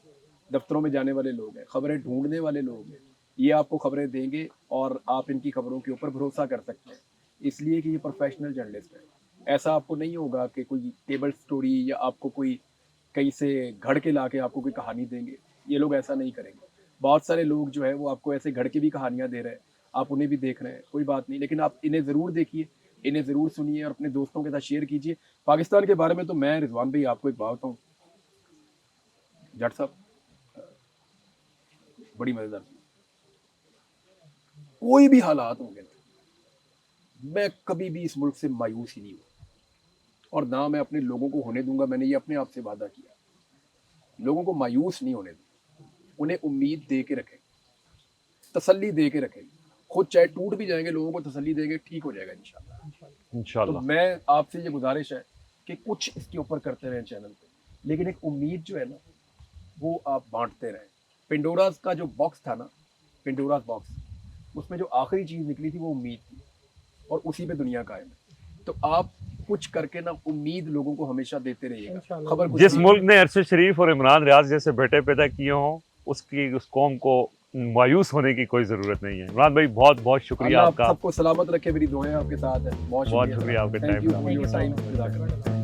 दफ्तरों में जाने वाले लोग हैं, खबरें ढूंढने वाले लोग हैं। ये आपको खबरें देंगे और आप इनकी खबरों के ऊपर भरोसा कर सकते हैं, इसलिए कि ये प्रोफेशनल जर्नलिस्ट है। ऐसा आपको नहीं होगा कि कोई टेबल स्टोरी या आपको कोई कहीं से घड़ के ला के आपको कोई कहानी देंगे, ये लोग ऐसा नहीं करेंगे। बहुत सारे लोग जो है वो आपको ऐसे घड़ के भी कहानियाँ दे रहे हैं, आप उन्हें भी देख रहे हैं, कोई बात नहीं, लेकिन आप इन्हें ज़रूर देखिए, इन्हें ज़रूर सुनिए और अपने दोस्तों के साथ शेयर कीजिए। पाकिस्तान के बारे में तो मैं रिजवान भाई आपको एक बात बताऊँ, जट साहब बड़ी मज़ेदार, कोई भी हालात होंगे मैं कभी भी इस मुल्क से मायूस ही नहीं हुआ और ना मैं अपने लोगों को होने दूंगा। मैंने ये अपने आप से वादा किया, लोगों को मायूस नहीं होने दूंगा, उन्हें उम्मीद दे के रखें, तसल्ली दे के रखें। खुद चाहे टूट भी जाएंगे, लोगों को तसल्ली देंगे, ठीक हो जाएगा इंशाल्लाह। इंशाल्लाह। तो मैं आपसे ये गुजारिश है कि कुछ इसके ऊपर करते रहें चैनल पे, लेकिन एक उम्मीद जो है ना वो आप बांटते रहें। पेंडोरास का जो बॉक्स था ना, पेंडोरास बॉक्स, उसमें जो आखिरी चीज़ निकली थी वो उम्मीद थी, और उसी पे दुनिया कायम है। तो आप कुछ करके ना उम्मीद लोगों को हमेशा देते रहिएगा। इंशाल्लाह। खबर कुछ जिस नहीं- मुल्क ने अरशद शरीफ और इमरान रियाज जैसे बेटे पैदा किए हों, उसकी उस कौम को मायूस होने की कोई ज़रूरत नहीं है। इमरान भाई बहुत बहुत शुक्रिया अल्लाह आपका, सबको सलामत रखे, मेरी दुआएं आपके साथ है। बहुत बहुत शुक्रिया आपके thank you time for your time.